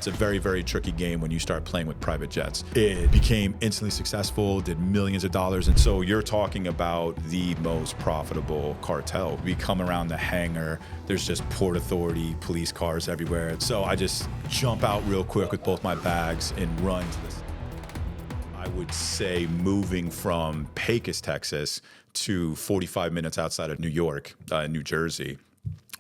It's a very, very tricky game when you start playing with private jets. It became instantly successful, did millions of dollars. And so you're talking about the most profitable cartel. We come around the hangar, there's just Port Authority, police cars everywhere. So I just jump out real quick with both my bags and run to this. I would say moving from Pecos, Texas to 45 minutes outside of New York, New Jersey,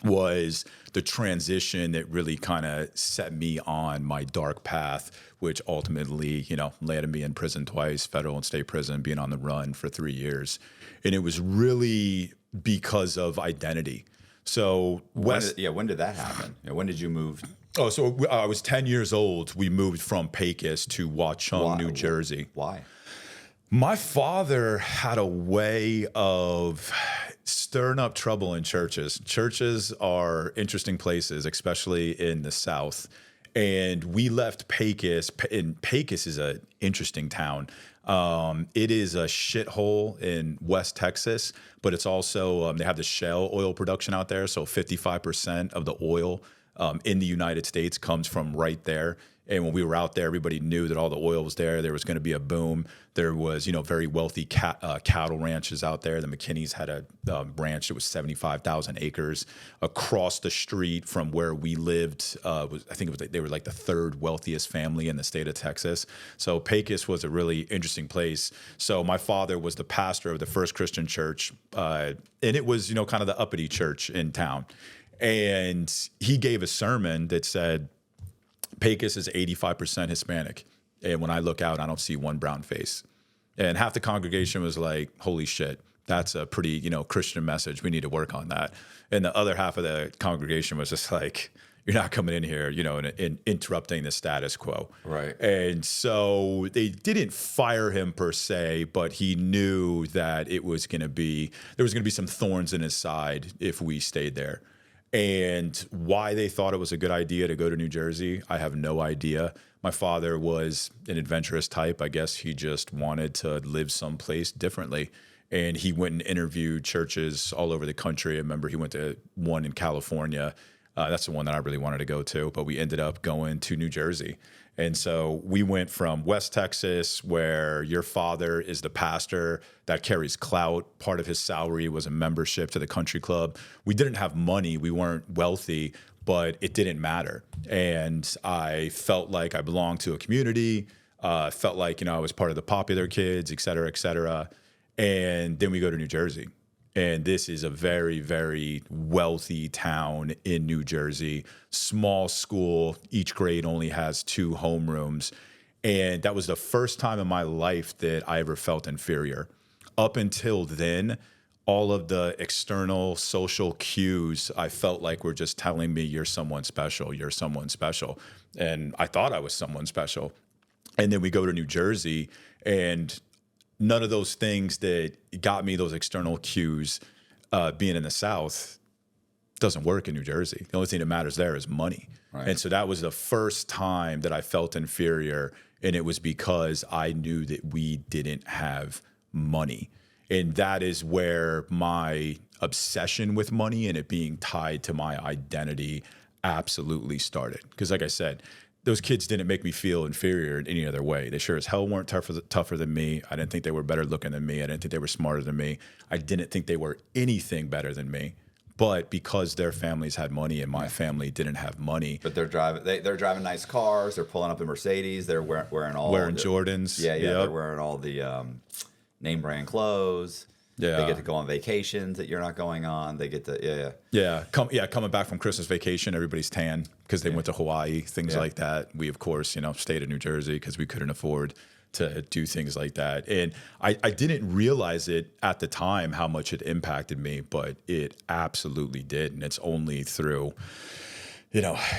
was the transition that really kind of set me on my dark path, which ultimately, landed me in prison twice, federal and state prison, being on the run for 3 years. And it was really because of identity. So when did that happen? When did you move? Oh, so I was 10 years old. We moved from Pecos to Watchung, New Jersey. Why? My father had a way of stirring up trouble in churches. Churches are interesting places, especially in the South. And we left Pecos, and Pecos is an interesting town. It is a shithole in West Texas, but it's also, they have the shale oil production out there. So 55% of the oil in the United States comes from right there. And when we were out there, everybody knew that all the oil was there. There was going to be a boom. There was, very wealthy cattle ranches out there. The McKinneys had a ranch that was 75,000 acres across the street from where we lived. They were like the third wealthiest family in the state of Texas. So Pecos was a really interesting place. So my father was the pastor of the First Christian Church, and it was, kind of the uppity church in town. And he gave a sermon that said, Pecos is 85% Hispanic. And when I look out, I don't see one brown face. And half the congregation was like, holy shit, that's a pretty, Christian message. We need to work on that. And the other half of the congregation was just like, you're not coming in here, and interrupting the status quo. Right. And so they didn't fire him per se, but he knew that there was going to be some thorns in his side if we stayed there. And why they thought it was a good idea to go to New Jersey, I have no idea. My father was an adventurous type. I guess he just wanted to live someplace differently. And he went and interviewed churches all over the country. I remember he went to one in California. That's the one that I really wanted to go to. But we ended up going to New Jersey. And so we went from West Texas, where your father is the pastor that carries clout. Part of his salary was a membership to the country club. We didn't have money. We weren't wealthy, but it didn't matter. And I felt like I belonged to a community, felt like, I was part of the popular kids, et cetera, et cetera. And then we go to New Jersey. And this is a very, very wealthy town in New Jersey, small school. Each grade only has 2 homerooms. And that was the first time in my life that I ever felt inferior. Up until then, all of the external social cues, I felt like were just telling me, you're someone special, you're someone special. And I thought I was someone special. And then we go to New Jersey, and none of those things that got me those external cues, being in the South, doesn't work in New Jersey. The only thing that matters there is money. Right. And so that was the first time that I felt inferior, and it was because I knew that we didn't have money. And that is where my obsession with money and it being tied to my identity absolutely started. Because like I said, those kids didn't make me feel inferior in any other way. They sure as hell weren't tougher than me. I didn't think they were better looking than me. I didn't think they were smarter than me. I didn't think they were anything better than me. But because their families had money and my family didn't have money. But they're driving nice cars. They're pulling up in Mercedes. They're wearing Jordans. Yeah. Yep. They're wearing all the name brand clothes. Yeah. They get to go on vacations that you're not going on. They get to, coming back from Christmas vacation, everybody's tan because they went to Hawaii, things like that. We, of course, stayed in New Jersey because we couldn't afford to do things like that. And I didn't realize it at the time how much it impacted me, but it absolutely did. And it's only through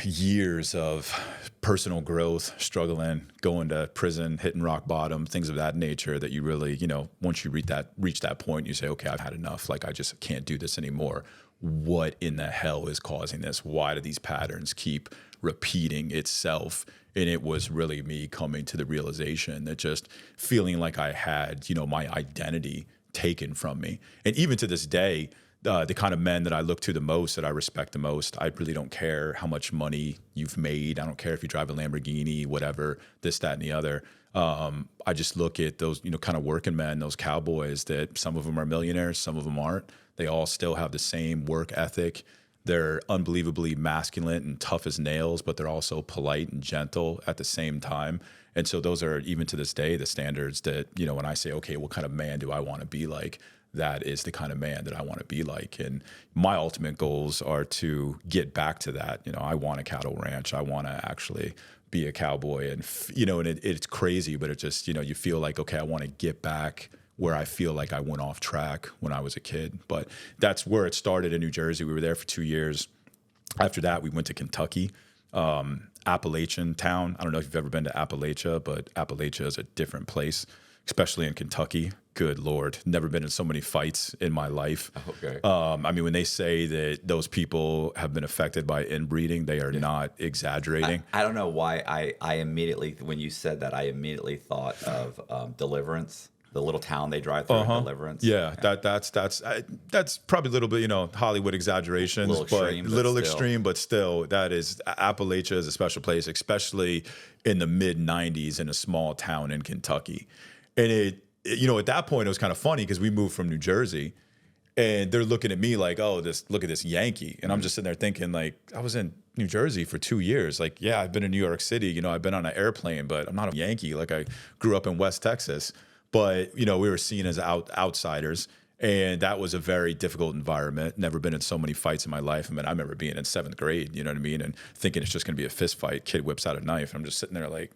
years of personal growth, struggling, going to prison, hitting rock bottom, things of that nature that you really, once you reach that point, you say, okay, I've had enough. Like, I just can't do this anymore. What in the hell is causing this? Why do these patterns keep repeating itself? And it was really me coming to the realization that just feeling like I had, my identity taken from me. And even to this day, the kind of men that I look to the most, that I respect the most. I really don't care how much money you've made. I don't care if you drive a Lamborghini, whatever, this, that, and the other. I just look at those, kind of working men, those cowboys, that some of them are millionaires, some of them aren't. They all still have the same work ethic. They're unbelievably masculine and tough as nails, but they're also polite and gentle at the same time. And so those are, even to this day, the standards that, when I say, okay, what kind of man do I want to be like? That is the kind of man that I want to be like. And my ultimate goals are to get back to that. I want a cattle ranch. I want to actually be a cowboy. And, it's crazy, but it just, you feel like, okay, I want to get back where I feel like I went off track when I was a kid. But that's where it started in New Jersey. We were there for 2 years. After that, we went to Kentucky, Appalachian town. I don't know if you've ever been to Appalachia, but Appalachia is a different place, especially in Kentucky. Good Lord, never been in so many fights in my life. Okay. When they say that those people have been affected by inbreeding, they are not exaggerating. I don't know why I immediately, when you said that, I immediately thought of Deliverance, the little town they drive through in Deliverance. Yeah, that's probably a little bit, Hollywood exaggerations, extreme, but still, that is, Appalachia is a special place, especially in the mid 90s in a small town in Kentucky. And at that point, it was kind of funny because we moved from New Jersey and they're looking at me like, oh, look at this Yankee. And I'm just sitting there thinking, like, I was in New Jersey for 2 years. Like, yeah, I've been in New York City, I've been on an airplane, but I'm not a Yankee. Like, I grew up in West Texas, but, we were seen as outsiders. And that was a very difficult environment. Never been in so many fights in my life. I remember being in 7th grade, you know what I mean? And thinking it's just going to be a fist fight. Kid whips out a knife. I'm just sitting there like,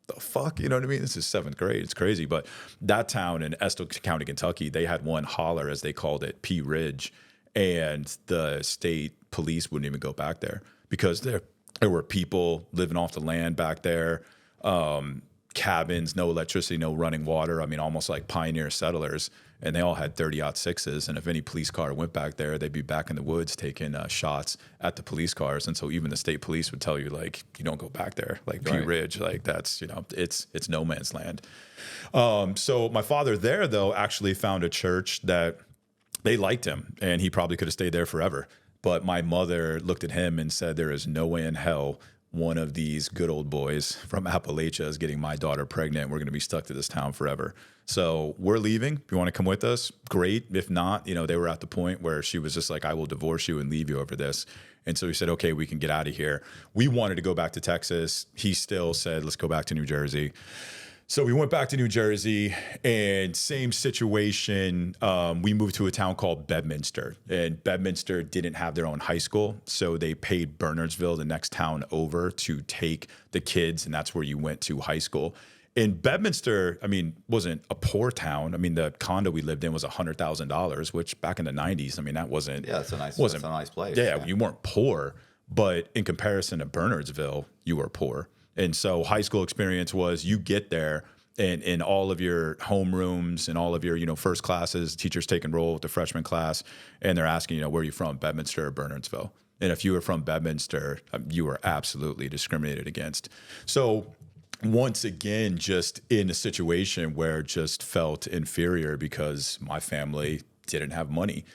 the fuck, you know what I mean? This is 7th grade. It's crazy. But that town in Estill County, Kentucky, they had one holler, as they called it, P Ridge, and the state police wouldn't even go back there because there were people living off the land back there, cabins, no electricity, no running water. Almost like pioneer settlers. And they all had 30-06s. And if any police car went back there, they'd be back in the woods taking shots at the police cars. And so even the state police would tell you, like, you don't go back there. Like P Ridge, like that's, it's no man's land. So my father there, though, actually found a church that they liked him. And he probably could have stayed there forever. But my mother looked at him and said, there is no way in hell one of these good old boys from Appalachia is getting my daughter pregnant. We're going to be stuck to this town forever. So we're leaving. If you want to come with us, great. If not, they were at the point where she was just like, I will divorce you and leave you over this. And so he said, okay, we can get out of here. We wanted to go back to Texas. He still said, let's go back to New Jersey. So we went back to New Jersey, and same situation. We moved to a town called Bedminster, and Bedminster didn't have their own high school. So they paid Bernardsville, the next town over, to take the kids, and that's where you went to high school. And Bedminster, wasn't a poor town. The condo we lived in was $100,000, which back in the 90s, that wasn't. Yeah, it's a nice place. Yeah, you weren't poor, but in comparison to Bernardsville, you were poor. And so high school experience was you get there and in all of your homerooms and all of your, first classes, teachers taking roll with the freshman class, and they're asking, where are you from, Bedminster or Bernardsville? And if you were from Bedminster, you were absolutely discriminated against. So once again, just in a situation where just felt inferior because my family didn't have money.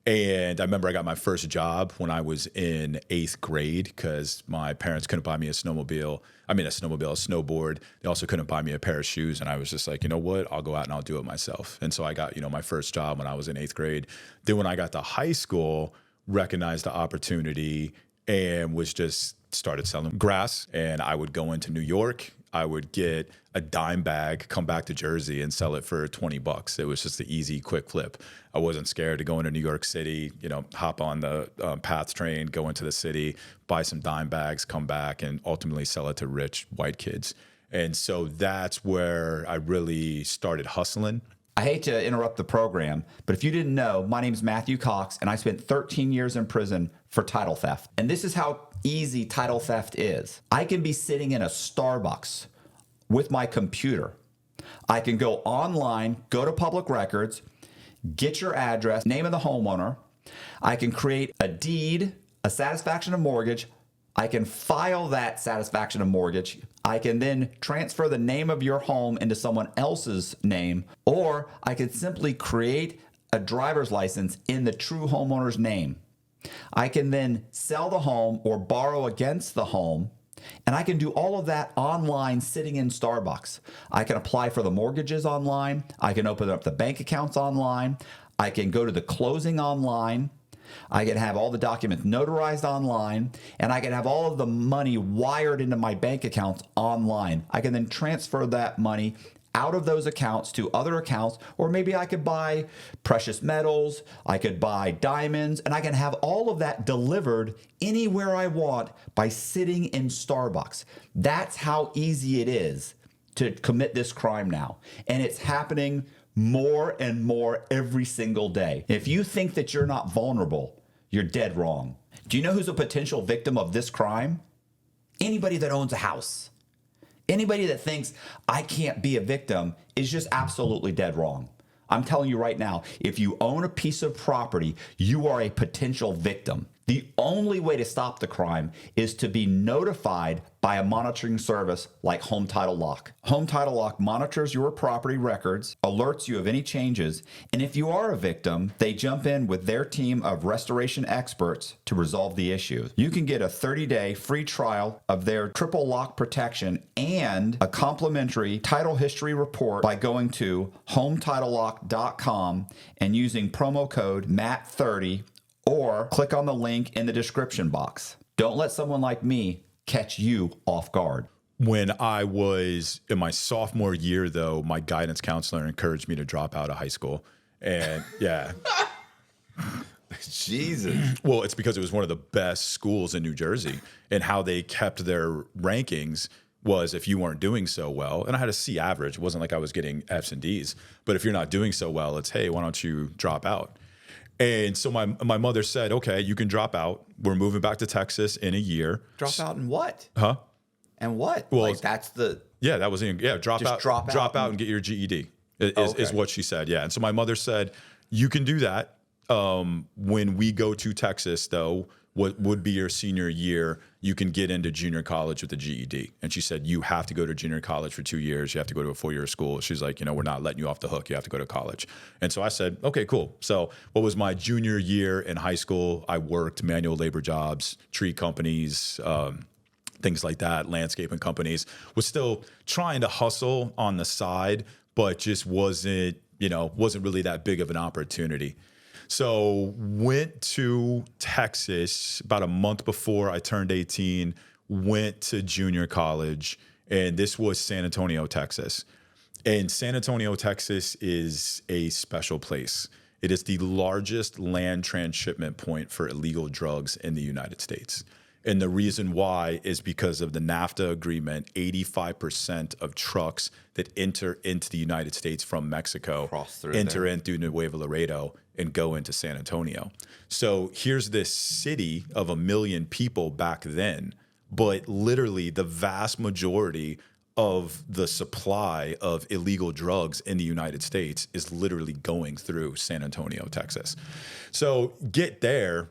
And I remember I got my first job when I was in 8th grade because my parents couldn't buy me a snowboard. They also couldn't buy me a pair of shoes. And I was just like, you know what? I'll go out and I'll do it myself. And so I got, my first job when I was in 8th grade. Then when I got to high school, recognized the opportunity and was just started selling grass. And I would go into New York. I would get a dime bag, come back to Jersey and sell it for $20. It was just an easy, quick flip. I wasn't scared to go into New York City, hop on the PATH train, go into the city, buy some dime bags, come back, and ultimately sell it to rich white kids. And so that's where I really started hustling. I hate to interrupt the program, but if you didn't know, my name's Matthew Cox, and I spent 13 years in prison for title theft. And this is how easy title theft is. I can be sitting in a Starbucks with my computer. I can go online, go to public records, get your address, name of the homeowner. I can create a deed, a satisfaction of mortgage. I can file that satisfaction of mortgage. I can then transfer the name of your home into someone else's name, or I could simply create a driver's license in the true homeowner's name. I can then sell the home or borrow against the home, and I can do all of that online sitting in Starbucks. I can apply for the mortgages online. I can open up the bank accounts online. I can go to the closing online. I can have all the documents notarized online, and I can have all of the money wired into my bank accounts online. I can then transfer that money out of those accounts to other accounts, or maybe I could buy precious metals, I could buy diamonds, and I can have all of that delivered anywhere I want by sitting in Starbucks. That's how easy it is to commit this crime now. And it's happening more and more every single day. If you think that you're not vulnerable, you're dead wrong. Do you know who's a potential victim of this crime? Anybody that owns a house. Anybody that thinks I can't be a victim is just absolutely dead wrong. I'm telling you right now, if you own a piece of property, you are a potential victim. The only way to stop the crime is to be notified by a monitoring service like Home Title Lock. Home Title Lock monitors your property records, alerts you of any changes, and if you are a victim, they jump in with their team of restoration experts to resolve the issue. You can get a 30-day free trial of their triple lock protection and a complimentary title history report by going to HometitleLock.com and using promo code MATT30, or click on the link in the description box. Don't let someone like me catch you off guard. When I was in my sophomore year, though, my guidance counselor encouraged me to drop out of high school. And yeah. Jesus. Well, it's because it was one of the best schools in New Jersey, and how they kept their rankings was if you weren't doing so well, and I had a C average. It wasn't like I was getting F's and D's, but if you're not doing so well, it's, hey, why don't you drop out? And so my mother said, okay, you can drop out. We're moving back to Texas in a year. Drop out in what? Huh? And what? Well, like that's the... Yeah, that was in, yeah, drop out and get your GED is what she said. Yeah. And so my mother said, you can do that. When we go to Texas, though, what would be your senior year, you can get into junior college with a GED. And she said, you have to go to junior college for 2 years. You have to go to a 4-year school. She's like, we're not letting you off the hook. You have to go to college. And so I said, okay, cool. So what was my junior year in high school? I worked manual labor jobs, tree companies, things like that, landscaping companies. Was still trying to hustle on the side, but just wasn't really that big of an opportunity. So went to Texas about a month before I turned 18, went to junior college, and this was San Antonio, Texas. And San Antonio, Texas is a special place. It is the largest land transshipment point for illegal drugs in the United States. And the reason why is because of the NAFTA agreement. 85% of trucks that enter into the United States from Mexico enter in through Nuevo Laredo and go into San Antonio. So here's this city of 1 million people back then, but literally the vast majority of the supply of illegal drugs in the United States is literally going through San Antonio, Texas. So get there,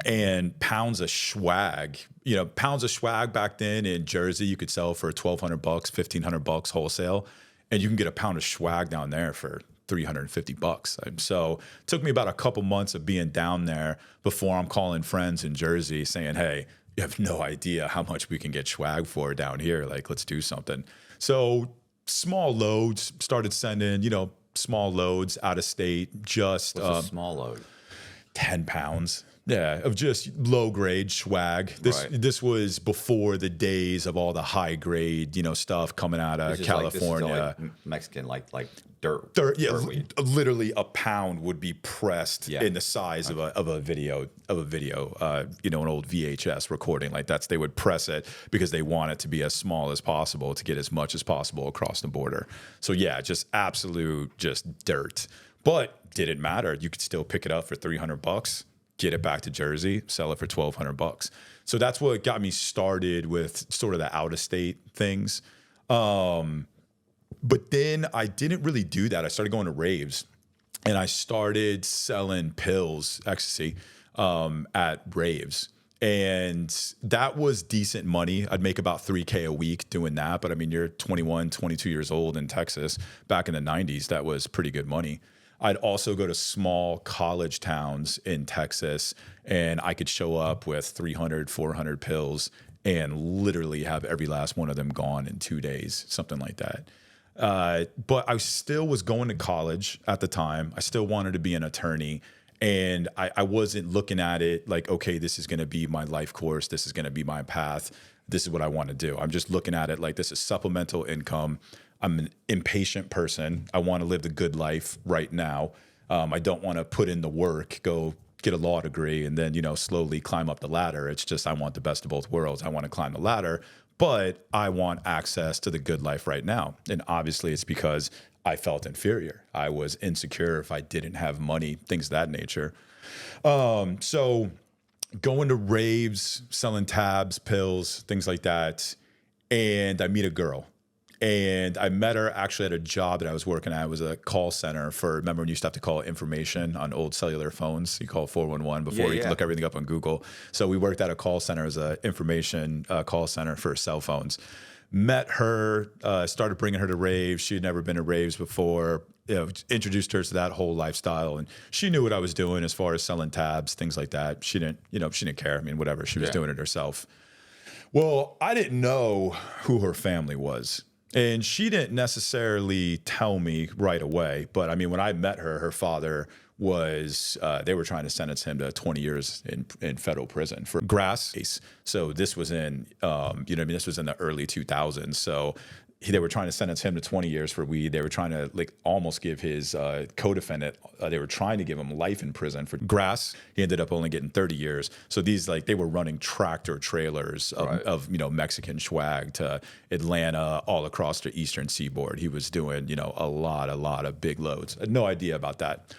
and pounds of swag, back then in Jersey, you could sell for $1,200, $1,500 wholesale, and you can get a pound of swag down there for $350. So it took me about a couple months of being down there before I'm calling friends in Jersey saying, hey, you have no idea how much we can get swag for down here. Like, let's do something. So small loads, started sending, small loads out of state, just What's a small load? 10 pounds. Yeah, of just low grade swag. This was before the days of all the high grade, stuff coming out of California. Like Mexican, like dirt. Yeah, dirt weed. Literally a pound would be pressed in the size of a video, an old VHS recording. Like they would press it because they want it to be as small as possible to get as much as possible across the border. So yeah, just absolute dirt. But didn't matter. You could still pick it up for $300. Get it back to Jersey, sell it for $1,200. So that's what got me started with sort of the out of state things. But then I didn't really do that. I started going to raves, and I started selling pills, ecstasy, at raves. And that was decent money. I'd make about $3K a week doing that. But I mean, you're 21, 22 years old in Texas. Back in the 90s, that was pretty good money. I'd also go to small college towns in Texas, and I could show up with 300, 400 pills and literally have every last one of them gone in 2 days, something like that. But I still was going to college at the time. I still wanted to be an attorney. And I wasn't looking at it like, okay, this is going to be my life course. This is going to be my path. This is what I want to do. I'm just looking at it like this is supplemental income. I'm an impatient person. I want to live the good life right now. I don't want to put in the work, go get a law degree, and then, slowly climb up the ladder. It's just I want the best of both worlds. I want to climb the ladder, but I want access to the good life right now. And obviously it's because I felt inferior. I was insecure if I didn't have money, things of that nature. So going to raves, selling tabs, pills, things like that. And I meet a girl. And I met her actually at a job that I was working at. It was a call center remember when you used to have to call information on old cellular phones? You call 411 before you could look everything up on Google. So we worked at a call center as an information call center for cell phones. Met her, started bringing her to raves. She had never been to raves before. Introduced her to that whole lifestyle, and she knew what I was doing as far as selling tabs, things like that. She didn't care. I mean, whatever. She was doing it herself. Well, I didn't know who her family was. And she didn't necessarily tell me right away. But I mean, when I met her, her father was, they were trying to sentence him to 20 years in federal prison for grass. So this was in, this was in the early 2000s. So they were trying to sentence him to 20 years for weed. They were trying to almost give his co-defendant, they were trying to give him life in prison for grass. He ended up only getting 30 years. So these they were running tractor trailers of Mexican swag to Atlanta, all across the eastern seaboard. He was doing, a lot of big loads. I had no idea about that.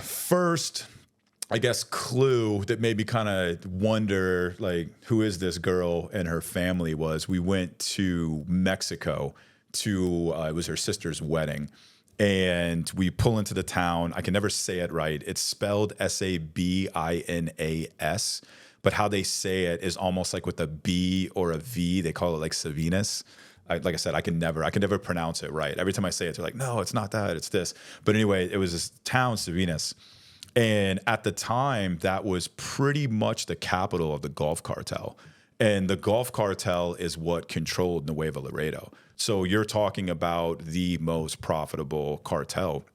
First, I guess, clue that made me kind of wonder, who is this girl and her family was we went to Mexico to, it was her sister's wedding. And we pull into the town. I can never say it right. It's spelled Sabinas, but how they say it is almost like with a B or a V. They call it like Savinas. Like I said, I can never pronounce it right. Every time I say it, they're like, no, it's not that, it's this. But anyway, it was this town, Sabinas. And at the time, that was pretty much the capital of the Gulf Cartel. And the Gulf Cartel is what controlled Nuevo Laredo. So you're talking about the most profitable cartel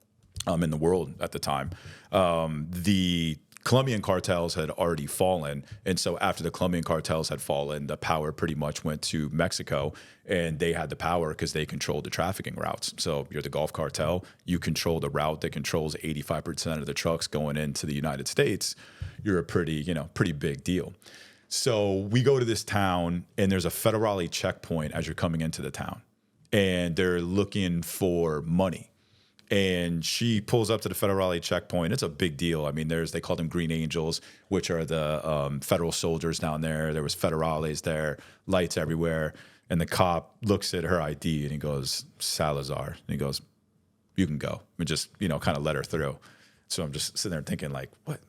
in the world at the time. The Colombian cartels had already fallen. And so after the Colombian cartels had fallen, the power pretty much went to Mexico, and they had the power because they controlled the trafficking routes. So you're the Gulf Cartel, you control the route that controls 85% of the trucks going into the United States. You're a pretty big deal. So we go to this town, and there's a federale checkpoint as you're coming into the town, and they're looking for money. And she pulls up to the federale checkpoint. It's a big deal. I mean, they call them Green Angels, which are the federal soldiers down there. There was federales there, lights everywhere. And the cop looks at her ID and he goes, Salazar. And he goes, you can go. And just, kind of let her through. So I'm just sitting there thinking what?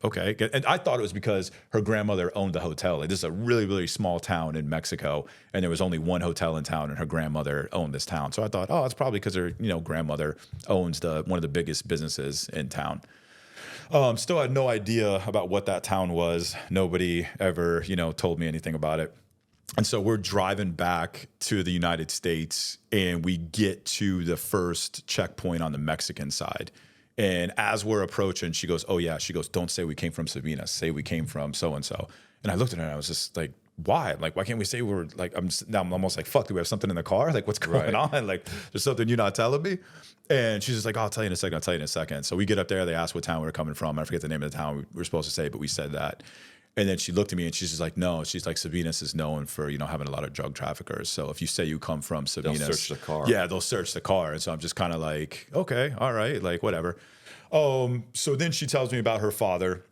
Okay. And I thought it was because her grandmother owned the hotel. This is a really, really small town in Mexico, and there was only one hotel in town, and her grandmother owned this town. So I thought, it's probably because her, grandmother owns one of the biggest businesses in town. Still had no idea about what that town was. Nobody ever, told me anything about it. And so we're driving back to the United States, and we get to the first checkpoint on the Mexican side. And as we're approaching, she goes, oh, yeah. She goes, don't say we came from Sabinas. Say we came from so-and-so. And I looked at her and I was just like, why? Why can't we say we're I'm almost like, fuck, do we have something in the car? What's going on? There's something you're not telling me? And she's just like, I'll tell you in a second. So we get up there. They ask what town we were coming from. I forget the name of the town we were supposed to say, but we said that. And then she looked at me and she's just like, no. She's like, Sabinas is known for, having a lot of drug traffickers. So if you say you come from Sabinas. They'll search the car. Yeah, they'll search the car. And so I'm just kind of like, okay, all right, whatever. So then she tells me about her father.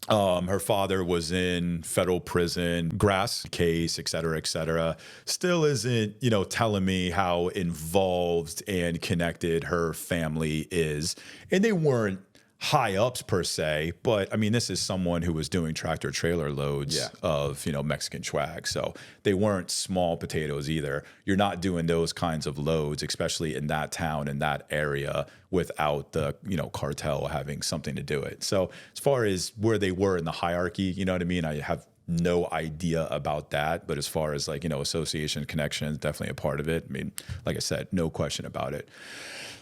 Her father was in federal prison, grass case, et cetera, still isn't, telling me how involved and connected her family is. And they weren't high ups per se, but I mean, this is someone who was doing tractor trailer loads of, Mexican swag. So they weren't small potatoes either. You're not doing those kinds of loads, especially in that town, in that area, without the, cartel having something to do it. So as far as where they were in the hierarchy, you know what I mean? I have no idea about that. But as far as association connections, definitely a part of it. I mean, like I said, no question about it.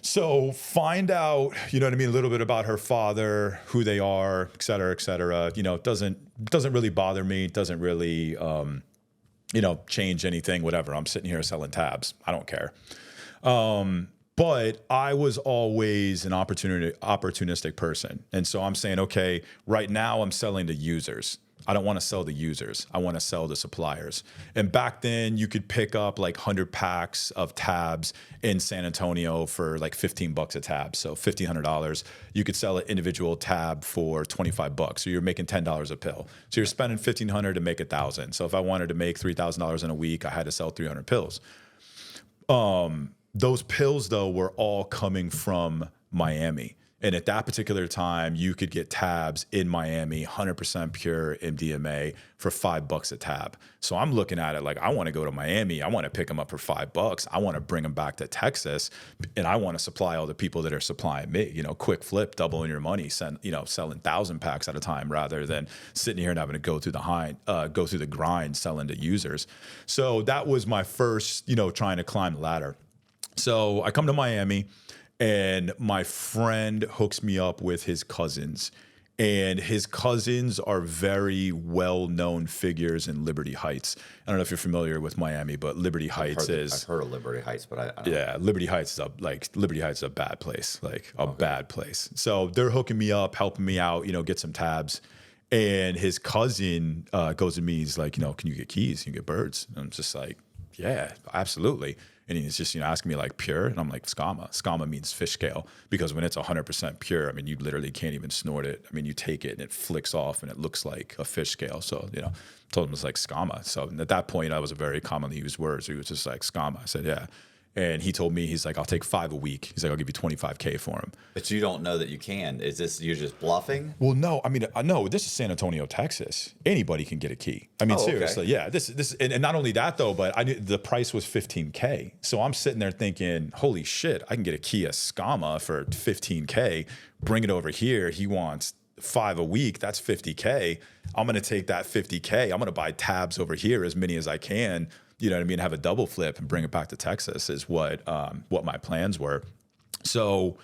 So find out, a little bit about her father, who they are, et cetera, et cetera. It doesn't really bother me. It doesn't really, change anything, whatever. I'm sitting here selling tabs. I don't care. But I was always an opportunistic person. And so I'm saying, okay, right now I'm selling to users. I don't want to sell the users. I want to sell the suppliers. And back then you could pick up like 100 packs of tabs in San Antonio for like $15 a tab. So $1,500. You could sell an individual tab for $25. So you're making $10 a pill. So you're spending $1,500 to make $1,000. So if I wanted to make $3,000 in a week, I had to sell 300 pills. Those pills though were all coming from Miami. And at that particular time, you could get tabs in Miami, 100% pure MDMA for $5 a tab. So I'm looking at it like, I want to go to Miami. I want to pick them up for $5. I want to bring them back to Texas, and I want to supply all the people that are supplying me. Quick flip, doubling your money, selling 1,000 packs at a time rather than sitting here and having to go through the grind selling to users. So that was my first, trying to climb the ladder. So I come to Miami. And my friend hooks me up with his cousins. And his cousins are very well-known figures in Liberty Heights. I don't know if you're familiar with Miami, but Liberty Heights I've heard of Liberty Heights, but I don't know. Liberty Heights is a bad place, bad place. So they're hooking me up, helping me out, get some tabs. And his cousin goes to me, he's like, can you get keys? Can you get birds? And I'm just like, yeah, absolutely. And he's just, asking me like pure. And I'm like, skama. Skama means fish scale, because when it's 100% pure, I mean, you literally can't even snort it. I mean, you take it and it flicks off and it looks like a fish scale. So, told him it's like skama. So at that point, that was a very commonly used word. So he was just like, skama. I said, yeah. And he told me, he's like, I'll take 5 a week. He's like, I'll give you $25K for him. But you don't know that you can. Is this, you're just bluffing? Well, no. I mean, I know this is San Antonio, Texas. Anybody can get a key. I mean, seriously. Okay. Yeah. This, and not only that though, but I knew the price was $15K. So I'm sitting there thinking, holy shit, I can get a key of Skama for $15K. Bring it over here. He wants 5 a week. That's $50K. I'm going to take that $50K. I'm going to buy tabs over here, as many as I can. You know what I mean? Have a double flip and bring it back to Texas is what my plans were. So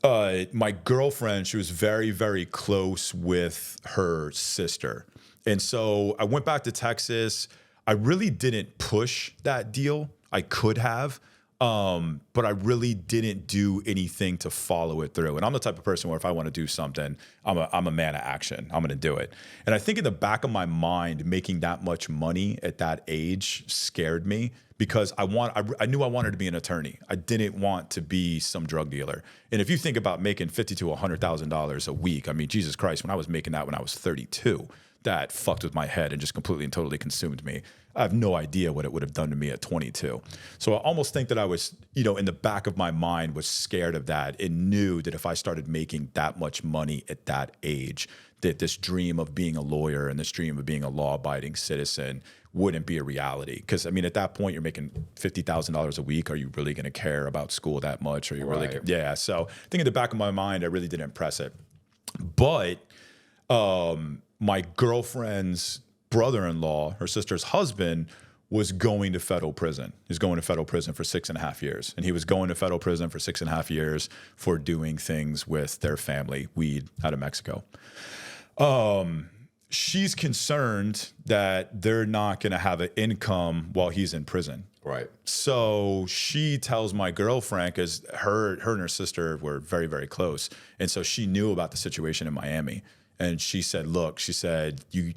my girlfriend, she was very, very close with her sister. And so I went back to Texas. I really didn't push that deal. I could have. But I really didn't do anything to follow it through. And I'm the type of person where if I want to do something, I'm a man of action. I'm going to do it. And I think in the back of my mind, making that much money at that age scared me, because I knew I wanted to be an attorney. I didn't want to be some drug dealer. And if you think about making $50,000 to $100,000 a week, I mean, Jesus Christ, when I was making that when I was 32, that fucked with my head and just completely and totally consumed me. I have no idea what it would have done to me at 22. So I almost think that I was, in the back of my mind was scared of that and knew that if I started making that much money at that age, that this dream of being a lawyer and this dream of being a law-abiding citizen wouldn't be a reality. Because, I mean, at that point, you're making $50,000 a week. Are you really going to care about school that much? Are you really gonna, yeah. So I think in the back of my mind, I really didn't press it. But my girlfriend's brother-in-law, her sister's husband, was going to federal prison. He's going to federal prison for 6.5 years. And he was going to federal prison for 6.5 years for doing things with their family, weed out of Mexico. She's concerned that they're not going to have an income while he's in prison. Right. So she tells my girlfriend, because her and her sister were very, very close. And so she knew about the situation in Miami. And she said, look, she said, you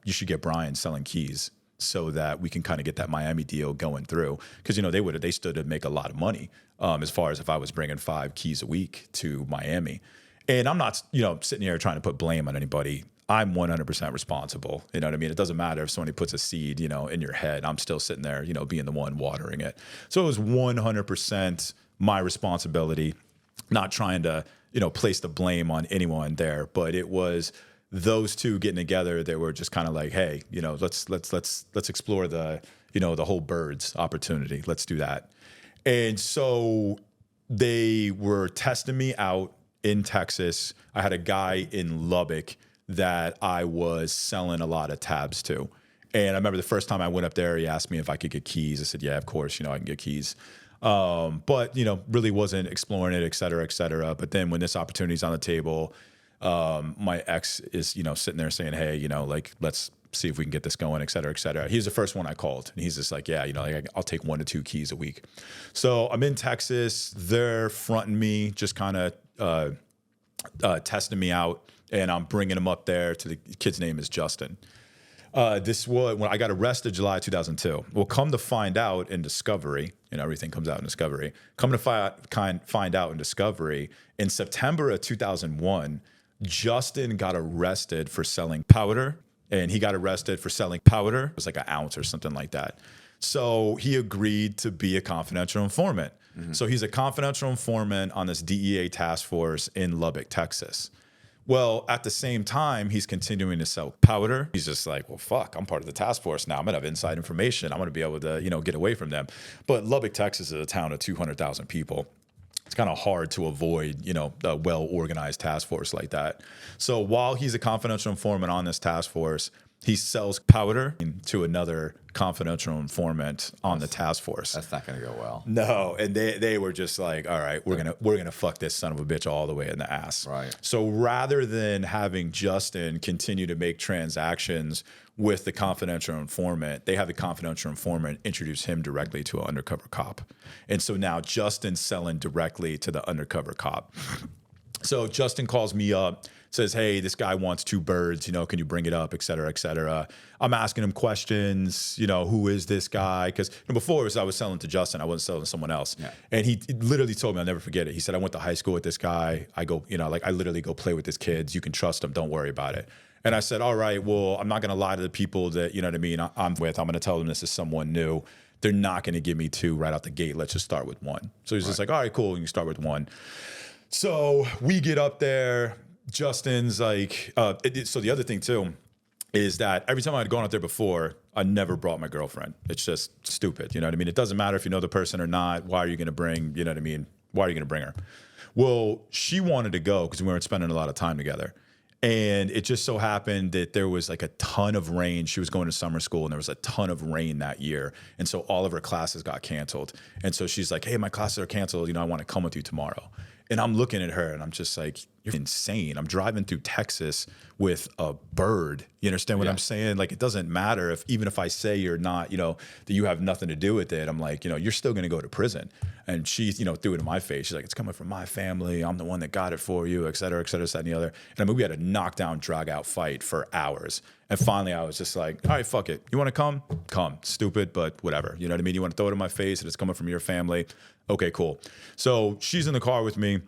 should get Bryan selling keys so that we can kind of get that Miami deal going through. Because, they stood to make a lot of money as far as if I was bringing 5 keys a week to Miami. And I'm not, sitting here trying to put blame on anybody. I'm 100% responsible. You know what I mean? It doesn't matter if somebody puts a seed, in your head. I'm still sitting there, being the one watering it. So it was 100% my responsibility, not trying to place the blame on anyone there, but it was those two getting together. They were just kind of like, hey, let's explore the whole birds opportunity. Let's do that. And so they were testing me out in Texas. I had a guy in Lubbock that I was selling a lot of tabs to. And I remember the first time I went up there, he asked me if I could get keys. I said, yeah, of course, I can get keys. But, really wasn't exploring it, et cetera, et cetera. But then when this opportunity's on the table, my ex is, sitting there saying, hey, let's see if we can get this going, et cetera, et cetera. He's the first one I called. And he's just like, yeah, I'll take 1 to 2 keys a week. So I'm in Texas. They're fronting me, just kind of testing me out. And I'm bringing him up there to the kid's name is Justin. This was when I got arrested July 2002. Well, come to find out in Discovery, everything comes out in Discovery. Come to find out in Discovery, in September of 2001, Justin got arrested for selling powder. And he got arrested for selling powder. It was like an ounce or something like that. So he agreed to be a confidential informant. Mm-hmm. So he's a confidential informant on this DEA task force in Lubbock, Texas. Well, at the same time, he's continuing to sell powder. He's just like, well, fuck, I'm part of the task force now. I'm going to have inside information. I'm going to be able to, get away from them. But Lubbock, Texas is a town of 200,000 people. It's kind of hard to avoid, a well-organized task force like that. So while he's a confidential informant on this task force, he sells powder to another confidential informant on the task force. That's not going to go well. No, and they were just like, all right, we're gonna fuck this son of a bitch all the way in the ass. Right. So rather than having Justin continue to make transactions with the confidential informant, they have the confidential informant introduce him directly to an undercover cop. And so now Justin's selling directly to the undercover cop. So Justin calls me up, says, hey, this guy wants 2 birds, can you bring it up, et cetera, et cetera. I'm asking him questions, who is this guy? Because before I was selling to Justin, I wasn't selling to someone else. Yeah. And he literally told me, I'll never forget it. He said, I went to high school with this guy. I go, I literally go play with his kids. You can trust him. Don't worry about it. And I said, all right, well, I'm not going to lie to the people that, I'm with. I'm going to tell them this is someone new. They're not going to give me 2 right out the gate. Let's just start with 1. So he's just like, all right, cool. You can start with 1. So we get up there. Justin's like, so the other thing too is that every time I'd gone out there before, I never brought my girlfriend. It's just stupid. It doesn't matter if you know the person or not. Why are you going to bring, why are you going to bring her? Well, she wanted to go because we weren't spending a lot of time together. And it just so happened that there was like a ton of rain. She was going to summer school and there was a ton of rain that year. And so all of her classes got canceled. And so she's like, hey, my classes are canceled. I want to come with you tomorrow. And I'm looking at her and I'm just like, you're insane. I'm driving through Texas with a bird. You understand what I'm saying? Like, it doesn't matter even if I say you're not, that you have nothing to do with it. I'm like, you're still going to go to prison. And she, threw it in my face. She's like, it's coming from my family. I'm the one that got it for you, et cetera, this, that, and the other. And we had a knockdown, drag out fight for hours. And finally I was just like, all right, fuck it. You want to come? Come. Stupid, but whatever. You know what I mean? You want to throw it in my face and it's coming from your family? Okay, cool. So she's in the car with me.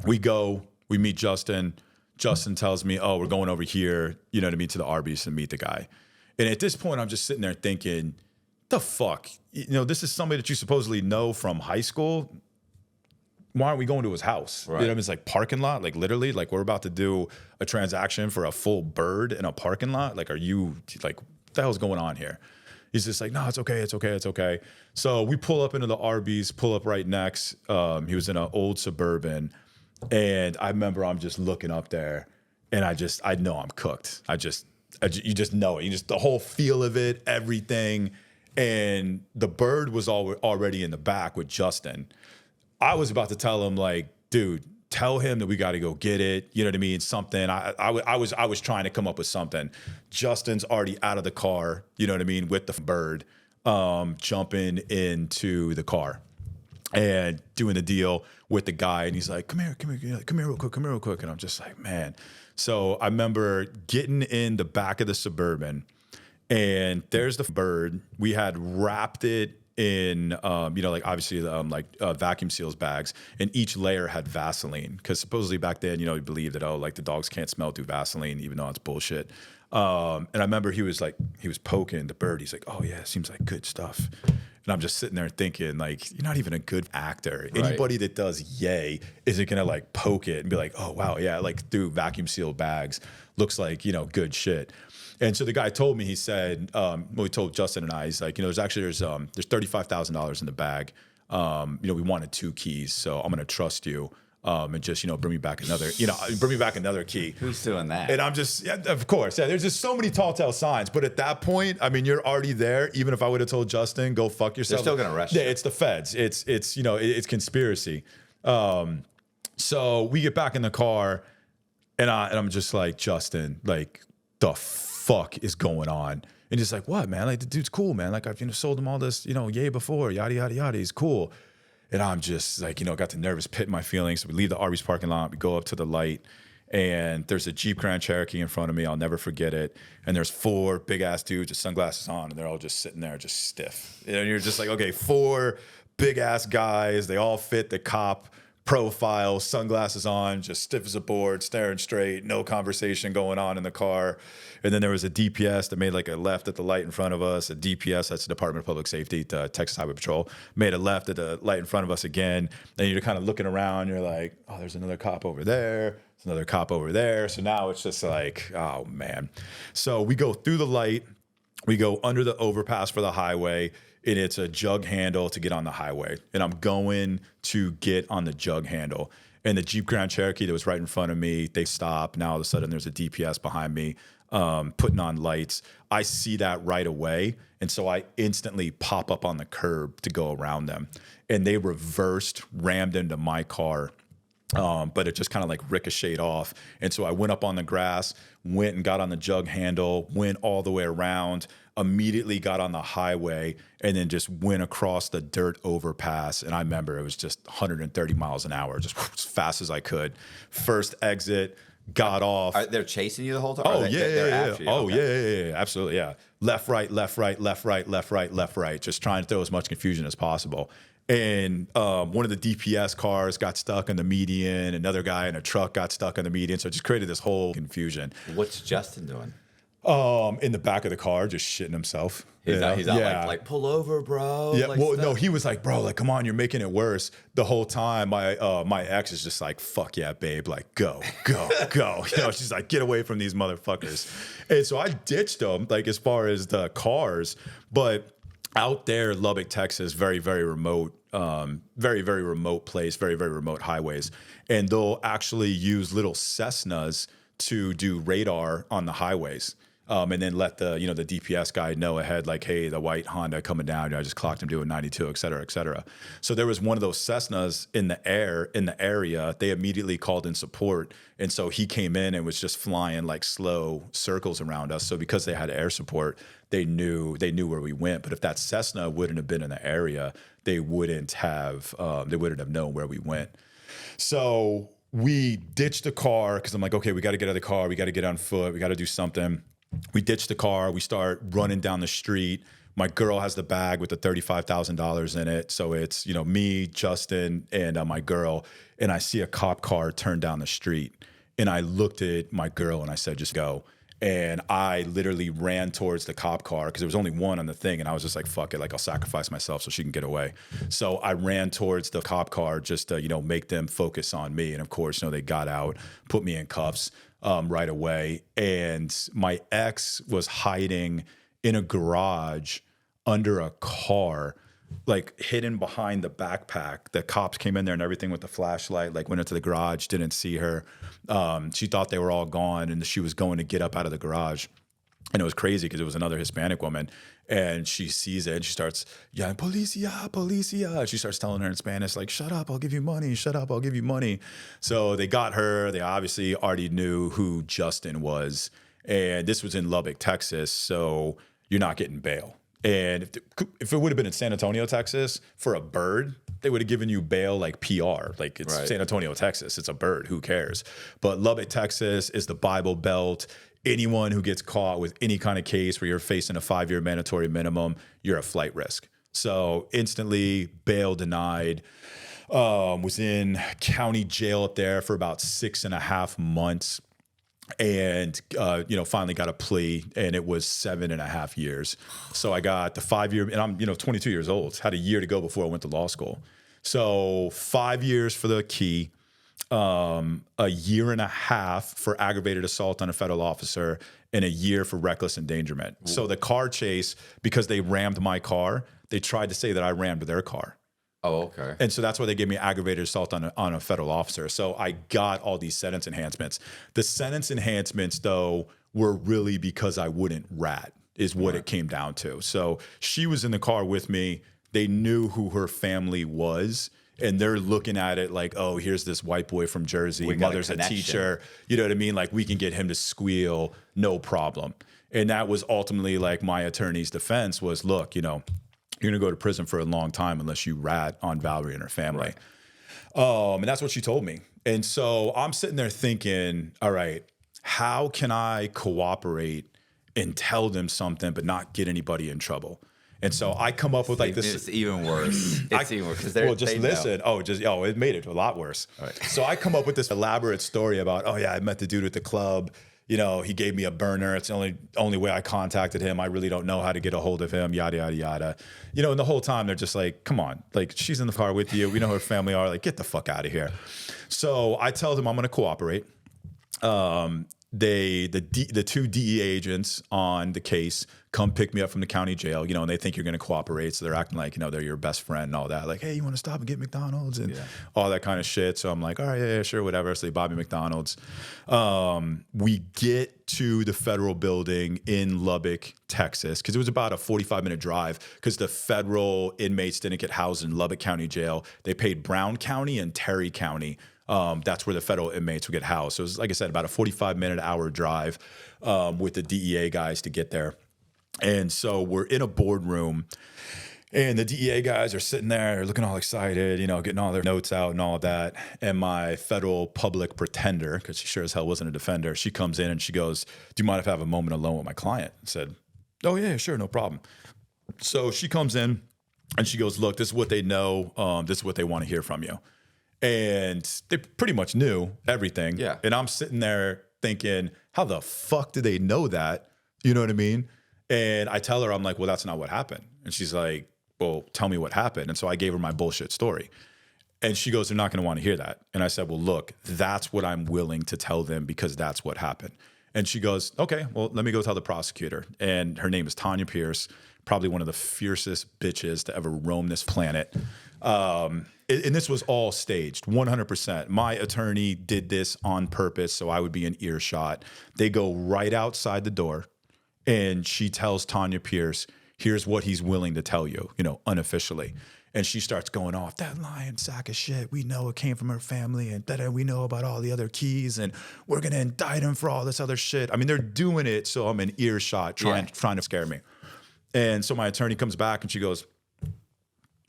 We go, we meet Justin. Justin tells me, oh, we're going over here, to the Arby's to meet the guy. And at this point, I'm just sitting there thinking, the fuck? This is somebody that you supposedly know from high school. Why aren't we going to his house? Right. It's like parking lot, like literally, like we're about to do a transaction for a full bird in a parking lot. Like, are you like, what the hell's going on here? He's just like, no, it's okay, it's okay, it's okay. So we pull up into the Arby's, pull up right next. He was in an old Suburban. And I remember I'm just looking up there and I know I'm cooked. You just know it. The whole feel of it, everything. And the bird was already in the back with Justin. I was about to tell him like, dude, tell him that we got to go get it. You know what I mean? Something. I was trying to come up with something. Justin's already out of the car, you know what I mean, with the bird, jumping into the car and doing the deal with the guy. And he's like, come here real quick. And I'm just like, man. So I remember getting in the back of the Suburban and there's the bird. We had wrapped it in, obviously vacuum seals bags, and each layer had Vaseline because supposedly back then, you believe that, the dogs can't smell through Vaseline, even though it's bullshit. And I remember he was poking the bird. He's like, oh yeah, it seems like good stuff. And I'm just sitting there thinking, like, you're not even a good actor. Right. Anybody that does yay isn't gonna like poke it and be like, oh wow, yeah, like through vacuum sealed bags, looks like, you know, good shit. And so the guy told me, he said, he told Justin and I, he's like, you know, there's $35,000 in the bag. You know, we wanted 2 keys, so I'm gonna trust you. And just, you know, bring me back another key. Who's doing that? And I'm just, yeah, of course, yeah, there's just so many tall tale signs. But at that point, I mean, you're already there. Even if I would have told Justin, go fuck yourself. They're still going to arrest you. Yeah, it's the feds. It's you know, it's conspiracy. So we get back in the car and I'm just like, Justin, like, the fuck is going on? And he's like, what, man? Like, the dude's cool, man. Like, I've, you know, sold him all this, you know, yay before, yada, yada, yada. He's cool. And I'm just like, you know, got the nervous pit in my feelings. So we leave the Arby's parking lot. We go up to the light. And there's a Jeep Grand Cherokee in front of me. I'll never forget it. And there's 4 big-ass dudes with sunglasses on. And they're all just sitting there just stiff. And you're just like, okay, 4 big-ass guys. They all fit the cop profile, sunglasses on, just stiff as a board, staring straight, no conversation going on in the car. And then there was a DPS that made like a left at the light in front of us. A DPS, that's the Department of Public Safety, the Texas Highway Patrol, made a left at the light in front of us again. And you're kind of looking around, you're like, oh, there's another cop over there. There's another cop over there. So now it's just like, oh man. So we go through the light, we go under the overpass for the highway, and it's a jug handle to get on the highway. And I'm going to get on the jug handle. And the Jeep Grand Cherokee that was right in front of me, they stop. Now all of a sudden there's a DPS behind me putting on lights. I see that right away. And so I instantly pop up on the curb to go around them. And they reversed, rammed into my car. But it just kind of like ricocheted off. And so I went up on the grass, went and got on the jug handle, went all the way around, immediately got on the highway, and then just went across the dirt overpass. And I remember it was just 130 miles an hour, just as fast as I could. First exit, got off. They're chasing you the whole time? Oh, They're yeah. after you? Oh, Okay. yeah, absolutely, yeah. Left, right, left, right, left, right, left, right, left, right. Just trying to throw as much confusion as possible. And one of the DPS cars got stuck in the median. Another guy in a truck got stuck in the median. So it just created this whole confusion. What's Justin doing? In the back of the car, just shitting himself. He's not like, pull over, bro. Yeah, like well, stuff. no, he was like, bro, like, come on, you're making it worse. The whole time, my ex is just like, fuck yeah, babe, like, go. You know, she's like, get away from these motherfuckers. And so I ditched them, like, as far as the cars, but out there, Lubbock, Texas, very, very remote, very, very remote place, very, very remote highways. And they'll actually use little Cessnas to do radar on the highways. And then let the DPS guy know ahead, like, hey, the white Honda coming down, you know, I just clocked him doing 92, et cetera, et cetera. So there was one of those Cessnas in the area. They immediately called in support. And so he came in and was just flying like slow circles around us. So because they had air support, they knew where we went. But if that Cessna wouldn't have been in the area, they wouldn't have known where we went. So we ditched the car because I'm like, okay, we got to get out of the car. We got to get on foot. We got to do something. We ditch the car. We start running down the street. My girl has the bag with the $35,000 in it. So it's, you know, me, Justin, and my girl. And I see a cop car turn down the street. And I looked at my girl and I said, just go. And I literally ran towards the cop car because there was only one on the thing. And I was just like, fuck it. Like, I'll sacrifice myself so she can get away. So I ran towards the cop car just to, you know, make them focus on me. And of course, you know, they got out, put me in cuffs right away. And my ex was hiding in a garage under a car, like hidden behind the backpack. The cops came in there and everything with the flashlight, like went into the garage, didn't see her. She thought they were all gone and she was going to get up out of the garage. And it was crazy because it was another Hispanic woman. And she sees it and she starts yelling, "Policia, policia." And she starts telling her in Spanish, like, "Shut up, I'll give you money. Shut up, I'll give you money." So they got her. They obviously already knew who Justin was. And this was in Lubbock, Texas. So you're not getting bail. And if it would have been in San Antonio, Texas, for a bird, they would have given you bail like PR. Like, it's right. San Antonio, Texas. It's a bird. Who cares? But Lubbock, Texas is the Bible Belt. Anyone who gets caught with any kind of case where you're facing a 5-year mandatory minimum, you're a flight risk. So instantly bail denied. Was in county jail up there for about 6.5 months. and finally got a plea, and it was 7.5 years. So I got the 5-year, and I'm 22 years old. Had a year to go before I went to law school. So 5 years for the key, a year and a half for aggravated assault on a federal officer, and a year for reckless endangerment. Ooh. So the car chase, because they rammed my car, they tried to say that I rammed their car. Oh, okay. And so that's why they gave me aggravated assault on a federal officer. So I got all these sentence enhancements. The sentence enhancements, though, were really because I wouldn't rat, is what it came down to. So she was in the car with me. They knew who her family was. And they're looking at it like, oh, here's this white boy from Jersey. Mother's a teacher. You know what I mean? Like, we can get him to squeal, no problem. And that was ultimately like my attorney's defense was, look, you're going to go to prison for a long time unless you rat on Valerie and her family. Right. And that's what she told me. And so I'm sitting there thinking, all right, how can I cooperate and tell them something but not get anybody in trouble? And so I come up with like this. It's even worse. It's even worse because they're. Well, just listen. Know. It made it a lot worse. All right. So I come up with this elaborate story about, I met the dude at the club. He gave me a burner. It's the only way I contacted him. I really don't know how to get a hold of him. Yada yada yada. And the whole time they're just like, come on, like she's in the car with you. We know who her family are. Like, get the fuck out of here. So I tell them I'm going to cooperate. The two DEA agents on the case come pick me up from the county jail, and they think you're going to cooperate. So they're acting like, they're your best friend and all that. Like, hey, you want to stop and get McDonald's and all that kind of shit. So I'm like, all right, yeah, sure, whatever. So they buy me McDonald's. We get to the federal building in Lubbock, Texas, because it was about a 45-minute drive because the federal inmates didn't get housed in Lubbock County Jail. They paid Brown County and Terry County. That's where the federal inmates would get housed. So it was, like I said, about a 45-minute hour drive with the DEA guys to get there. And so we're in a boardroom, and the DEA guys are sitting there looking all excited, getting all their notes out and all of that. And my federal public pretender, because she sure as hell wasn't a defender, she comes in and she goes, do you mind if I have a moment alone with my client? I said, oh, yeah, sure, no problem. So she comes in and she goes, look, this is what they know. This is what they want to hear from you. And they pretty much knew everything. Yeah. And I'm sitting there thinking, how the fuck did they know that? You know what I mean? And I tell her, I'm like, well, that's not what happened. And she's like, well, tell me what happened. And so I gave her my bullshit story. And she goes, they're not going to want to hear that. And I said, well, look, that's what I'm willing to tell them because that's what happened. And she goes, okay, well, let me go tell the prosecutor. And her name is Tanya Pierce, probably one of the fiercest bitches to ever roam this planet. And this was all staged, 100%. My attorney did this on purpose so I would be in earshot. They go right outside the door, and she tells Tanya Pierce, here's what he's willing to tell you, unofficially. And she starts going off, that lying sack of shit. We know it came from her family, and that we know about all the other keys, and we're going to indict him for all this other shit. I mean, they're doing it so I'm in earshot trying to scare me. And so my attorney comes back, and she goes,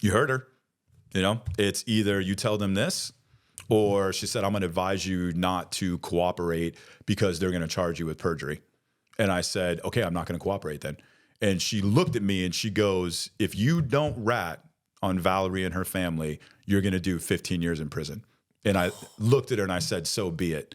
you heard her. It's either you tell them this, or she said, I'm going to advise you not to cooperate because they're going to charge you with perjury. And I said, okay, I'm not going to cooperate then. And she looked at me and she goes, if you don't rat on Valerie and her family, you're going to do 15 years in prison. And I looked at her and I said, so be it.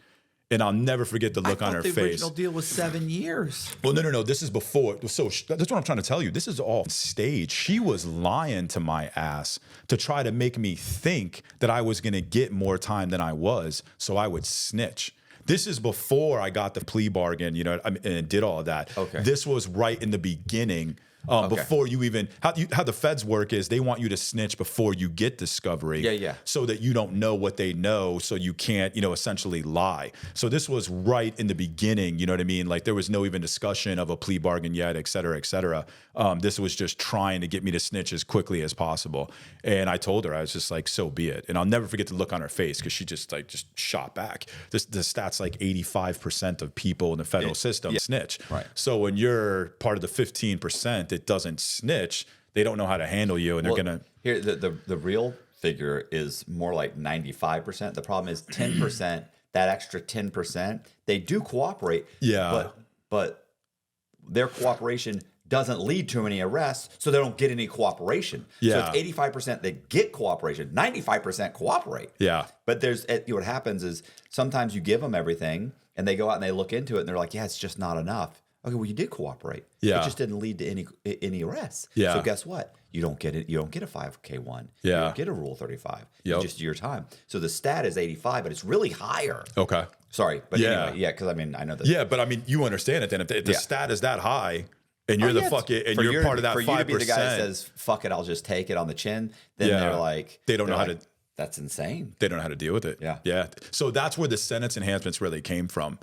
And I'll never forget the look on her face. The original deal was 7 years. Well, no. This is before. So that's what I'm trying to tell you. This is all staged. She was lying to my ass to try to make me think that I was going to get more time than I was, so I would snitch. This is before I got the plea bargain, and did all of that. Okay. This was right in the beginning. Before you even how the feds work is they want you to snitch before you get discovery, so that you don't know what they know, so you can't essentially lie. So this was right in the beginning, you know what I mean? Like there was no even discussion of a plea bargain yet, et cetera, et cetera. This was just trying to get me to snitch as quickly as possible. And I told her, I was just like, so be it. And I'll never forget the look on her face because she just shot back. The stats like 85% of people in the federal system snitch. Right. So when you're part of the 15%. It doesn't snitch, they don't know how to handle you, and they're gonna. Here, the real figure is more like 95%. The problem is 10%. That extra 10%, they do cooperate. Yeah, but their cooperation doesn't lead to any arrests, so they don't get any cooperation. Yeah. So it's 85% that get cooperation, 95% cooperate. Yeah. But what happens is sometimes you give them everything, and they go out and they look into it, and they're like, yeah, it's just not enough. Okay, well, you did cooperate. Yeah. It just didn't lead to any arrests. Yeah. So guess what? You don't get it. You don't get a 5K1. Yeah. You don't get a Rule 35. Yep. You just do your time. So the stat is 85, but it's really higher. Okay. Sorry, but Yeah. anyway, because I mean I know that. Yeah, but I mean, you understand it then. If the stat is that high, and you're you're part of that 5%. For you to be the guy that says, fuck it, I'll just take it on the chin, then they're like... They don't know how to... That's insane. They don't know how to deal with it. Yeah. Yeah. So that's where the sentence enhancements really came from,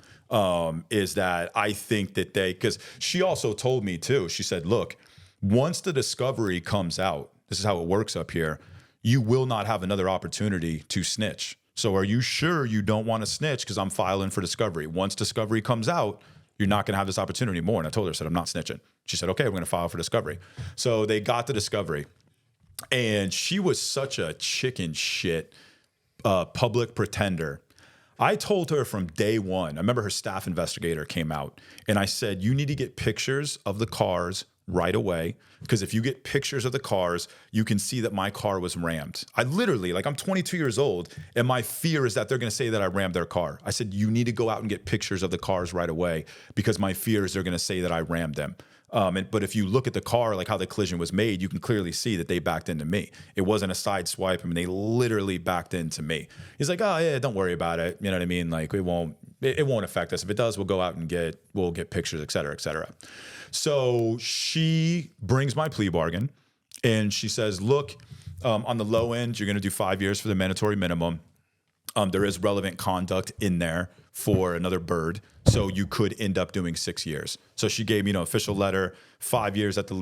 is that I think that because she also told me too, she said, look, once the discovery comes out, this is how it works up here, you will not have another opportunity to snitch. So are you sure you don't want to snitch? Because I'm filing for discovery. Once discovery comes out, you're not going to have this opportunity anymore. And I told her, I said, I'm not snitching. She said, okay, we're going to file for discovery. So they got the discovery. And she was such a chicken shit public pretender. I told her from day one, I remember her staff investigator came out, and I said, you need to get pictures of the cars right away, because if you get pictures of the cars, you can see that my car was rammed. I literally, I'm 22 years old, and my fear is that they're going to say that I rammed their car. I said, you need to go out and get pictures of the cars right away, because my fear is they're going to say that I rammed them. But if you look at the car, like how the collision was made, you can clearly see that they backed into me. It wasn't a side swipe. I mean, they literally backed into me. He's like, oh yeah, don't worry about it. You know what I mean? Like it won't affect us. If it does, we'll go out and we'll get pictures, et cetera, et cetera. So she brings my plea bargain and she says, look, on the low end, you're going to do 5 years for the mandatory minimum. There is relevant conduct in there for another bird, so you could end up doing 6 years. So she gave me, official letter, 5 years at the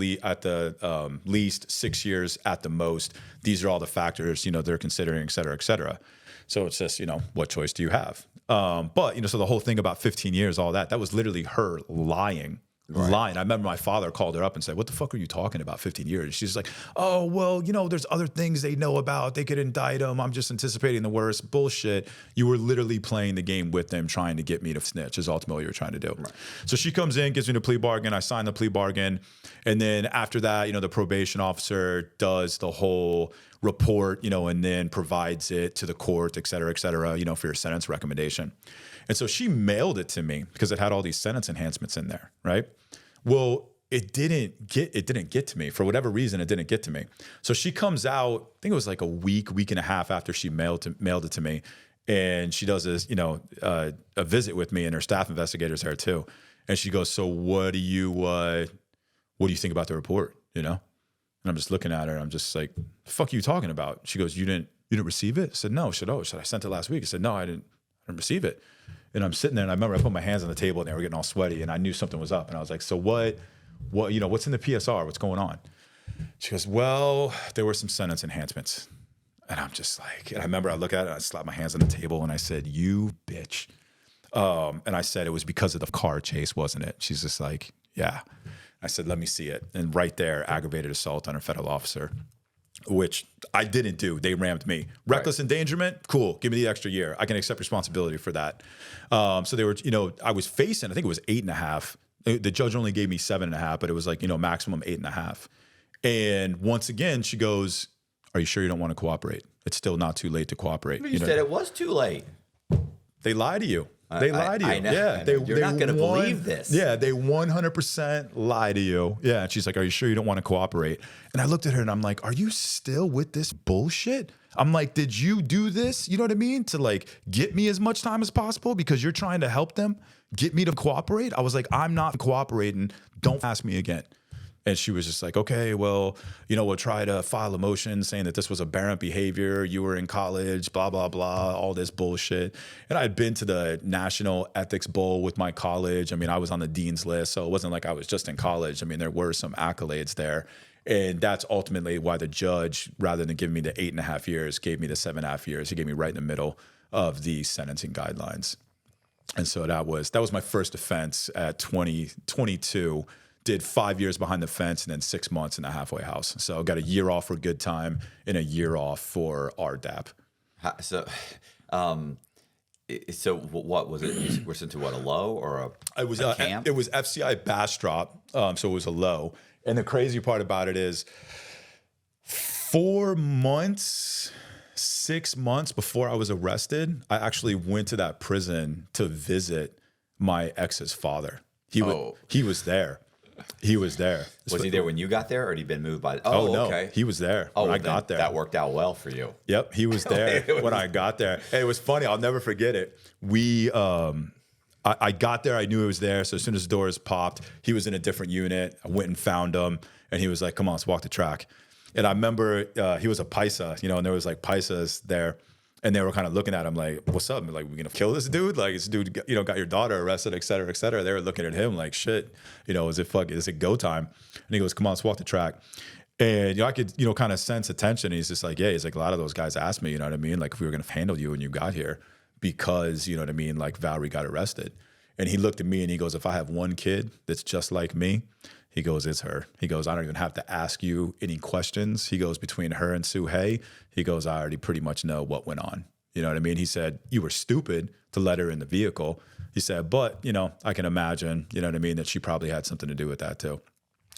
least, 6 years at the most. These are all the factors, they're considering, et cetera, et cetera. So it's just, what choice do you have? But so the whole thing about 15 years, all that was literally her lying. Lying. I remember my father called her up and said, what the fuck are you talking about 15 years? She's like, oh, well, there's other things they know about. They could indict him. I'm just anticipating the worst. Bullshit. You were literally playing the game with them, trying to get me to snitch is ultimately what you're trying to do. Right. So she comes in, gives me the plea bargain. I sign the plea bargain. And then after that, the probation officer does the whole report, and then provides it to the court, et cetera, for your sentence recommendation. And so she mailed it to me because it had all these sentence enhancements in there, right? Well, it didn't get to me. For whatever reason, it didn't get to me. So she comes out, I think it was like a week and a half after she mailed it to me. And she does this, a visit with me, and her staff investigators there too. And she goes, so what do you think about the report? And I'm just looking at her and I'm just like, the fuck are you talking about? She goes, you didn't receive it? I said, no. She said, I sent it last week. I said, no, I didn't receive it. And I'm sitting there, and I remember I put my hands on the table, and they were getting all sweaty, and I knew something was up. And I was like, so what, what's in the PSR? What's going on? She goes, well, there were some sentence enhancements. And I'm just like, and I remember I look at it, and I slapped my hands on the table, and I said, you bitch. And I said, it was because of the car chase, wasn't it? She's just like, yeah. I said, let me see it. And right there, aggravated assault on a federal officer, which I didn't do. They rammed me. Reckless endangerment, cool. Give me the extra year. I can accept responsibility for that. So they were, I was facing, I think it was 8.5. The judge only gave me 7.5, but it was like, maximum 8.5. And once again, she goes, are you sure you don't want to cooperate? It's still not too late to cooperate. You said it was too late. They lie to you. They lie to you. I know. Yeah, You're not going to believe this. Yeah, they 100% lie to you. Yeah, and she's like, are you sure you don't want to cooperate? And I looked at her and I'm like, are you still with this bullshit? I'm like, did you do this? You know what I mean? To get me as much time as possible because you're trying to help them get me to cooperate? I was like, I'm not cooperating. Don't ask me again. And she was just like, okay, well, we'll try to file a motion saying that this was aberrant behavior. You were in college, blah, blah, blah, all this bullshit. And I had been to the National Ethics Bowl with my college. I mean, I was on the dean's list, so it wasn't like I was just in college. I mean, there were some accolades there. And that's ultimately why the judge, rather than giving me the 8.5 years, gave me the 7.5 years. He gave me right in the middle of the sentencing guidelines. And so that was my first offense at 22. Did 5 years behind the fence and then 6 months in the halfway house. So got a year off for good time and a year off for RDAP. So So what was it? You were sent to what, a low or It was a camp? It was FCI Bastrop, so it was a low. And the crazy part about it is 4 months, 6 months before I was arrested, I actually went to that prison to visit my ex's father. He was there. He was there. Was he there when you got there, or had he been moved by? Oh, no, okay. he was there when I got there. That worked out well for you. Yep, he was there when I got there. Hey, it was funny. I'll never forget it. I got there. I knew he was there. So as soon as the doors popped, he was in a different unit. I went and found him, and he was like, "Come on, let's walk the track." And I remember he was a paisa, and there was like paisas there. And they were kind of looking at him like, "What's up? Like, we gonna kill this dude? Like, this dude, got your daughter arrested, et cetera, et cetera." They were looking at him like, "Shit, is it go time?" And he goes, "Come on, let's walk the track." And I could, kind of sense attention. He's just like, "Yeah." He's like, "A lot of those guys asked me, like if we were gonna handle you when you got here, because like Valerie got arrested." And he looked at me and he goes, "If I have one kid that's just like me," he goes, "it's her." He goes, "I don't even have to ask you any questions." He goes, "Between her and Sue Hay," he goes, "I already pretty much know what went on." You know what I mean? He said, "You were stupid to let her in the vehicle." He said, "But, I can imagine, that she probably had something to do with that too."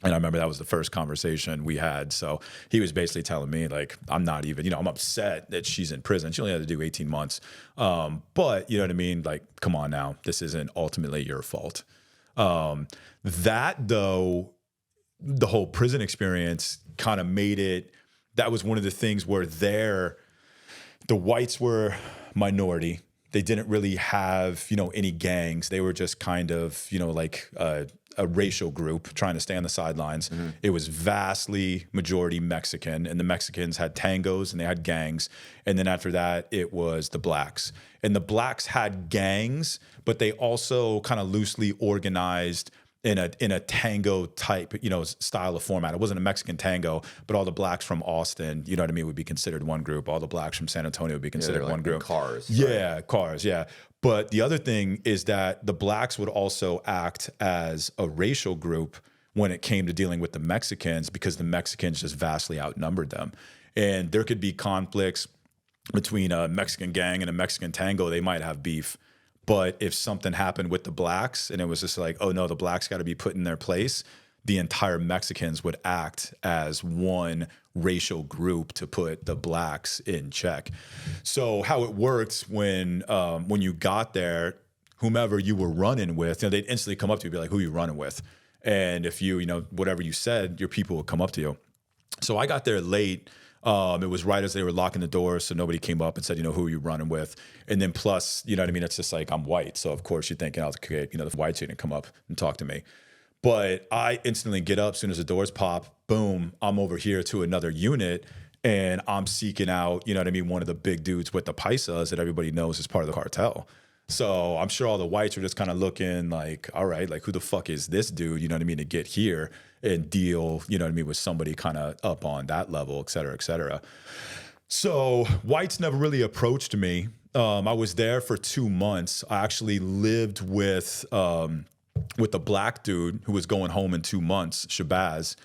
And I remember that was the first conversation we had. So he was basically telling me, like, I'm not even, I'm upset that she's in prison. She only had to do 18 months. But, you know what I mean? Like, come on now. This isn't ultimately your fault. That, though, the whole prison experience kind of made it, that was one of the things where the whites were minority. They didn't really have, any gangs. They were just kind of, like a racial group trying to stay on the sidelines. Mm-hmm. It was vastly majority Mexican, and the Mexicans had tangos and they had gangs. And then after that, it was the blacks. And the blacks had gangs, but they also kind of loosely organized in a tango type, style of format. It wasn't a Mexican tango, but all the blacks from Austin, would be considered one group. All the blacks from San Antonio would be considered one group. Cars. Yeah, right? Cars, yeah. But the other thing is that the blacks would also act as a racial group when it came to dealing with the Mexicans, because the Mexicans just vastly outnumbered them. And there could be conflicts between a Mexican gang and a Mexican tango. They might have beef. But if something happened with the blacks and it was just like, oh no, the blacks got to be put in their place, the entire Mexicans would act as one racial group to put the blacks in check. So how it worked when you got there, whomever you were running with, they'd instantly come up to you and be like, "Who are you running with?" And if you, whatever you said, your people would come up to you. So I got there late. It was right as they were locking the doors, so nobody came up and said, "Who are you running with?" And then plus, it's just like, I'm white, so of course you're thinking, okay, the whites didn't come up and talk to me. But I instantly get up as soon as the doors pop. Boom, I'm over here to another unit, and I'm seeking out, one of the big dudes with the paisas that everybody knows is part of the cartel. So I'm sure all the whites are just kind of looking like, all right, like, who the fuck is this dude, to get here and deal, with somebody kind of up on that level, et cetera, et cetera. So whites never really approached me. I was there for 2 months. I actually lived with a black dude who was going home in 2 months, Shabazz.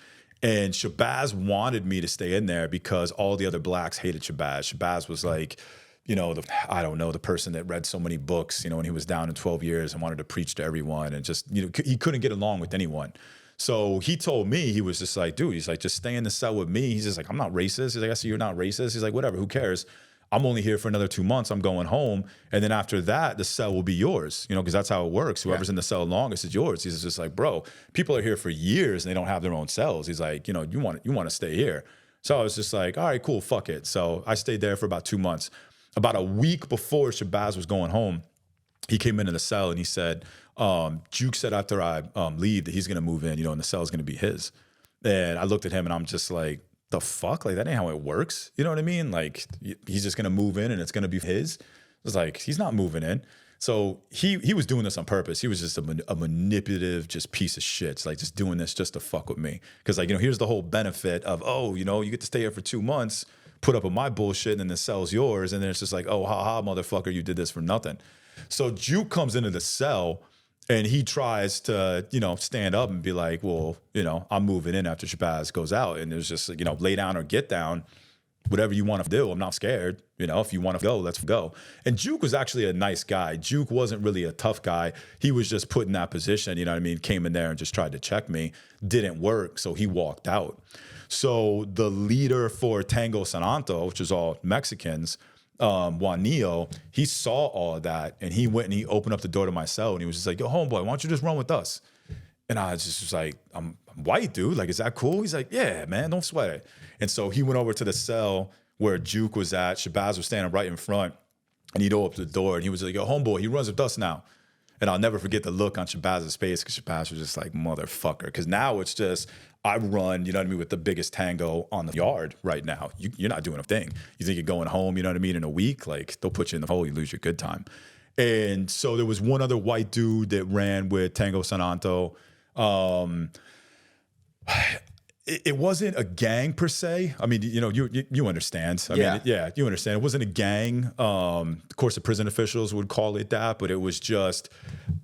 And Shabazz wanted me to stay in there because all the other blacks hated Shabazz. Shabazz was like, the person that read so many books, when he was down in 12 years and wanted to preach to everyone, and just, he couldn't get along with anyone. So he told me, he was just like, dude, he's like, just stay in the cell with me. He's just like, I'm not racist. He's like, I see you're not racist. He's like, whatever, who cares? I'm only here for another 2 months. I'm going home. And then after that, the cell will be yours, because that's how it works. Whoever's in the cell longest is yours. He's just like, bro, people are here for years and they don't have their own cells. He's like, you want to stay here. So I was just like, all right, cool, fuck it. So I stayed there for about 2 months. About a week before Shabazz was going home, he came into the cell and he said, Juke said after I leave that he's going to move in, and the cell is going to be his. And I looked at him and I'm just like, the fuck? Like, that ain't how it works. You know what I mean? Like, he's just going to move in and it's going to be his. It's like, he's not moving in. So he was doing this on purpose. He was just a manipulative, just piece of shit. It's like, just doing this just to fuck with me. Because, like, here's the whole benefit of, you get to stay here for 2 months, put up with my bullshit, and then the cell's yours. And then it's just like, oh, ha, motherfucker, you did this for nothing. So Juke comes into the cell and he tries to, stand up and be like, well, I'm moving in after Shabazz goes out. And there's just, lay down or get down. whatever you want to do, I'm not scared. If you want to go, let's go. And Juke was actually a nice guy. Juke wasn't really a tough guy. He was just put in that position, came in there and just tried to check me. Didn't work, so he walked out. So the leader for Tango Sananto, which is all Mexicans, Juanillo, he saw all of that, and he went and he opened up the door to my cell, and he was just like, yo, homeboy, why don't you just run with us? And I just was like, I'm white, dude. Like, is that cool? He's like, yeah, man, don't sweat it. And so he went over to the cell where Juke was at. Shabazz was standing right in front, and he'd open the door, and he was like, yo, homeboy, he runs with us now. And I'll never forget the look on Shabazz's face, because Shabazz was just like, motherfucker. Because now it's just, I run, with the biggest tango on the yard right now. You're not doing a thing. You think you're going home, in a week? Like, they'll put you in the hole, you lose your good time. And so there was one other white dude that ran with Tango Sananto. It wasn't a gang per se. I mean, you understand. I mean, you understand. It wasn't a gang. Of course, the prison officials would call it that, but it was just,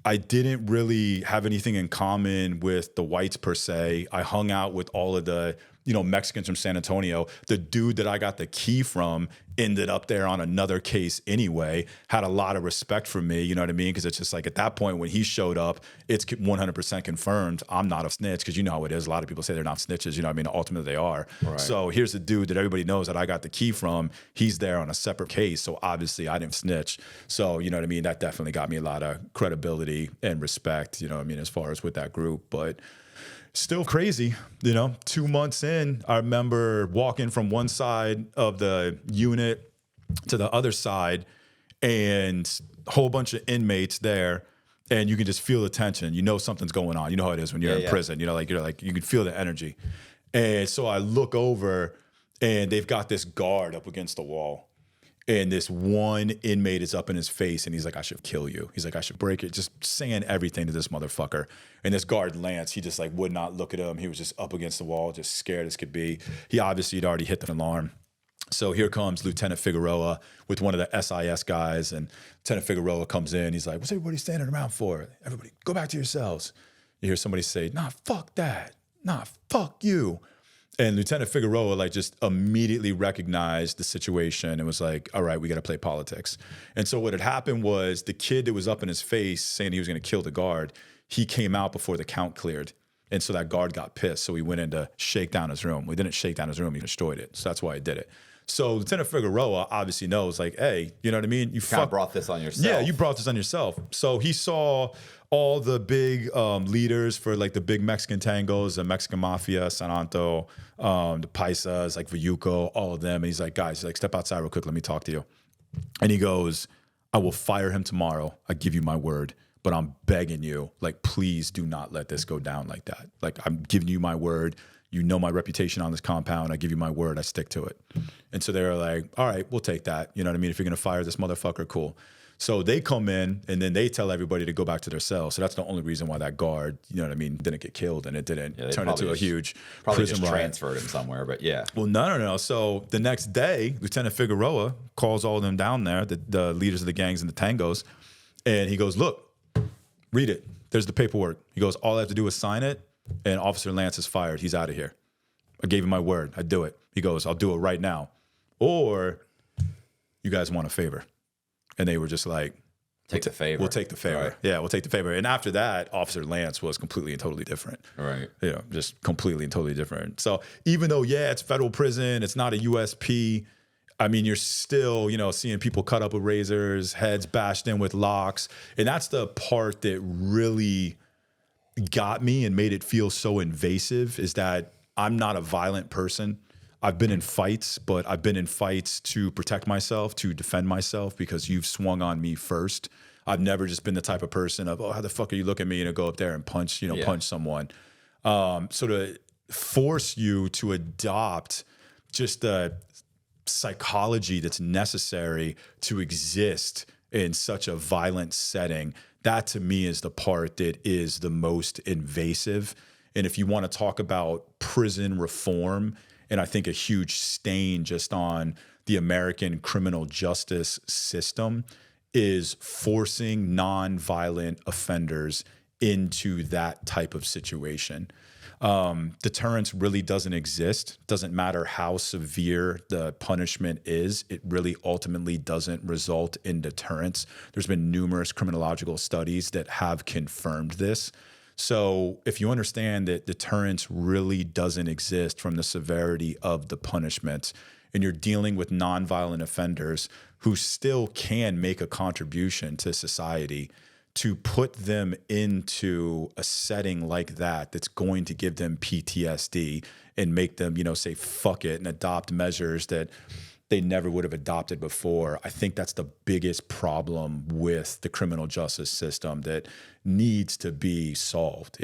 I didn't really have anything in common with the whites per se. I hung out with all of the, Mexicans from San Antonio. The dude that I got the key from ended up there on another case anyway, had a lot of respect for me, you know what I mean? Because it's just like at that point when he showed up, it's 100% confirmed I'm not a snitch, because you know how it is. A lot of people say they're not snitches, ultimately they are. Right. So here's the dude that everybody knows that I got the key from. He's there on a separate case, so obviously I didn't snitch. So, you know what I mean? That definitely got me a lot of credibility and respect, as far as with that group. But still crazy, 2 months in, I remember walking from one side of the unit to the other side, and a whole bunch of inmates there, and you can just feel the tension. Something's going on. You know how it is when you're in prison. You're like you can feel the energy. And so I look over, and they've got this guard up against the wall. And this one inmate is up in his face, and he's like, I should kill you. He's like, I should break it. Just saying everything to this motherfucker. And this guard, Lance, he just like would not look at him. He was just up against the wall, just scared as could be. He obviously had already hit the alarm. So here comes Lieutenant Figueroa with one of the SIS guys, and Lieutenant Figueroa comes in. He's like, what's everybody standing around for? Everybody, go back to your cells. You hear somebody say, nah, fuck that. Nah, fuck you. And Lieutenant Figueroa just immediately recognized the situation and was like, all right, we got to play politics. And so what had happened was the kid that was up in his face saying he was going to kill the guard, he came out before the count cleared. And so that guard got pissed. So he went in to shake down his room. We didn't shake down his room. He destroyed it. So that's why I did it. So Lieutenant Figueroa obviously knows, like, hey, you know what I mean? You kind of brought this on yourself. Yeah, you brought this on yourself. So he saw all the big leaders for the big Mexican tangos, the Mexican Mafia, Sananto, the Paisas, Vayuco, all of them. And he's like, guys, step outside real quick. Let me talk to you. And he goes, I will fire him tomorrow. I give you my word. But I'm begging you, please do not let this go down like that. I'm giving you my word. You know my reputation on this compound. I give you my word. I stick to it. And so they're like, all right, we'll take that. You know what I mean? If you're going to fire this motherfucker, cool. So they come in, and then they tell everybody to go back to their cell. So that's the only reason why that guard, didn't get killed, and it didn't turn into a huge prison riot. Transferred him somewhere, but yeah. Well, no. So the next day, Lieutenant Figueroa calls all of them down there, the leaders of the gangs and the tangos, and he goes, look, read it. There's the paperwork. He goes, all I have to do is sign it, and Officer Lance is fired. He's out of here. I gave him my word. I'd do it. He goes, I'll do it right now. Or you guys want a favor. And they were just like, take the favor. We'll take the favor. Right. Yeah, we'll take the favor. And after that, Officer Lance was completely and totally different. Right. Just completely and totally different. So even though, it's federal prison, it's not a USP, I mean, you're still, seeing people cut up with razors, heads bashed in with locks. And that's the part that really got me and made it feel so invasive, is that I'm not a violent person. I've been in fights, but I've been in fights to protect myself, to defend myself, because you've swung on me first. I've never just been the type of person of, how the fuck are you looking at me, go up there and punch, punch someone. So to force you to adopt just the psychology that's necessary to exist in such a violent setting, that to me is the part that is the most invasive. And if you want to talk about prison reform, and I think a huge stain just on the American criminal justice system, is forcing nonviolent offenders into that type of situation. Deterrence really doesn't exist. Doesn't matter how severe the punishment is. It really ultimately doesn't result in deterrence. There's been numerous criminological studies that have confirmed this. So if you understand that deterrence really doesn't exist from the severity of the punishment, and you're dealing with nonviolent offenders who still can make a contribution to society, to put them into a setting like that that's going to give them PTSD and make them, say fuck it and adopt measures that they never would have adopted before. I think that's the biggest problem with the criminal justice system that needs to be solved.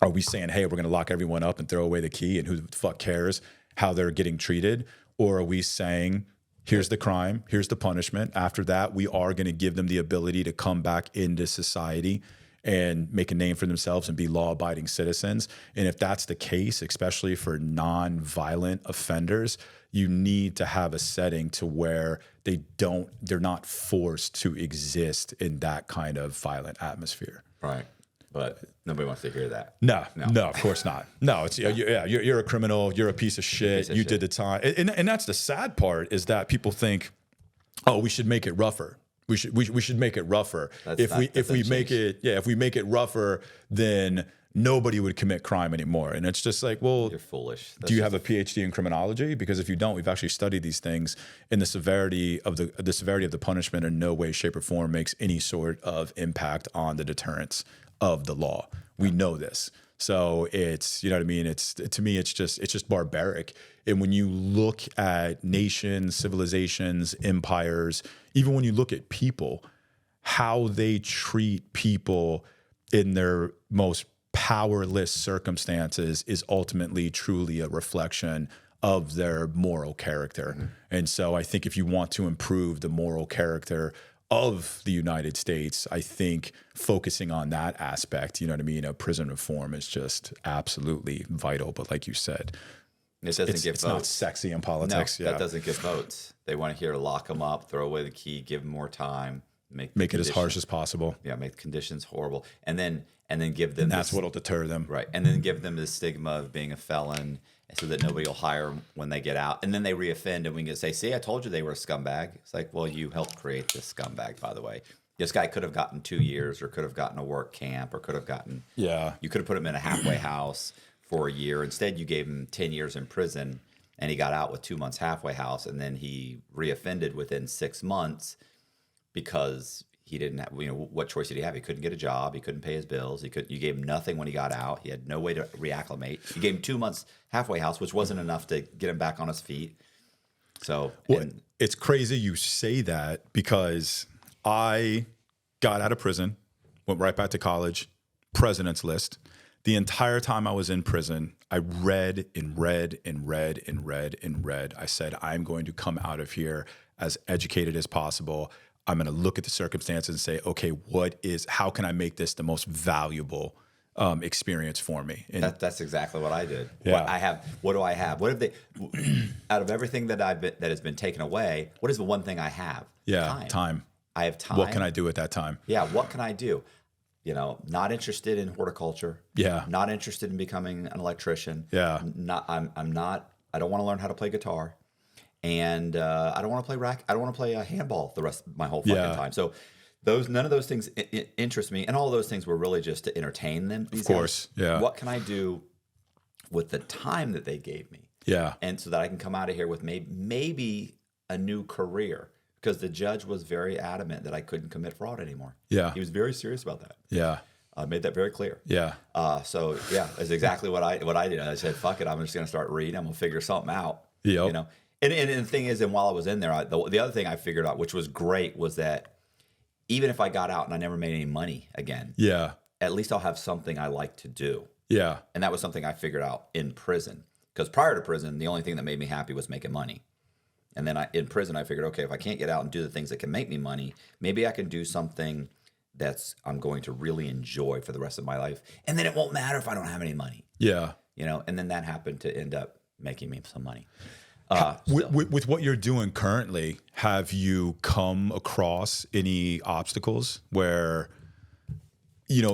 Are we saying, hey, we're going to lock everyone up and throw away the key and who the fuck cares how they're getting treated? Or are we saying, here's the crime, here's the punishment. After that, we are going to give them the ability to come back into society and make a name for themselves and be law-abiding citizens. And if that's the case, especially for non-violent offenders, you need to have a setting to where they're not forced to exist in that kind of violent atmosphere. Right. But nobody wants to hear that. No, of course not. No, it's you're a criminal. You're a piece of shit. You did the time, and that's the sad part is that people think, oh, we should make it rougher. We should make it rougher. If we make it rougher, then nobody would commit crime anymore. And it's just like, well, you're foolish. Do you have a PhD in criminology? Because if you don't, we've actually studied these things, and the severity of the punishment in no way, shape, or form makes any sort of impact on the deterrence of the law. We know this. So it's, you know what I mean? To me, it's just barbaric. And when you look at nations, civilizations, empires, even when you look at people, how they treat people in their most powerless circumstances is ultimately truly a reflection of their moral character. Mm-hmm. And so I think if you want to improve the moral character of the United States, I think focusing on that aspect, you know what I mean, prison reform is just absolutely vital. But like you said, it doesn't get it's votes. Not sexy in politics. No, that doesn't get votes. They want to hear lock them up, throw away the key, give them more time, make it as harsh as possible. Yeah, make the conditions horrible, and then give them. And that's what'll deter them, right? And then give them the stigma of being a felon, so that nobody will hire them when they get out, and then they reoffend, and we can say, "See, I told you they were a scumbag." It's like, well, you helped create this scumbag, by the way. This guy could have gotten 2 years, or could have gotten a work camp, or could have gotten. Yeah. You could have put him in a halfway house for a year. Instead, you gave him 10 years in prison, and he got out with 2 months halfway house, and then he reoffended within 6 months because he didn't have, what choice did he have? He couldn't get a job. He couldn't pay his bills. You gave him nothing when he got out. He had no way to reacclimate. You gave him 2 months halfway house, which wasn't enough to get him back on his feet. So it's crazy you say that, because I got out of prison, went right back to college, president's list. The entire time I was in prison, I read and read and read and read and read. I said, I'm going to come out of here as educated as possible. I'm going to look at the circumstances and say, okay, how can I make this the most valuable experience for me? And that's exactly what I did. Yeah. What do I have? What have they, out of everything that has been taken away, what is the one thing I have? Yeah. Time. I have time. What can I do at that time? Yeah. What can I do? Not interested in horticulture. Yeah. Not interested in becoming an electrician. Yeah. I don't want to learn how to play guitar. And I don't want to play I don't want to play handball the rest of my whole fucking time. So none of those things interest me, and all of those things were really just to entertain them. Of course, yeah. What can I do with the time that they gave me? Yeah, and so that I can come out of here with maybe a new career, because the judge was very adamant that I couldn't commit fraud anymore. Yeah, he was very serious about that. Yeah, I made that very clear. Yeah. So yeah, that's exactly what I did. I said, fuck it, I'm just going to start reading. I'm going to figure something out. Yep. And the thing is, and while I was in there, the other thing I figured out, which was great, was that even if I got out and I never made any money again, at least I'll have something I like to do. Yeah. And that was something I figured out in prison. Because prior to prison, the only thing that made me happy was making money. And then in prison, I figured, okay, if I can't get out and do the things that can make me money, maybe I can do something I'm going to really enjoy for the rest of my life. And then it won't matter if I don't have any money. Yeah. And then that happened to end up making me some money. With what you're doing currently, have you come across any obstacles where,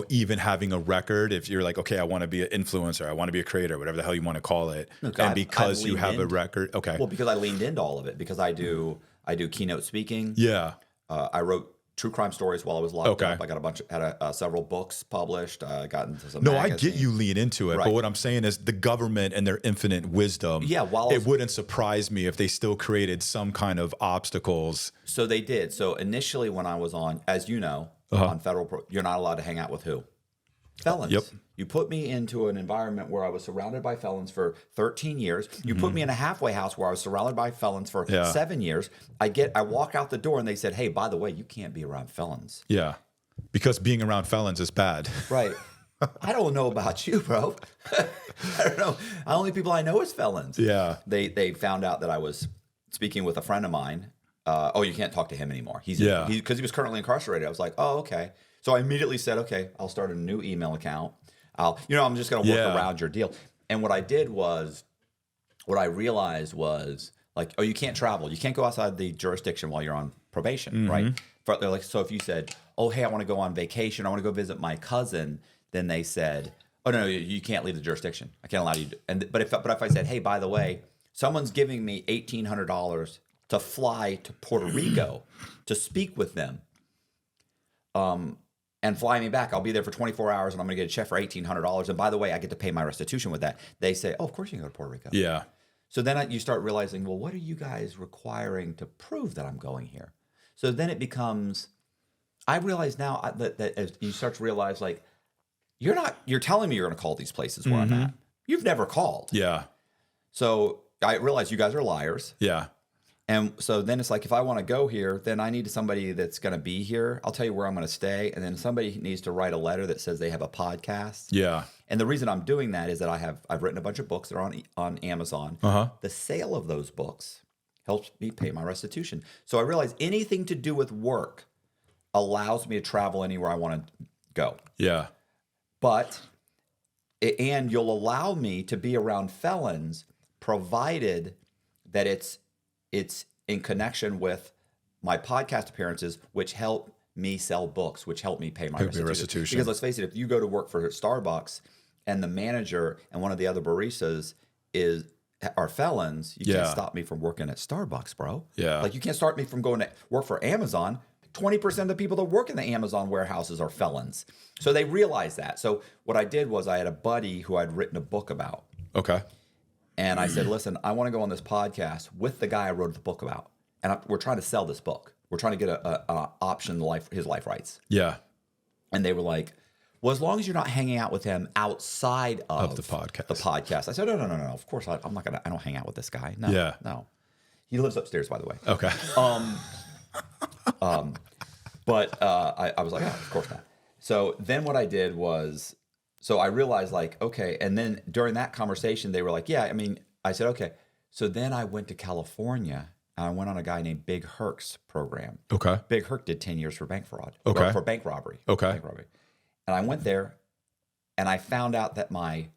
even having a record, if you're like, okay, I want to be an influencer, I want to be a creator, whatever the hell you want to call it. Look, and I've because you leaned have a into- record. Okay. Well, because I leaned into all of it, because I do keynote speaking. Yeah. I wrote true crime stories while I was locked Okay. up. I got had several books published. Got into some No, I magazines. get you lean into it, but Right. what I'm saying is the government and their infinite wisdom. Yeah, while- it wouldn't surprise me if they still created some kind of obstacles. So they did. So initially when I was on, as you know, on federal, you're not allowed to hang out with who? Felons. Yep. You put me into an environment where I was surrounded by felons for 13 years. You put me in a halfway house where I was surrounded by felons for 7 years. I walk out the door and they said, hey, by the way, you can't be around felons. Yeah, because being around felons is bad. Right. I don't know about you, bro. I don't know. The only people I know is felons. Yeah. They found out that I was speaking with a friend of mine. You can't talk to him anymore. Yeah. Because he was currently incarcerated. I was like, oh, okay. So I immediately said, okay, I'll start a new email account. I'm just going to work around your deal. And what I did was, what I realized was like, you can't travel. You can't go outside the jurisdiction while you're on probation, right? They're like, so if you said, oh, hey, I want to go on vacation, I want to go visit my cousin, then they said, oh, no, you can't leave the jurisdiction. I can't allow you to. But if I said, hey, by the way, someone's giving me $1,800 to fly to Puerto Rico to speak with them, and fly me back. I'll be there for 24 hours and I'm going to get a check for $1,800. And by the way, I get to pay my restitution with that. They say, oh, of course you can go to Puerto Rico. Yeah. So then you start realizing, well, what are you guys requiring to prove that I'm going here? So then it becomes, I realize now that as you start to realize, like, you're telling me you're going to call these places where I'm at. You've never called. Yeah. So I realize you guys are liars. Yeah. And so then it's like, if I want to go here, then I need somebody that's going to be here. I'll tell you where I'm going to stay. And then somebody needs to write a letter that says they have a podcast. Yeah. And the reason I'm doing that is that I've written a bunch of books that are on Amazon. The sale of those books helps me pay my restitution. So I realize anything to do with work allows me to travel anywhere I want to go. Yeah. And you'll allow me to be around felons, provided that it's in connection with my podcast appearances, which help me sell books, which help me pay my restitution. Because let's face it, if you go to work for Starbucks and the manager and one of the other baristas are felons, you can't stop me from working at Starbucks, bro. Yeah. Like you can't start me from going to work for Amazon. 20% of the people that work in the Amazon warehouses are felons. So they realize that. So what I did was I had a buddy who I'd written a book about. Okay. And I said, listen, I want to go on this podcast with the guy I wrote the book about. And we're trying to sell this book. We're trying to get a option his life rights. Yeah. And they were like, well, as long as you're not hanging out with him outside of the podcast. The podcast. I said, no. Of course, I'm not gonna. I don't hang out with this guy. No. Yeah. No. He lives upstairs, by the way. Okay. But I was like, oh, of course not. So then what I did was, so I realized like, okay. And then during that conversation, they were like, yeah, I mean, I said, okay. So then I went to California and I went on a guy named Big Herc's program. Okay. Big Herc did 10 years for bank fraud. Okay. Or for bank robbery. Okay. Bank robbery. And I went there and I found out that my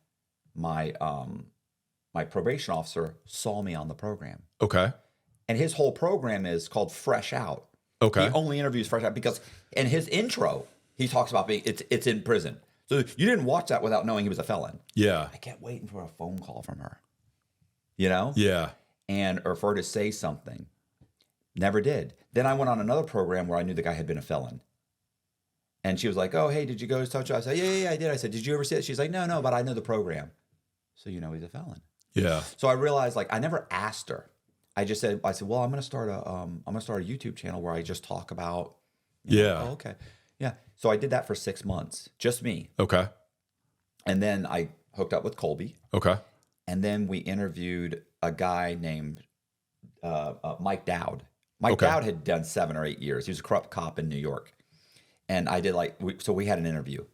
probation officer saw me on the program. Okay. And his whole program is called Fresh Out. Okay. He only interviews Fresh Out because in his intro, he talks about it's in prison. So you didn't watch that without knowing he was a felon. Yeah. I kept waiting for a phone call from her. You know? Yeah. Or for her to say something. Never did. Then I went on another program where I knew the guy had been a felon. And she was like, oh, hey, did you go to touch? I said, yeah, I did. I said, did you ever see it? She's like, no, but I know the program. So you know he's a felon. Yeah. So I realized, like, I never asked her. I said, well, I'm gonna start a YouTube channel where I just talk about. Yeah. Oh, okay. Yeah. So I did that for 6 months, just me. Okay. And then I hooked up with Colby. Okay. And then we interviewed a guy named Mike Dowd. Mike Okay. Dowd had done 7 or 8 years. He was a corrupt cop in New York. And I did so we had an interview.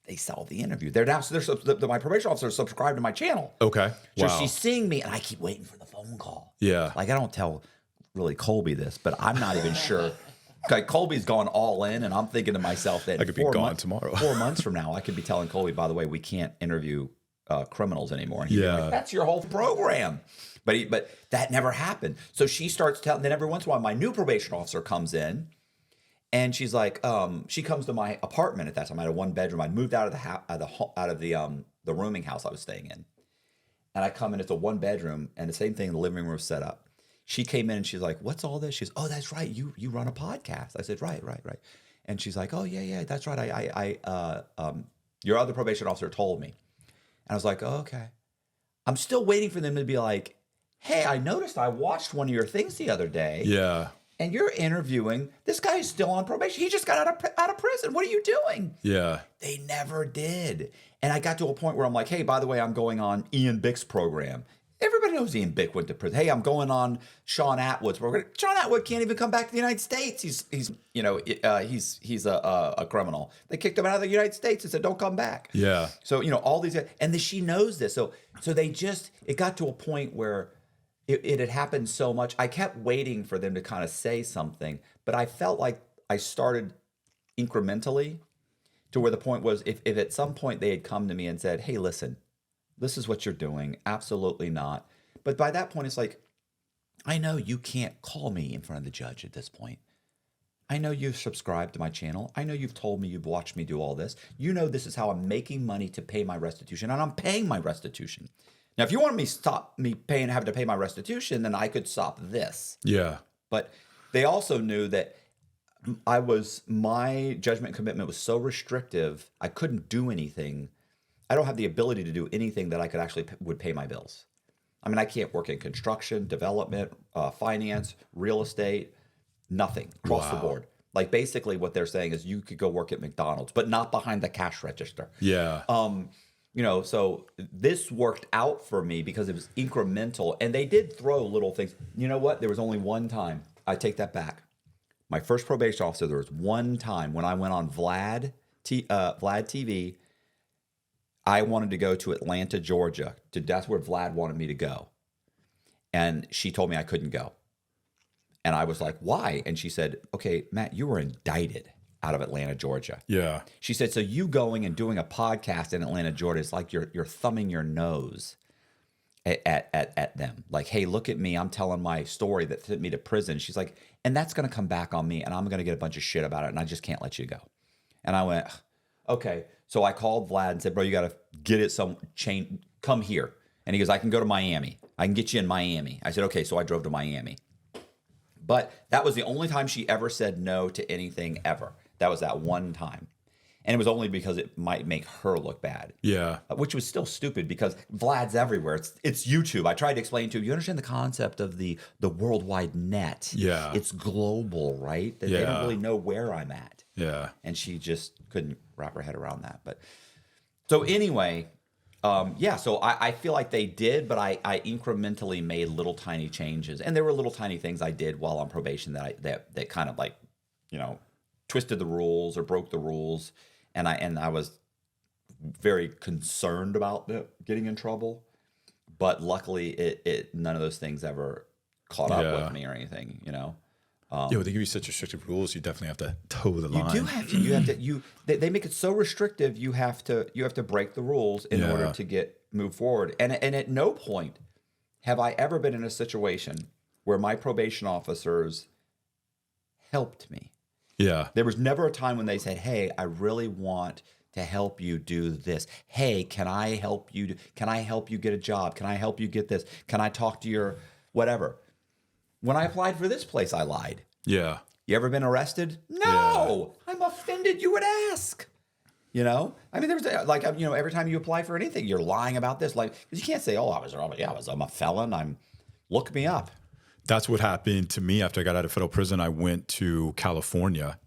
They saw the interview. They're now, my probation officer is subscribed to my channel. Okay. So Wow. she's seeing me and I keep waiting for the phone call. Yeah. Like I don't tell really Colby this, but I'm not even sure. Like Colby's gone all in and I'm thinking to myself that I could be gone tomorrow. 4 months from now, I could be telling Colby, by the way, we can't interview criminals anymore. And he'd be Yeah. like, that's your whole program. But that never happened. So she starts telling, then every once in a while, my new probation officer comes in And she's like, she comes to my apartment at that time. I had a 1-bedroom. I'd moved out of the rooming house I was staying in. And I come in, it's a 1-bedroom, and the same thing, the living room was set up. She came in and she's like, "What's all this?" She's, "Oh, that's right. You run a podcast." I said, Right. And she's like, "Oh, yeah, that's right. Your other probation officer told me." And I was like, "Oh, okay." I'm still waiting for them to be like, "Hey, I noticed I watched one of your things the other day. Yeah. And you're interviewing this guy who's still on probation. He just got out of prison. What are you doing?" Yeah. They never did. And I got to a point where I'm like, "Hey, by the way, I'm going on Ian Bick's program." Everybody knows Ian Bick went to prison. Hey, I'm going on Sean Atwood's program. Sean Atwood can't even come back to the United States. He's a criminal. They kicked him out of the United States and said, "Don't come back." Yeah. So, all these, and she knows this. So it got to a point where it had happened so much. I kept waiting for them to kind of say something, but I felt like I started incrementally to where the point was, if at some point they had come to me and said, "Hey, listen, this is what you're doing." Absolutely not. But by that point, it's like, I know you can't call me in front of the judge at this point. I know you've subscribed to my channel. I know you've told me you've watched me do all this. You know this is how I'm making money to pay my restitution, and I'm paying my restitution. Now, if you want me to stop me having to pay my restitution, then I could stop this. Yeah. But they also knew that my judgment commitment was so restrictive, I couldn't do anything. I don't have the ability to do anything that I could actually would pay my bills. I mean, I can't work in construction, development, finance, real estate, nothing across the board. Like, basically what they're saying is you could go work at McDonald's, but not behind the cash register. Yeah. So this worked out for me because it was incremental, and they did throw little things. You know what? There was only one time. I take that back. My first probation officer, there was one time when I went on Vlad TV. I wanted to go to Atlanta, Georgia. That's where Vlad wanted me to go. And she told me I couldn't go. And I was like, "Why?" And she said, "Okay, Matt, you were indicted out of Atlanta, Georgia." Yeah. She said, "So you going and doing a podcast in Atlanta, Georgia, is like you're thumbing your nose at them. Like, hey, look at me. I'm telling my story that sent me to prison." She's like, "And that's going to come back on me, and I'm going to get a bunch of shit about it, and I just can't let you go." And I went, "Okay." So I called Vlad and said, "Bro, you got to get it come here." And he goes, "I can go to Miami. I can get you in Miami." I said, "Okay." So I drove to Miami. But that was the only time she ever said no to anything ever. That was that one time. And it was only because it might make her look bad. Yeah. Which was still stupid because Vlad's everywhere. It's YouTube. I tried to explain to you understand the concept of the worldwide net. Yeah. It's global, right? That They don't really know where I'm at. Yeah. And she just couldn't wrap her head around that. But so anyway, so I feel like they did, but I incrementally made little tiny changes. And there were little tiny things I did while on probation that kind of twisted the rules or broke the rules. And I was very concerned about getting in trouble, but luckily it none of those things ever caught up with me or anything, They give you such restrictive rules. You definitely have to toe the line. You do have to. They make it so restrictive. You have to break the rules in order to move forward. And at no point have I ever been in a situation where my probation officers helped me. Yeah. There was never a time when they said, "Hey, I really want to help you do this. Hey, can I help you? Can I help you get a job? Can I help you get this? Can I talk to your whatever?" When I applied for this place, I lied. Yeah. You ever been arrested? No. Yeah. I'm offended you would ask. I mean, there's every time you apply for anything, you're lying about this. Like, because you can't say, "Oh, I'm a felon. Look me up." That's what happened to me after I got out of federal prison. I went to California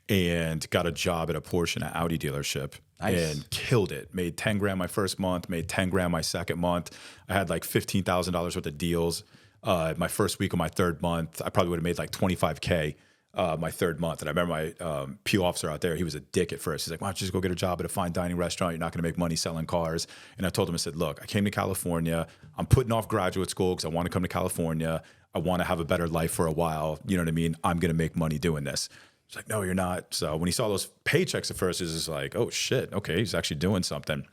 and got a job at a Porsche and an Audi dealership. Nice. And killed it. Made 10 grand my first month, made 10 grand my second month. I had like $15,000 worth of deals. My first week of my third month, I probably would have made like $25K my third month. And I remember my PO officer out there, he was a dick at first. He's like, "Why don't you just go get a job at a fine dining restaurant? You're not going to make money selling cars." And I told him, I said, "Look, I came to California. I'm putting off graduate school because I want to come to California. I want to have a better life for a while. You know what I mean? I'm going to make money doing this." He's like, "No, you're not." So when he saw those paychecks at first, he was just like, "Oh shit, okay, he's actually doing something."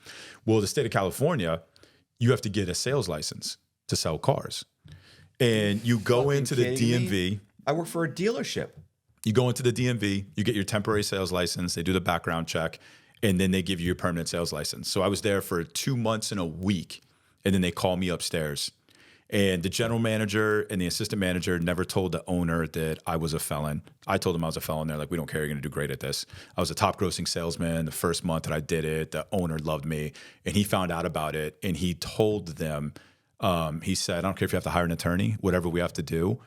Well, the state of California, you have to get a sales license to sell cars. And you go into the DMV. I work for a dealership. You go into the DMV, you get your temporary sales license, they do the background check, and then they give you your permanent sales license. So I was there for 2 months and a week, and then they call me upstairs. And the general manager and the assistant manager never told the owner that I was a felon. I told them I was a felon. They're like, we don't care. You're going to do great at this. I was a top grossing salesman the first month that I did it. The owner loved me, and he found out about it, and he told them, he said, I don't care if you have to hire an attorney, whatever we have to do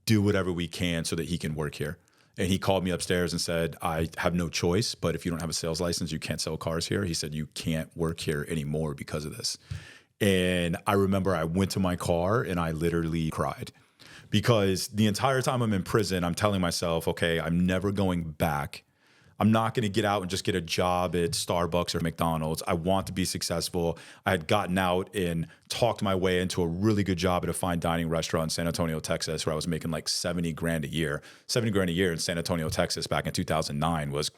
whatever we can so that he can work here. And he called me upstairs and said, I have no choice, but if you don't have a sales license, you can't sell cars here. He said, you can't work here anymore because of this. And I remember I went to my car and I literally cried because the entire time I'm in prison, I'm telling myself, okay, I'm never going back. I'm not going to get out and just get a job at Starbucks or McDonald's. I want to be successful. I had gotten out and talked my way into a really good job at a fine dining restaurant in San Antonio, Texas, where I was making like 70 grand a year. 70 grand a year in San Antonio, Texas back in 2009 was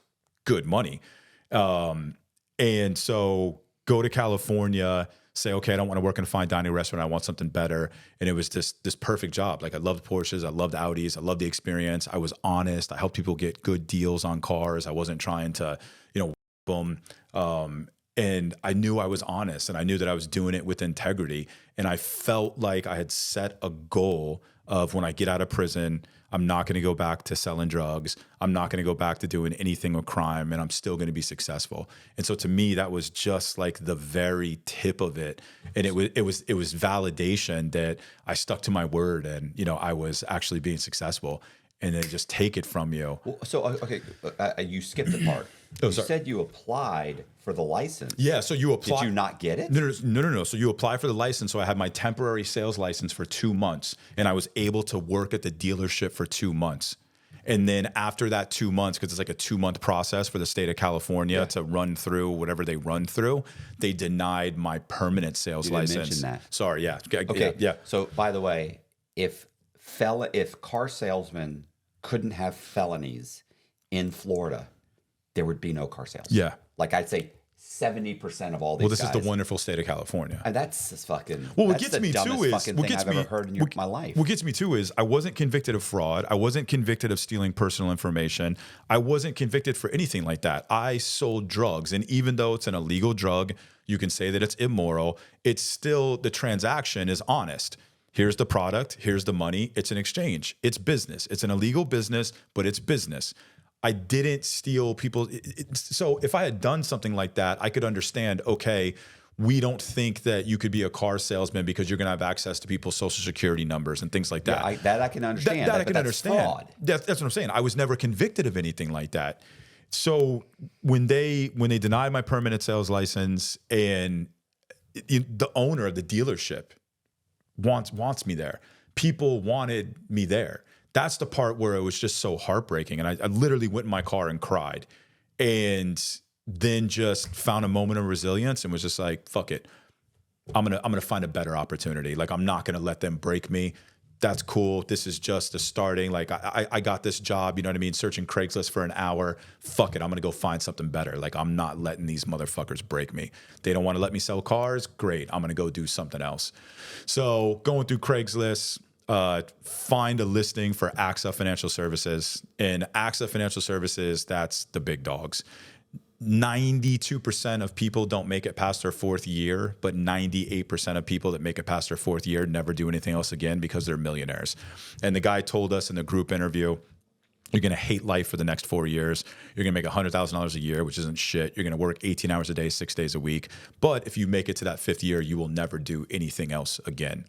good money. And so go to California, say, okay, I don't want to work in a fine dining restaurant. I want something better. And it was this perfect job. Like I loved Porsches. I loved Audis. I loved the experience. I was honest. I helped people get good deals on cars. I wasn't trying to, them. And I knew I was honest, and I knew that I was doing it with integrity. And I felt like I had set a goal of when I get out of prison, I'm not going to go back to selling drugs. I'm not going to go back to doing anything with crime, and I'm still going to be successful. And so to me, that was just like the very tip of it. And it was validation that I stuck to my word, and I was actually being successful. And then just take it from you. Well, so okay, you skipped the part. You said you applied for the license. Yeah, so you apply. Did you not get it? No. So you apply for the license. So I had my temporary sales license for 2 months, and I was able to work at the dealership for 2 months. And then after that 2 months, because it's like a 2-month process for the state of California to run through whatever they run through, they denied my permanent sales license. You didn't mention that. Sorry, yeah. Okay. Yeah. So by the way, if car salesmen couldn't have felonies in Florida, there would be no car sales. Yeah. Like I'd say 70% of all these guys. Is the wonderful state of California. And that's just fucking, what gets me too is, fucking thing I've ever heard in my life. What gets me too is I wasn't convicted of fraud. I wasn't convicted of stealing personal information. I wasn't convicted for anything like that. I sold drugs. And even though it's an illegal drug, you can say that it's immoral. It's still, the transaction is honest. Here's the product. Here's the money. It's an exchange. It's business. It's an illegal business, but it's business. I didn't steal people. So if I had done something like that, I could understand, okay, we don't think that you could be a car salesman because you're going to have access to people's social security numbers and things like that. Yeah, that I can understand. That I can understand. Fraud. That's what I'm saying. I was never convicted of anything like that. So when they denied my permanent sales license, and the owner of the dealership wants me there. People wanted me there. That's the part where it was just so heartbreaking. And I literally went in my car and cried, and then just found a moment of resilience and was just like, fuck it. I'm gonna find a better opportunity. Like, I'm not gonna let them break me. That's cool. This is just a starting. Like, I got this job, you know what I mean? Searching Craigslist for an hour. Fuck it. I'm gonna go find something better. Like, I'm not letting these motherfuckers break me. They don't want to let me sell cars. Great. I'm gonna go do something else. So going through Craigslist, find a listing for AXA Financial Services. And AXA Financial Services, that's the big dogs. 92% of people don't make it past their fourth year, but 98% of people that make it past their fourth year never do anything else again because they're millionaires. And the guy told us in the group interview, you're going to hate life for the next 4 years. You're going to make $100,000 a year, which isn't shit. You're going to work 18 hours a day, 6 days a week. But if you make it to that fifth year, you will never do anything else again.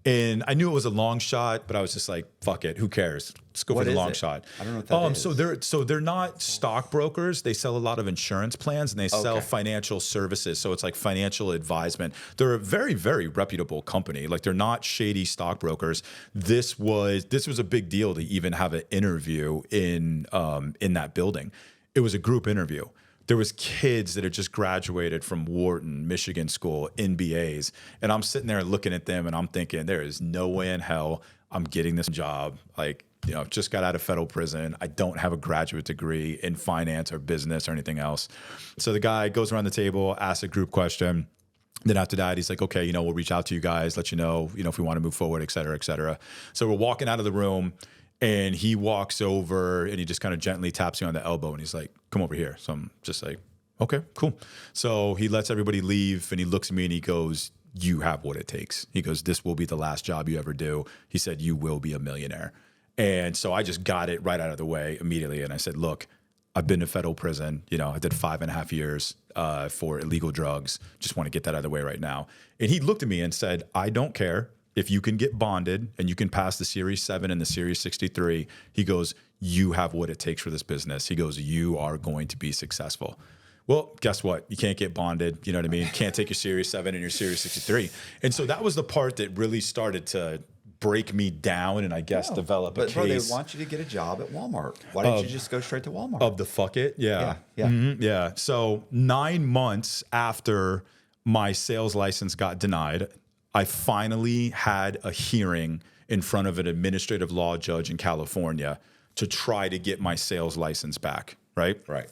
And I knew it was a long shot, but I was just like, fuck it. Who cares? Let's go for the long shot. I don't know what that is. So they're not stockbrokers. They sell a lot of insurance plans, and they sell financial services. So it's like financial advisement. They're a very, very reputable company. Like, they're not shady stockbrokers. This was a big deal to even have an interview in that building. It was a group interview. There was kids that had just graduated from Wharton, Michigan School, MBAs. And I'm sitting there looking at them, and I'm thinking, there is no way in hell I'm getting this job. Like, just got out of federal prison. I don't have a graduate degree in finance or business or anything else. So the guy goes around the table, asks a group question. Then after that, he's like, okay, we'll reach out to you guys, let you know, if we want to move forward, et cetera, et cetera. So we're walking out of the room, And he walks over and he just kind of gently taps me on the elbow and he's like, come over here. So I'm just like, okay, cool. So he lets everybody leave and he looks at me and he goes, you have what it takes. He goes, this will be the last job you ever do. He said, you will be a millionaire. And so I just got it right out of the way immediately. And I said, look, I've been to federal prison. You know, I did 5.5 years for illegal drugs. Just want to get that out of the way right now. And he looked at me and said, I don't care if you can get bonded and you can pass the Series 7 and the Series 63. He goes, you have what it takes for this business. He goes, you are going to be successful. Well, guess what? You can't get bonded. You know what I mean? Can't take your Series 7 and your Series 63. And so that was the part that really started to break me down and I guess develop a case. But bro, they want you to get a job at Walmart. Why didn't you just go straight to Walmart? Of the fuck it? Yeah. Yeah. Yeah. So 9 months after my sales license got denied, I finally had a hearing in front of an administrative law judge in California to try to get my sales license back. Right. Right.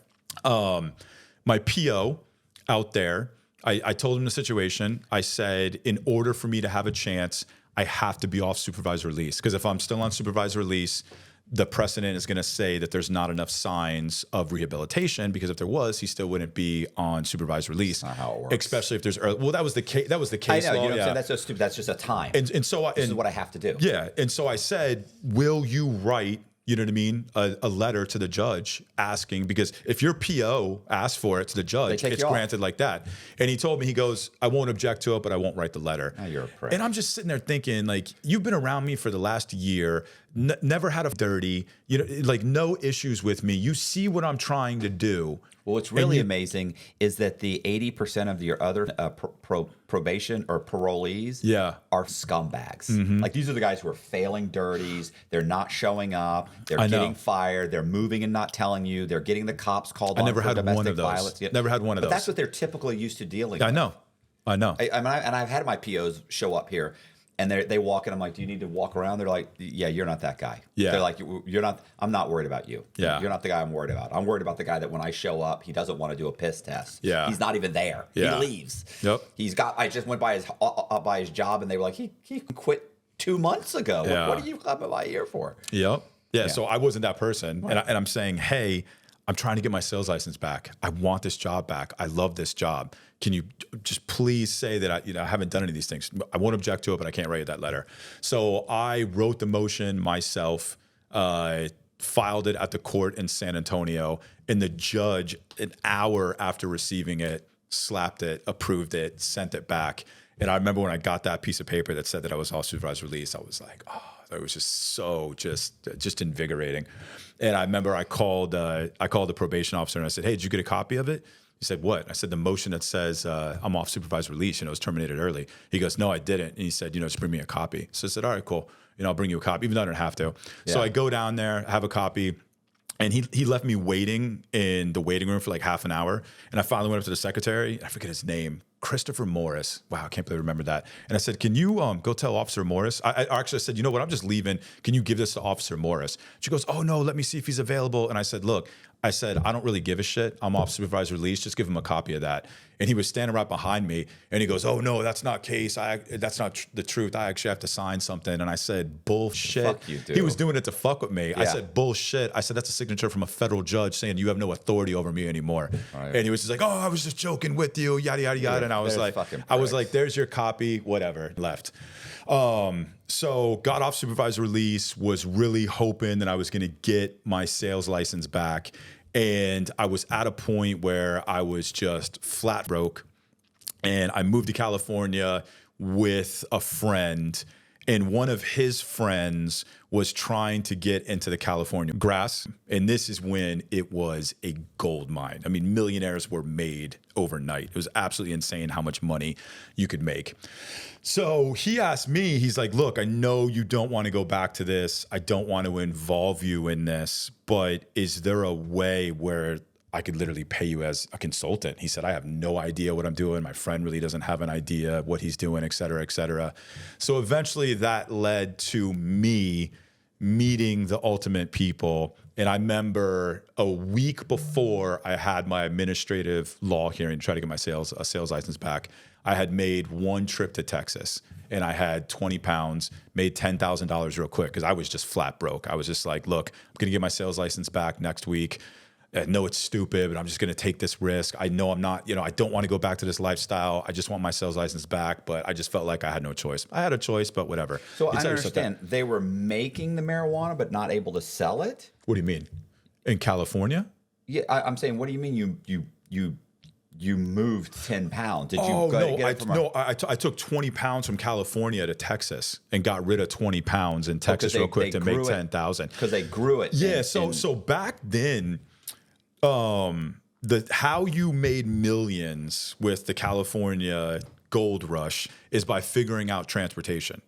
My PO out there, I told him the situation. I said, in order for me to have a chance, I have to be off supervised release. Because if I'm still on supervised release, the precedent is going to say that there's not enough signs of rehabilitation. Because if there was, he still wouldn't be on supervised release. That's not how it works. Especially if there's early. Well, that was the case. That was the case I know. law. You know what I'm saying? That's so stupid. That's just a time. And so this is what I have to do. Yeah. And so I said, will you write, you know what I mean, a letter to the judge asking, because if your PO asks for it to the judge, it's granted like that. And he told me, he goes, I won't object to it, but I won't write the letter. Oh, you're a prick. And I'm just sitting there thinking, like, you've been around me for the last year, never had a dirty, you know, like no issues with me. You see what I'm trying to do. Well, what's really amazing is that the 80% of your other probation or parolees are scumbags. Like these are the guys who are failing dirties. They're not showing up. They're getting fired. They're moving and not telling you. They're getting the cops called on for domestic violence. Never had one of those. But that's what they're typically used to dealing with. I know. I mean, and I've had my POs show up here. And they walk in. I'm like, do you need to walk around? They're like, yeah, you're not that guy. Yeah. They're like, you're not. I'm not worried about you. Yeah. You're not the guy I'm worried about. I'm worried about the guy that when I show up, he doesn't want to do a piss test. Yeah. He's not even there. Yeah. He leaves. Yep. I just went by his job, and they were like, he quit 2 months ago. Yeah. What are you coming by here for? Yep. Yeah. So I wasn't that person, right. and I'm saying, hey, I'm trying to get my sales license back. I want this job back. I love this job. Can you just please say that I haven't done any of these things? I won't object to it, but I can't write that letter. So I wrote the motion myself, filed it at the court in San Antonio, and the judge, an hour after receiving it, slapped it, approved it, sent it back. And I remember when I got that piece of paper that said that I was off supervised release, I was like, oh, it was just so just invigorating. And I remember I called the probation officer and I said, hey, did you get a copy of it? He said, what? I said, the motion that says I'm off supervised release, it was terminated early. He goes, no, I didn't. And he said, just bring me a copy. So I said, all right, cool. I'll bring you a copy, even though I don't have to. Yeah. So I go down there, have a copy. And he left me waiting in the waiting room for like half an hour. And I finally went up to the secretary. I forget his name. Christopher Morris. Wow, I can't believe I remember that. And I said, can you go tell Officer Morris? I actually said, you know what? I'm just leaving. Can you give this to Officer Morris? She goes, oh, no, let me see if he's available. And I said, look, I don't really give a shit. I'm off supervised release. Just give him a copy of that. And he was standing right behind me. And he goes, oh, no, that's not case. That's not the truth. I actually have to sign something. And I said, bullshit. Fuck you, dude. He was doing it to fuck with me. Yeah. I said, bullshit. I said, that's a signature from a federal judge saying you have no authority over me anymore. Right. And he was just like, oh, I was just joking with you, yada, yada, yada. And I was like, there's your copy, whatever, left. So got off supervised release, was really hoping that I was going to get my sales license back. And I was at a point where I was just flat broke. And I moved to California with a friend. And one of his friends was trying to get into the California grass. And this is when it was a gold mine. I mean, millionaires were made overnight. It was absolutely insane how much money you could make. So he asked me, he's like, look, I know you don't want to go back to this. I don't want to involve you in this, but is there a way where I could literally pay you as a consultant? He said, I have no idea what I'm doing. My friend really doesn't have an idea what he's doing, et cetera, et cetera. So eventually that led to me meeting the ultimate people. And I remember a week before I had my administrative law hearing to try to get my sales license back, I had made one trip to Texas and I had 20 pounds, made $10,000 real quick because I was just flat broke. I was just like, look, I'm going to get my sales license back next week. I know it's stupid, but I'm just going to take this risk. I know I'm not, I don't want to go back to this lifestyle. I just want my sales license back, but I just felt like I had no choice. I had a choice, but whatever. So I understand they were making the marijuana, but not able to sell it? What do you mean? In California? Yeah, I'm saying, what do you mean you moved 10 pounds? Did you I took 20 pounds from California to Texas and got rid of 20 pounds in Texas real quick to make 10,000. Because they grew it. Yeah, so back then, how you made millions with the California gold rush is by figuring out transportation.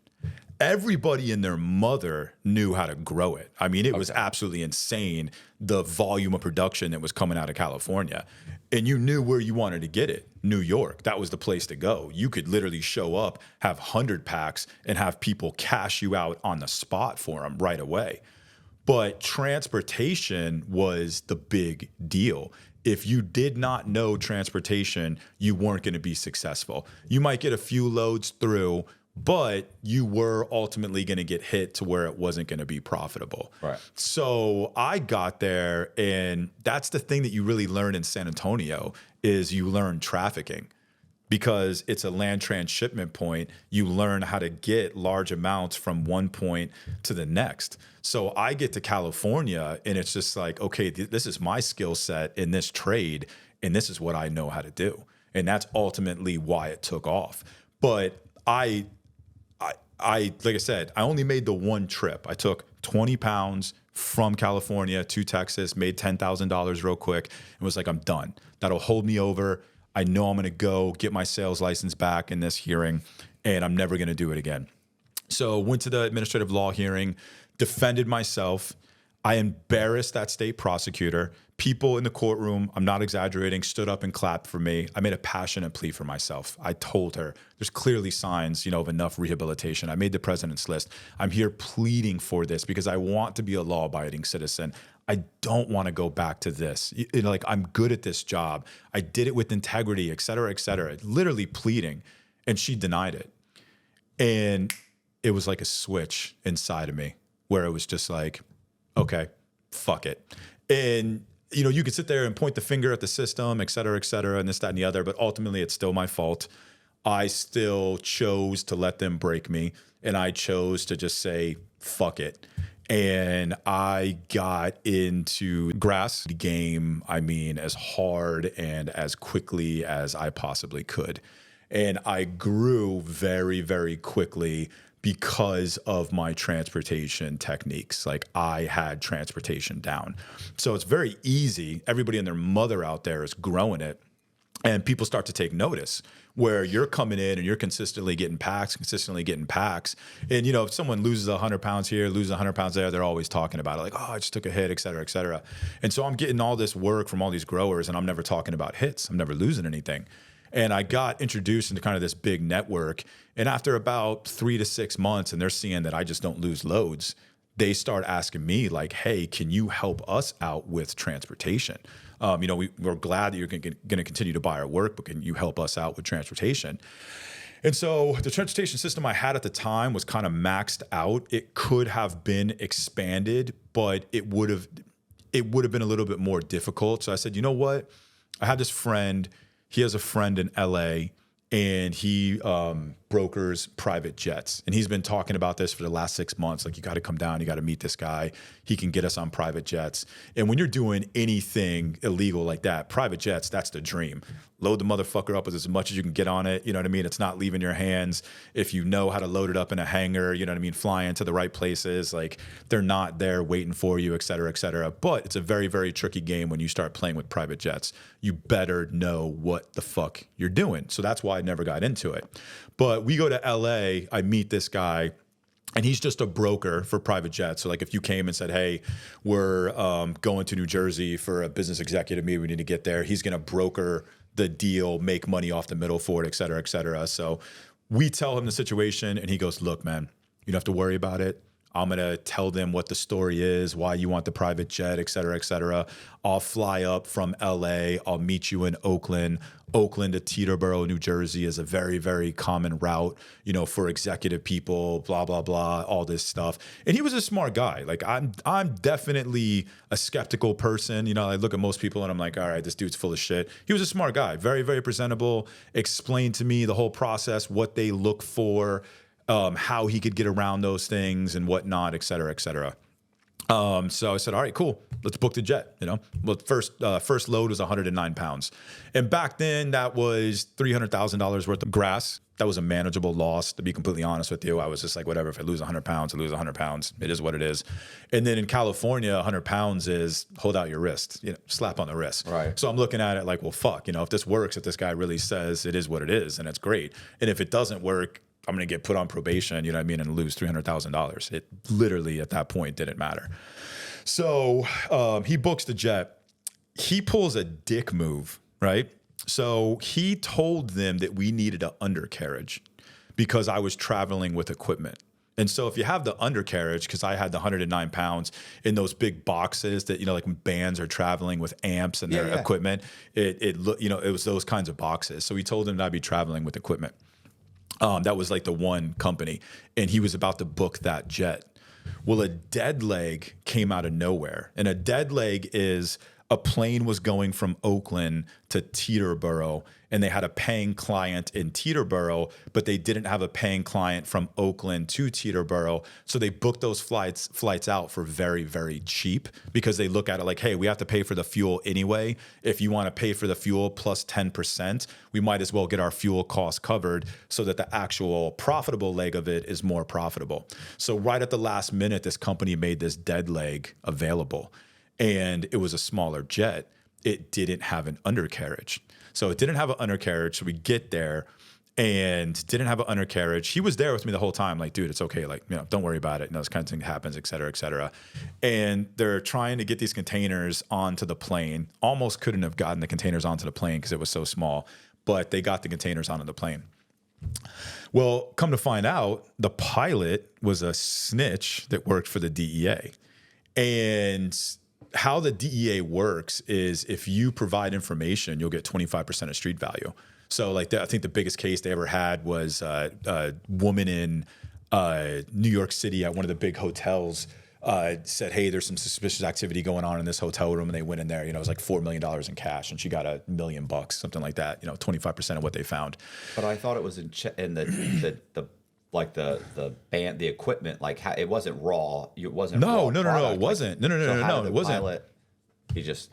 Everybody and their mother knew how to grow it. I mean, it was absolutely insane, the volume of production that was coming out of California. And you knew where you wanted to get it. New York, that was the place to go. You could literally show up, have 100 packs, and have people cash you out on the spot for them right away. But transportation was the big deal. If you did not know transportation, you weren't going to be successful. You might get a few loads through, but you were ultimately going to get hit to where it wasn't going to be profitable. Right. So I got there, and that's the thing that you really learn in San Antonio is you learn trafficking. Because it's a land transshipment point, you learn how to get large amounts from one point to the next. So I get to California and it's just like, okay, this is my skill set in this trade and this is what I know how to do. And that's ultimately why it took off. But I like I said, I only made the one trip. I took 20 pounds from California to Texas, made $10,000 real quick and was like, I'm done. That'll hold me over. I know I'm going to go get my sales license back in this hearing, and I'm never going to do it again. So went to the administrative law hearing, defended myself. I embarrassed that state prosecutor. People in the courtroom, I'm not exaggerating, stood up and clapped for me. I made a passionate plea for myself. I told her there's clearly signs, of enough rehabilitation. I made the president's list. I'm here pleading for this because I want to be a law-abiding citizen. I don't want to go back to this. I'm good at this job. I did it with integrity, et cetera, literally pleading. And she denied it. And it was like a switch inside of me where it was just like, okay, fuck it. And, you could sit there and point the finger at the system, et cetera, and this, that, and the other, but ultimately it's still my fault. I still chose to let them break me. And I chose to just say, fuck it. And I got into grass game, as hard and as quickly as I possibly could. And I grew very, very quickly because of my transportation techniques. Like I had transportation down. So it's very easy. Everybody and their mother out there is growing it. And people start to take notice where you're coming in and you're consistently getting packs. And, if someone loses 100 pounds here, loses 100 pounds there, they're always talking about it. Like, oh, I just took a hit, et cetera. And so I'm getting all this work from all these growers and I'm never talking about hits. I'm never losing anything. And I got introduced into kind of this big network. And after about 3 to 6 months, and they're seeing that I just don't lose loads, they start asking me like, hey, can you help us out with transportation? We're glad that you're going to continue to buy our work, but can you help us out with transportation? And so the transportation system I had at the time was kind of maxed out. It could have been expanded, but it would have been a little bit more difficult. So I said, you know what? I had this friend. He has a friend in LA and he brokers private jets. And he's been talking about this for the last 6 months. Like, you got to come down, you got to meet this guy. He can get us on private jets. And when you're doing anything illegal like that, private jets, that's the dream. Load the motherfucker up with as much as you can get on it. You know what I mean? It's not leaving your hands. If you know how to load it up in a hangar, you know what I mean? Fly into the right places. Like, they're not there waiting for you, et cetera. But it's a very, very tricky game when you start playing with private jets. You better know what the fuck you're doing. So that's why I never got into it. But we go to LA, I meet this guy, and he's just a broker for private jets. So like if you came and said, hey, we're going to New Jersey for a business executive meeting, we need to get there, he's going to broker the deal, make money off the middle for it, et cetera. So we tell him the situation and he goes, look, man, you don't have to worry about it. I'm going to tell them what the story is, why you want the private jet, et cetera, et cetera. I'll fly up from LA. I'll meet you in Oakland. Oakland to Teterboro, New Jersey is a very, very common route, you know, for executive people, blah, blah, blah, all this stuff. And he was a smart guy. Like I'm definitely a skeptical person. You know, I look at most people and I'm like, all right, this dude's full of shit. He was a smart guy, very, very presentable, explained to me the whole process, what they look for, how he could get around those things and whatnot, et cetera, et cetera. So I said, all right, cool. Let's book the jet. You know, well, first load was 109 pounds. And back then that was $300,000 worth of grass. That was a manageable loss, to be completely honest with you. I was just like, whatever, if I lose 100 pounds, I lose 100 pounds. It is what it is. And then in California, 100 pounds is hold out your wrist, you know, slap on the wrist. Right. So I'm looking at it like, well, fuck, you know, if this works, if this guy really says it is what it is, and it's great. And if it doesn't work, I'm going to get put on probation, you know what I mean, and lose $300,000. It literally at that point didn't matter. So he books the jet. He pulls a dick move, right? So he told them that we needed an undercarriage because I was traveling with equipment. And so if you have the undercarriage, because I had the 109 pounds in those big boxes that, you know, like when bands are traveling with amps and their equipment, it was those kinds of boxes. So he told them that I'd be traveling with equipment. That was like the one company, and he was about to book that jet. Well, a dead leg came out of nowhere, and a dead leg is a plane was going from Oakland to Teterboro, and they had a paying client in Teterboro, but they didn't have a paying client from Oakland to Teterboro. So they booked those flights out for very, very cheap because they look at it like, hey, we have to pay for the fuel anyway. If you want to pay for the fuel plus 10%, we might as well get our fuel costs covered so that the actual profitable leg of it is more profitable. So right at the last minute, this company made this dead leg available. And it was a smaller jet. It didn't have an undercarriage. So it didn't have an undercarriage. So we get there and didn't have an undercarriage. He was there with me the whole time. Like, dude, it's okay. Like, you know, don't worry about it. You know, this kind of thing happens, et cetera, et cetera. And they're trying to get these containers onto the plane. Almost couldn't have gotten the containers onto the plane because it was so small. But they got the containers onto the plane. Well, come to find out, the pilot was a snitch that worked for the DEA. And how the DEA works is if you provide information, you'll get 25% of street value. So like I think the biggest case they ever had was a woman in New York City at one of the big hotels said, hey, there's some suspicious activity going on in this hotel room. And they went in there, you know, it was like $4 million in cash and she got $1 million, something like that, you know, 25% of what they found. But I thought it was in the like the band, the equipment, like how, it wasn't raw. It wasn't. No, raw it wasn't. No, it wasn't. Pilot, he just.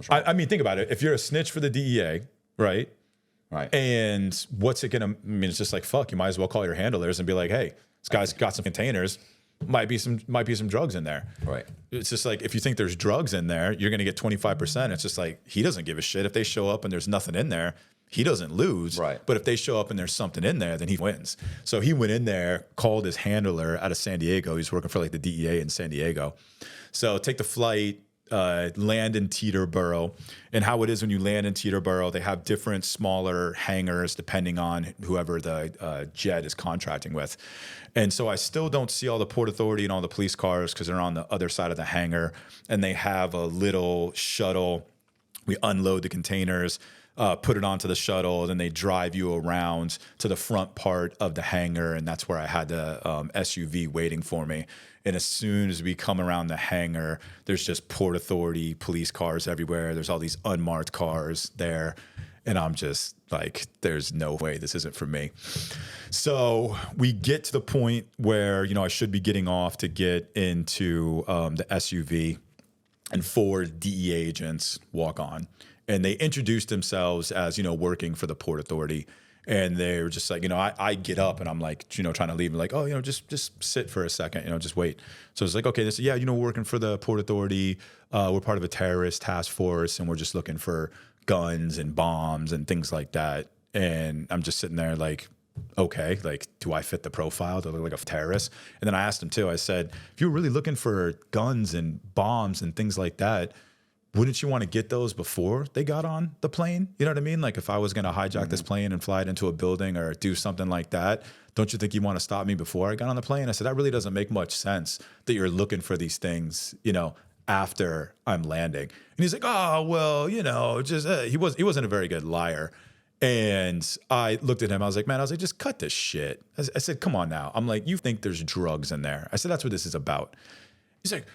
I mean, think about it. If you're a snitch for the DEA, right? Right. And what's it gonna? I mean, it's just like fuck. You might as well call your handlers and be like, hey, this guy's got some containers. Might be some drugs in there. Right. It's just like if you think there's drugs in there, you're gonna get 25%. It's just like he doesn't give a shit if they show up and there's nothing in there. He doesn't lose, right? But if they show up and there's something in there, then he wins. So he went in there, called his handler out of San Diego. He's working for like the DEA in San Diego. So take the flight, land in Teterboro. And how it is when you land in Teterboro, they have different smaller hangars depending on whoever the jet is contracting with. And so I still don't see all the Port Authority and all the police cars because they're on the other side of the hangar. And they have a little shuttle. We unload the containers. Put it onto the shuttle, then they drive you around to the front part of the hangar, and that's where I had the SUV waiting for me. And as soon as we come around the hangar, there's just Port Authority police cars everywhere. There's all these unmarked cars there, and I'm just like, there's no way this isn't for me. So we get to the point where, you know, I should be getting off to get into the SUV, and 4 DEA agents walk on. And they introduced themselves as, you know, working for the Port Authority. And they were just like, you know, I get up and I'm like, you know, trying to leave. And like, oh, you know, just sit for a second, you know, just wait. So it's like, okay, this, yeah, you know, working for the Port Authority. We're part of a terrorist task force and we're just looking for guns and bombs and things like that. And I'm just sitting there like, okay, like, do I fit the profile? Do I look like a terrorist? And then I asked him too, I said, if you're really looking for guns and bombs and things like that, wouldn't you want to get those before they got on the plane? You know what I mean? Like if I was going to hijack this plane and fly it into a building or do something like that, don't you think you want to stop me before I got on the plane? I said, that really doesn't make much sense that you're looking for these things, after I'm landing. And he's like, oh, well, just, he wasn't a very good liar. And I looked at him. I was like, just cut this shit. I said, come on now. I'm like, you think there's drugs in there? I said, that's what this is about. He's like,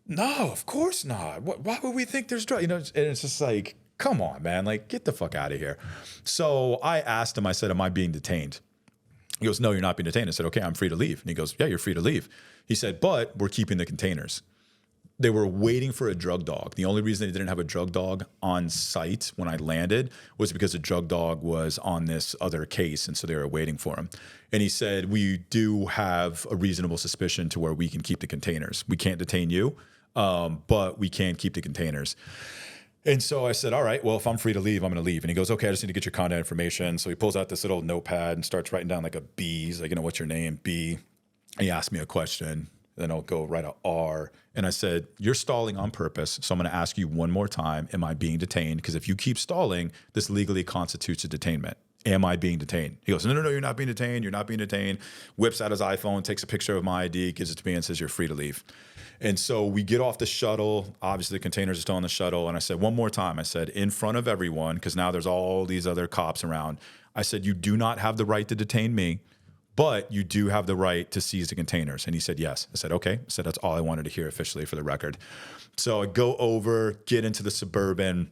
no, of course not. Why would we think there's drugs? And it's just like, come on, man. Like, get the fuck out of here. So I asked him, I said, am I being detained? He goes, no, you're not being detained. I said, okay, I'm free to leave. And he goes, yeah, you're free to leave. He said, but we're keeping the containers. They were waiting for a drug dog. The only reason they didn't have a drug dog on site when I landed was because the drug dog was on this other case, and so they were waiting for him. And he said, we do have a reasonable suspicion to where we can keep the containers. We can't detain you, but we can keep the containers. And so I said, all right, well, if I'm free to leave, I'm going to leave. And he goes, okay, I just need to get your contact information. So he pulls out this little notepad and starts writing down like a B. He's like, what's your name? B. And he asked me a question. Then I'll go write a R. And I said, you're stalling on purpose. So I'm going to ask you one more time. Am I being detained? Because if you keep stalling, this legally constitutes a detainment. Am I being detained? He goes, no, you're not being detained. You're not being detained. Whips out his iPhone, takes a picture of my ID, gives it to me and says, you're free to leave. And so we get off the shuttle. Obviously, the containers are still on the shuttle. And I said, one more time, I said, in front of everyone, because now there's all these other cops around. I said, you do not have the right to detain me, but you do have the right to seize the containers. And he said, yes. I said, okay. I said, that's all I wanted to hear officially for the record. So I go over, get into the Suburban,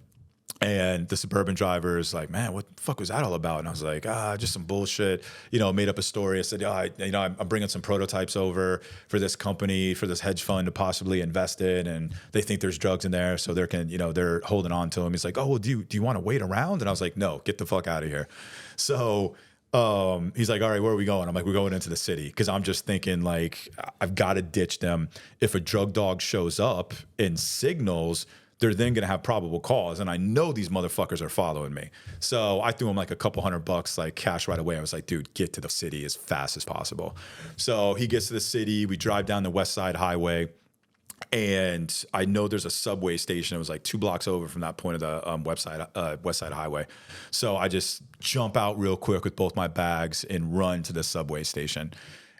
and the Suburban driver is like, man, what the fuck was that all about? And I was like, just some bullshit, made up a story. I said, I'm bringing some prototypes over for this company, for this hedge fund to possibly invest in. And they think there's drugs in there. So they're holding on to him. He's like, oh, well, do you want to wait around? And I was like, no, get the fuck out of here. So he's like, all right, where are we going? I'm like, we're going into the city. Cause I'm just thinking like, I've got to ditch them. If a drug dog shows up and signals, they're then going to have probable cause. And I know these motherfuckers are following me. So I threw him like a couple $100 like cash right away. I was like, dude, get to the city as fast as possible. So he gets to the city. We drive down the West Side Highway. And I know there's a subway station. It was like 2 blocks over from that point of the West Side Highway. So I just jump out real quick with both my bags and run to the subway station.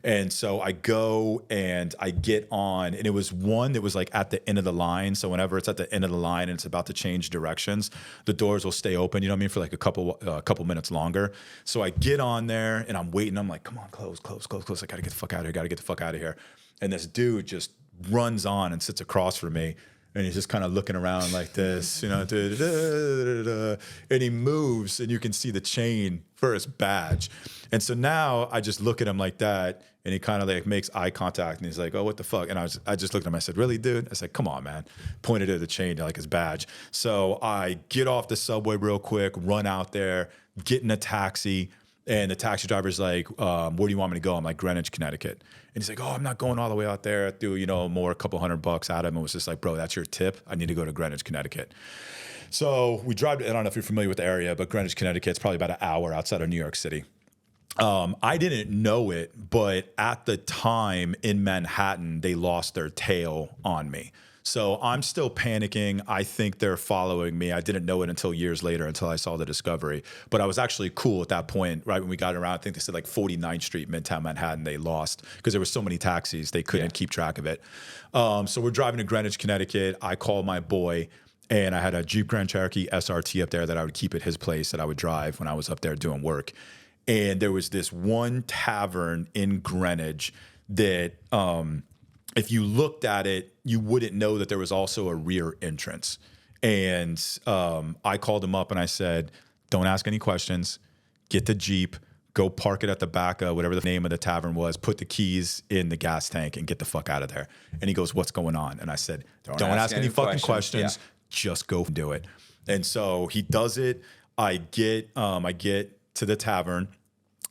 And so I go and I get on, and it was one that was like at the end of the line. So whenever it's at the end of the line and it's about to change directions, the doors will stay open, for like a couple minutes longer. So I get on there and I'm waiting. I'm like, come on, close. I got to get the fuck out of here. And this dude just runs on and sits across from me. And he's just kind of looking around like this, and he moves and you can see the chain for his badge. And so now I just look at him like that, and he kind of like makes eye contact and he's like, oh, what the fuck? And I just looked at him. I said, really, dude? I said, come on, man. Pointed at the chain to like his badge. So I get off the subway real quick, run out there, get in a taxi. And the taxi driver's like, where do you want me to go? I'm like, Greenwich, Connecticut. And he's like, oh, I'm not going all the way out there. I threw, a couple $100 at him. And was just like, bro, that's your tip. I need to go to Greenwich, Connecticut. So we drive, I don't know if you're familiar with the area, but Greenwich, Connecticut's probably about an hour outside of New York City. I didn't know it, but at the time in Manhattan, they lost their tail on me. So I'm still panicking. I think they're following me. I didn't know it until years later, until I saw the discovery. But I was actually cool at that point, right when we got around. I think they said like 49th Street, Midtown Manhattan, they lost because there were so many taxis, they couldn't keep track of it. So we're driving to Greenwich, Connecticut. I call my boy, and I had a Jeep Grand Cherokee SRT up there that I would keep at his place that I would drive when I was up there doing work. And there was this one tavern in Greenwich that if you looked at it, you wouldn't know that there was also a rear entrance. And I called him up and I said, don't ask any questions. Get the Jeep, go park it at the back of whatever the name of the tavern was, put the keys in the gas tank and get the fuck out of there. And he goes, what's going on? And I said, don't ask any fucking questions. Yeah. Just go do it. And so he does it. I get to the tavern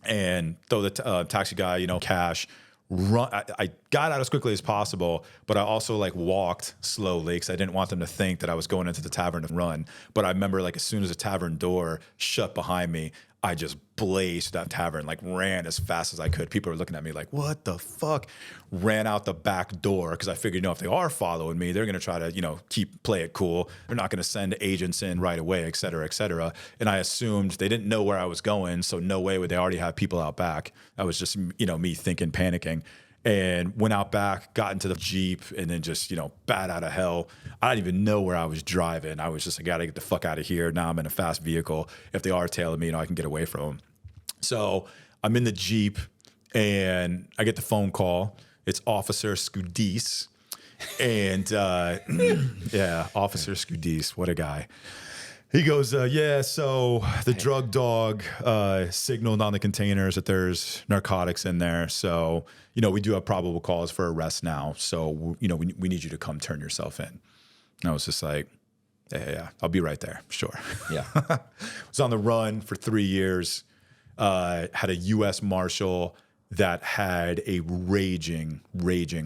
and throw the taxi guy, cash. Run. I got out as quickly as possible, but I also like walked slowly because I didn't want them to think that I was going into the tavern to run. But I remember like as soon as the tavern door shut behind me, I just blazed that tavern, like ran as fast as I could. People were looking at me like, what the fuck? Ran out the back door because I figured, if they are following me, they're going to try to, play it cool. They're not going to send agents in right away, et cetera, et cetera. And I assumed they didn't know where I was going, so no way would they already have people out back. That was just, me thinking, panicking. And went out back, got into the Jeep, and then just, bat out of hell. I didn't even know where I was driving. I was just, I got to get the fuck out of here. Now I'm in a fast vehicle. If they are tailing me, I can get away from them. So I'm in the Jeep, and I get the phone call. It's Officer Scudis. And, Officer Scudis, what a guy. He goes, so the drug dog signaled on the containers that there's narcotics in there. So, we do have probable cause for arrest now. So, we need you to come turn yourself in. And I was just like, yeah, I'll be right there. Sure. Yeah. Was on the run for 3 years, had a U.S. Marshal that had a raging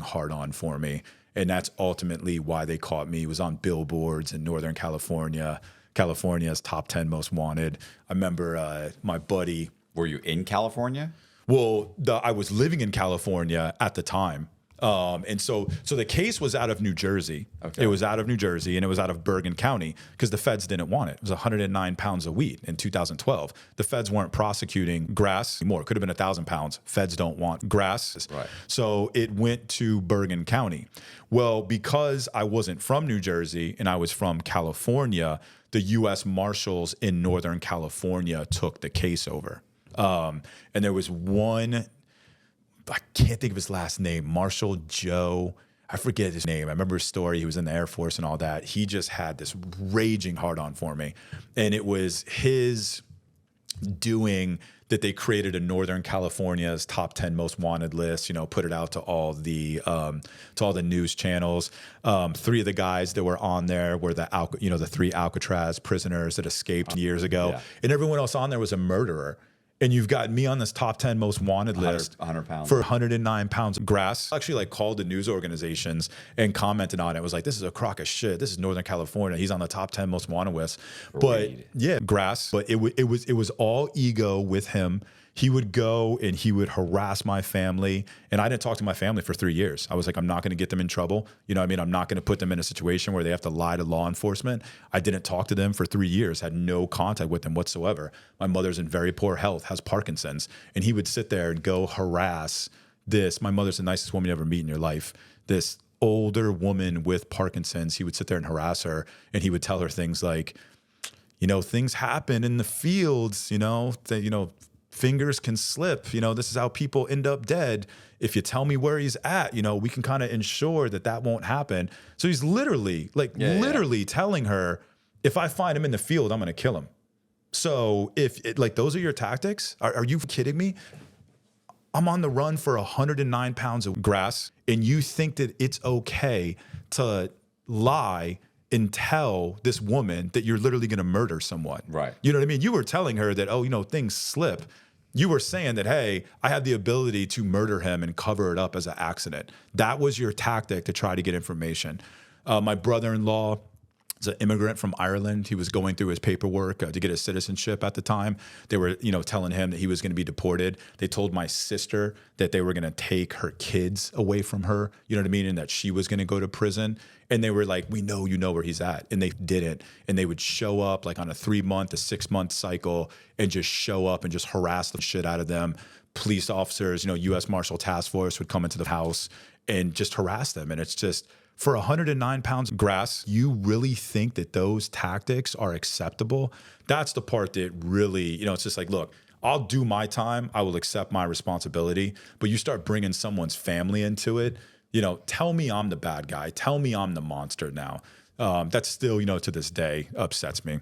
hard-on for me. And that's ultimately why they caught me. It was on billboards in Northern California's top 10 most wanted. I remember my buddy. Were you in California? Well, I was living in California at the time. And so the case was out of New Jersey. Okay. It was out of New Jersey, and it was out of Bergen County because the feds didn't want it. It was 109 pounds of weed in 2012. The feds weren't prosecuting grass anymore. It could have been 1,000 pounds. Feds don't want grass. Right. So it went to Bergen County. Well, because I wasn't from New Jersey and I was from California, the U.S. Marshals in Northern California took the case over. And there was one, I can't think of his last name, Marshal Joe. I forget his name. I remember his story. He was in the Air Force and all that. He just had this raging hard-on for me. And it was his doing that they created a Northern California's top 10 most wanted list, put it out to all the news channels. 3 of the guys that were on there were the 3 Alcatraz prisoners that escaped years ago. Yeah. And everyone else on there was a murderer. And you've got me on this top 10 most wanted list 100 pounds. for 109 pounds of grass. I actually called the news organizations and commented on it. It was like, this is a crock of shit. This is Northern California. He's on the top 10 most wanted list. But yeah, grass. But it was all ego with him. He would go and he would harass my family. And I didn't talk to my family for 3 years. I was like, I'm not going to get them in trouble. I'm not going to put them in a situation where they have to lie to law enforcement. I didn't talk to them for 3 years, had no contact with them whatsoever. My mother's in very poor health, has Parkinson's. And he would sit there and go harass this. My mother's the nicest woman you ever meet in your life. This older woman with Parkinson's, he would sit there and harass her. And he would tell her things like, things happen in the fields, fingers can slip. This is how people end up dead. If you tell me where he's at, we can kind of ensure that won't happen. So he's literally telling her, if I find him in the field, I'm going to kill him. So if those are your tactics, are you kidding me? I'm on the run for 109 pounds of grass, and you think that it's okay to lie and tell this woman that you're literally going to murder someone. Right. You know what I mean? You were telling her that, things slip. You were saying that, hey, I have the ability to murder him and cover it up as an accident. That was your tactic to try to get information. My brother-in-law is an immigrant from Ireland. He was going through his paperwork to get his citizenship at the time. They were, telling him that he was going to be deported. They told my sister that they were going to take her kids away from her, you know what I mean, and that she was going to go to prison. And they were like, we know you know where he's at. And they didn't. And they would show up on a 3-month, a 6-month cycle and just show up and just harass the shit out of them. Police officers, U.S. Marshal Task Force would come into the house and just harass them. And it's just, for 109 pounds of grass, you really think that those tactics are acceptable? That's the part that really, it's just like, look, I'll do my time. I will accept my responsibility. But you start bringing someone's family into it, tell me I'm the bad guy. Tell me I'm the monster now. That still, to this day upsets me.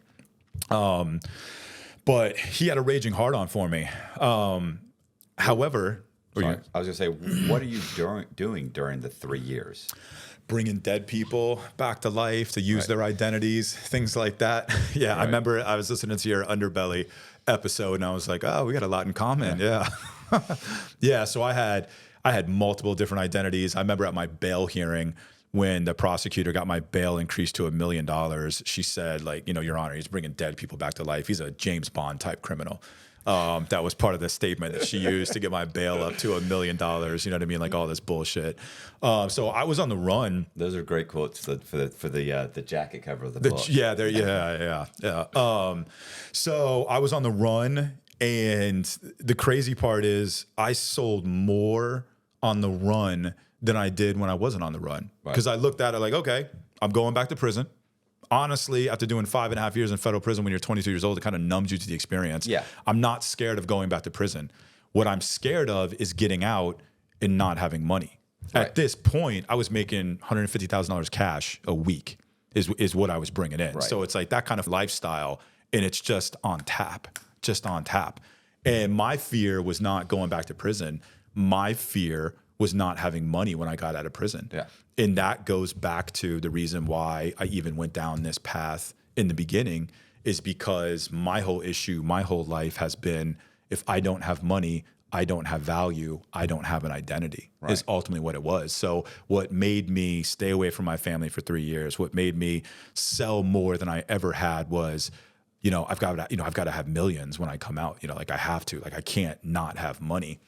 But he had a raging hard-on for me. However... I was going to say, what are you doing during the 3 years? Bringing dead people back to life to use their identities, things like that. Yeah, right. I remember I was listening to your Underbelly episode, and I was like, oh, we got a lot in common. Yeah. Yeah, so I I had multiple different identities. I remember at my bail hearing, when the prosecutor got my bail increased to $1 million, she said, like, Your Honor, he's bringing dead people back to life. He's a James Bond type criminal. That was part of the statement that she used to get my bail up to $1 million. You know what I mean? Like all this bullshit. So I was on the run. Those are great quotes for the jacket cover of the book. Yeah. So I was on the run, and the crazy part is I sold more on the run than I did when I wasn't on the run. Because I looked at it like, okay, I'm going back to prison. Honestly, after doing 5.5 years in federal prison when you're 22 years old, it kind of numbs you to the experience. Yeah. I'm not scared of going back to prison. What I'm scared of is getting out and not having money. Right. At this point, I was making $150,000 cash a week is what I was bringing in. Right. So it's like that kind of lifestyle, and it's just on tap. And my fear was not going back to prison. My fear was not having money when I got out of prison. Yeah. And that goes back to the reason why I even went down this path in the beginning, is because my whole issue, my whole life has been, if I don't have money, I don't have value, I don't have an identity, is ultimately what it was. So what made me stay away from my family for 3 years, what made me sell more than I ever had was, I've got to have millions when I come out, like I have to, like I can't not have money.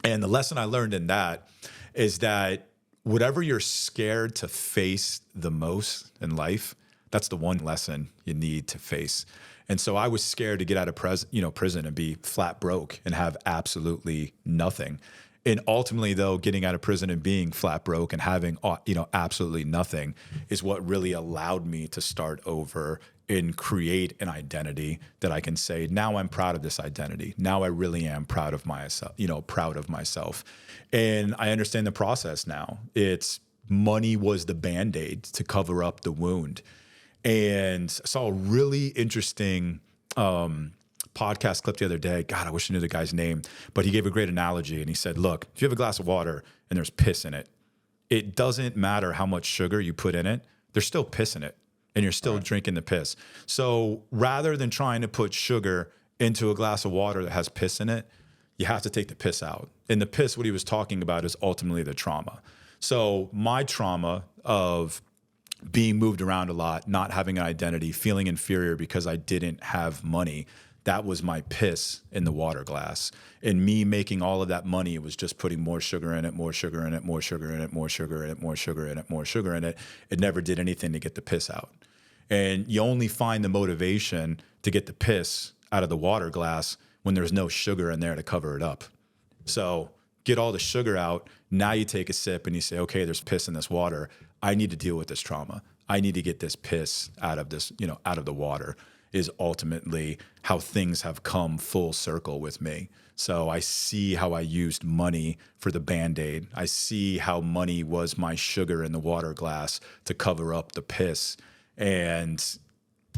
And the lesson I learned in that is that whatever you're scared to face the most in life, that's the one lesson you need to face. And so I was scared to get out of prison and be flat broke and have absolutely nothing. And ultimately, though, getting out of prison and being flat broke and having absolutely nothing is what really allowed me to start over and create an identity that I can say, now I'm proud of this identity. Now I really am proud of myself, And I understand the process now. It's money was the Band-Aid to cover up the wound. And I saw a really interesting podcast clip the other day. God, I wish I knew the guy's name, but he gave a great analogy. And he said, look, if you have a glass of water and there's piss in it, it doesn't matter how much sugar you put in it, there's still piss in it. And you're still drinking the piss. So rather than trying to put sugar into a glass of water that has piss in it, you have to take the piss out. And the piss, what he was talking about, is ultimately the trauma. So my trauma of being moved around a lot, not having an identity, feeling inferior because I didn't have money, that was my piss in the water glass. And me making all of that money, it was just putting more sugar in it, more sugar in it, more sugar in it, more sugar in it, more sugar in it, more sugar in it. It never did anything to get the piss out. And you only find the motivation to get the piss out of the water glass when there's no sugar in there to cover it up. So get all the sugar out. Now you take a sip and you say, okay, there's piss in this water. I need to deal with this trauma. I need to get this piss out of this, out of the water, is ultimately how things have come full circle with me. So I see how I used money for the Band-Aid. I see how money was my sugar in the water glass to cover up the piss. And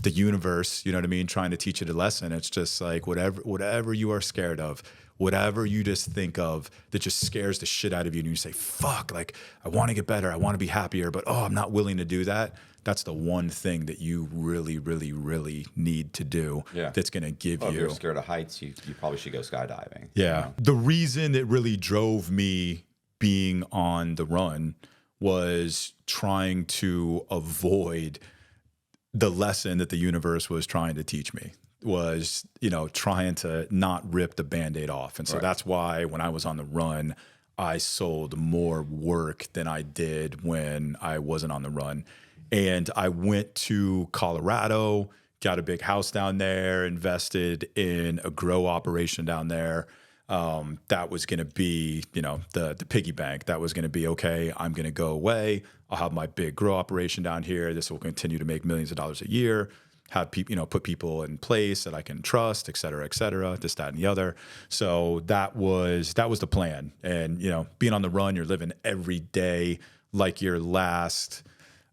the universe, you know what I mean, trying to teach it a lesson. It's just like whatever you are scared of, whatever you just think of that just scares the shit out of you, and you say, fuck, like I want to get better, I want to be happier, but I'm not willing to do that. That's the one thing that you really, really, really need to do. Yeah. That's going to give you. If you're scared of heights, you probably should go skydiving. Yeah. The reason that really drove me being on the run was trying to avoid the lesson that the universe was trying to teach me, was, trying to not rip the Band-Aid off. And so that's why when I was on the run, I sold more work than I did when I wasn't on the run. And I went to Colorado, got a big house down there, invested in a grow operation down there. That was going to be, the piggy bank. That was going to be, okay, I'm going to go away. I'll have my big grow operation down here. This will continue to make millions of dollars a year. Have people, put people in place that I can trust, et cetera, this, that, and the other. So that was the plan. And, being on the run, you're living every day like your last.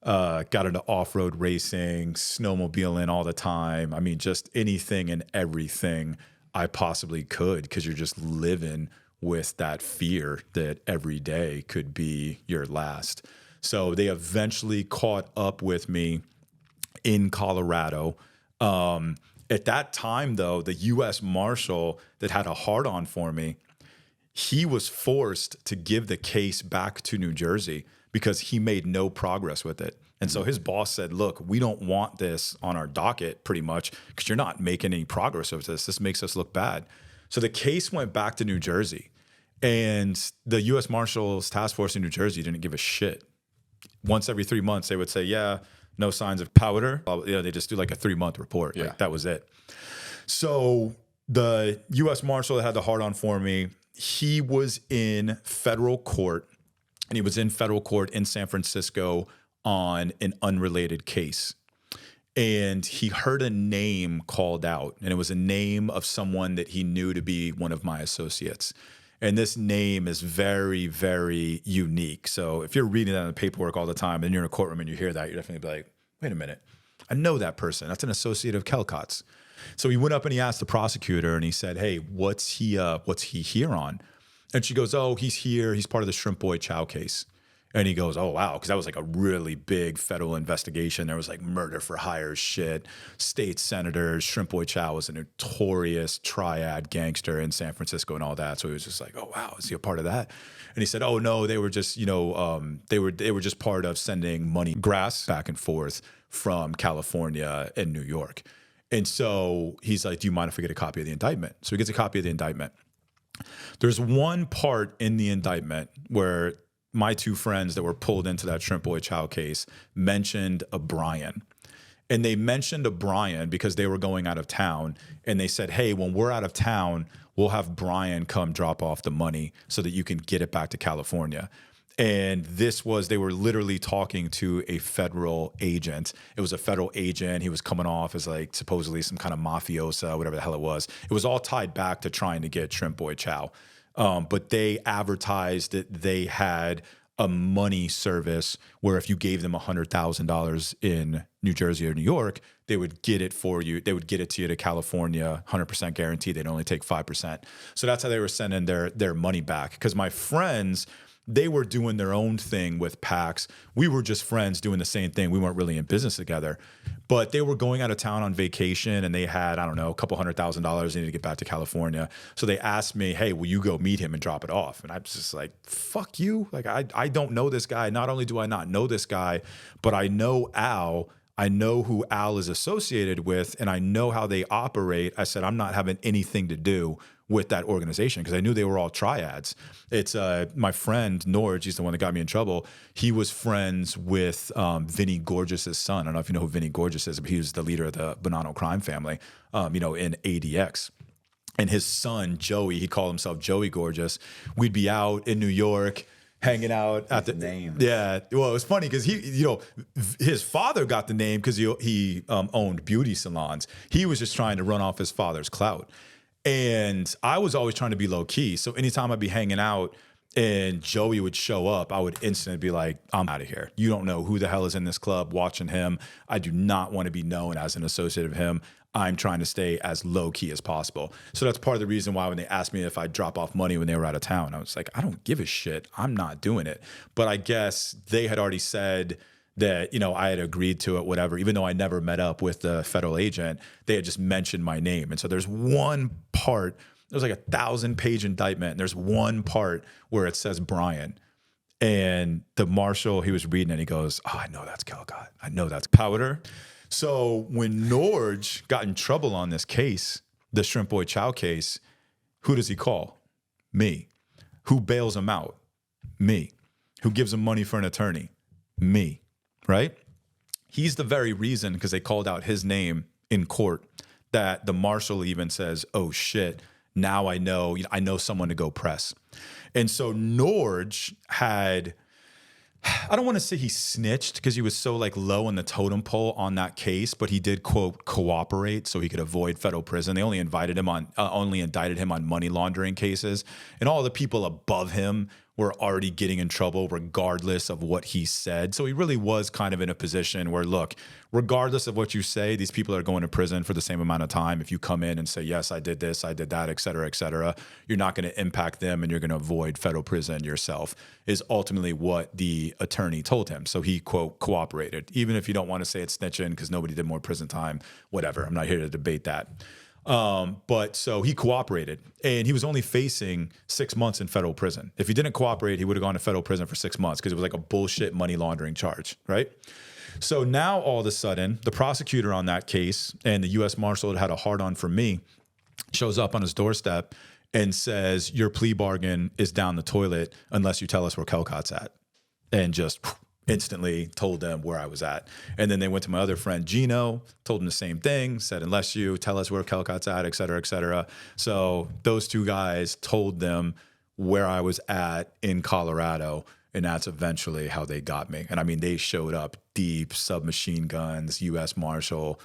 Got into off-road racing, snowmobiling all the time. I mean, just anything and everything I possibly could, because you're just living with that fear that every day could be your last. So they eventually caught up with me in Colorado. At that time, though, the U.S. Marshal that had a hard-on for me, he was forced to give the case back to New Jersey because he made no progress with it. And so his boss said, look, we don't want this on our docket pretty much because you're not making any progress with this. This makes us look bad. So the case went back to New Jersey, and the U.S. Marshals Task Force in New Jersey didn't give a shit. Once every 3 months, they would say, yeah, no signs of powder. They just do like a 3-month report. Yeah. Like, that was it. So the U.S. Marshal that had the hard on for me, he was in federal court, and he was in federal court in San Francisco on an unrelated case. And he heard a name called out, and it was a name of someone that he knew to be one of my associates. And this name is very, very unique. So if you're reading that in the paperwork all the time and you're in a courtroom and you hear that, you're definitely be like, wait a minute, I know that person. That's an associate of Calcott's. So he went up and he asked the prosecutor, and he said, hey, what's he here on? And she goes, oh, he's here. He's part of the Shrimp Boy Chow case. And he goes, oh, wow, because that was like a really big federal investigation. There was like murder for hire shit, state senators. Shrimp Boy Chow was a notorious triad gangster in San Francisco and all that. So he was just like, oh, wow, is he a part of that? And he said, oh, no, they were just, they were just part of sending money, grass back and forth from California and New York. And so he's like, do you mind if I get a copy of the indictment? So he gets a copy of the indictment. There's one part in the indictment where my two friends that were pulled into that Shrimp Boy Chow case mentioned a Bryan. And they mentioned a Bryan because they were going out of town. And they said, hey, when we're out of town, we'll have Bryan come drop off the money so that you can get it back to California. And they were literally talking to a federal agent. It was a federal agent. He was coming off as like supposedly some kind of mafiosa, whatever the hell it was. It was all tied back to trying to get Shrimp Boy Chow. But they advertised that they had a money service where if you gave them $100,000 in New Jersey or New York, they would get it for you. They would get it to you to California, 100% guaranteed. They'd only take 5%. So that's how they were sending their money back. Because my friends, they were doing their own thing with PACs. We were just friends doing the same thing. We weren't really in business together. But they were going out of town on vacation, and they had, I don't know, a couple $100,000 they needed to get back to California. So they asked me, hey, will you go meet him and drop it off? And I was just like, fuck you. Like, I don't know this guy. Not only do I not know this guy, but I know Al. I know who Al is associated with, and I know how they operate. I said, I'm not having anything to do with that organization because I knew they were all triads. It's my friend Norge, he's the one that got me in trouble. He was friends with Vinny Gorgeous' son. I don't know if you know who Vinny Gorgeous is, but he was the leader of the Bonanno crime family, in ADX. And his son, Joey, he called himself Joey Gorgeous. We'd be out in New York, hanging out at the name. Yeah. Well, it was funny because his father got the name because he owned beauty salons. He was just trying to run off his father's clout. And I was always trying to be low key. So anytime I'd be hanging out and Joey would show up, I would instantly be like, I'm out of here. You don't know who the hell is in this club watching him. I do not want to be known as an associate of him. I'm trying to stay as low key as possible. So that's part of the reason why when they asked me if I'd drop off money when they were out of town, I was like, I don't give a shit. I'm not doing it. But I guess they had already said that, I had agreed to it, whatever, even though I never met up with the federal agent, they had just mentioned my name. And so there's one part, there's like a 1,000-page indictment, and there's one part where it says Bryan. And the marshal, he was reading it, and he goes, oh, I know that's Calcott. I know that's powder. So when Norge got in trouble on this case, the Shrimp Boy Chow case, who does he call? Me. Who bails him out? Me. Who gives him money for an attorney? Me. Right? He's the very reason, because they called out his name in court, that the marshal even says, oh shit, now I know someone to go press. And so Norge had, I don't want to say he snitched because he was so like low in the totem pole on that case, but he did, quote, cooperate so he could avoid federal prison. They only indicted him on money laundering cases, and all the people above him were already getting in trouble regardless of what he said. So he really was kind of in a position where, look, regardless of what you say, these people are going to prison for the same amount of time. If you come in and say, yes, I did this, I did that, et cetera, you're not going to impact them and you're going to avoid federal prison yourself, is ultimately what the attorney told him. So he, quote, cooperated, even if you don't want to say it's snitching because nobody did more prison time, whatever. I'm not here to debate that. But so he cooperated, and he was only facing 6 months in federal prison. If he didn't cooperate, he would have gone to federal prison for 6 months because it was like a bullshit money laundering charge, right? So now all of a sudden, the prosecutor on that case and the U.S. Marshal that had a hard on for me shows up on his doorstep and says, your plea bargain is down the toilet unless you tell us where Calcott's at. And just instantly told them where I was at. And then they went to my other friend, Gino, told him the same thing, said, unless you tell us where Calcott's at, et cetera, et cetera. So those two guys told them where I was at in Colorado. And that's eventually how they got me. And I mean, they showed up deep, submachine guns, U.S. Marshal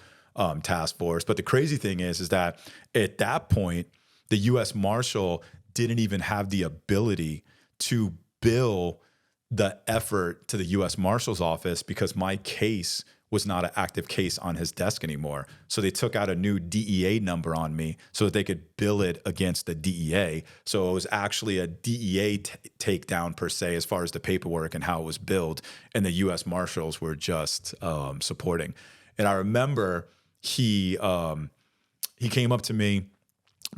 task force. But the crazy thing is that at that point, the U.S. Marshal didn't even have the ability to bill the effort to the U.S. Marshal's office because my case was not an active case on his desk anymore. So they took out a new DEA number on me so that they could bill it against the DEA. So it was actually a DEA takedown per se as far as the paperwork and how it was billed. And the U.S. Marshals were just supporting. And I remember he came up to me,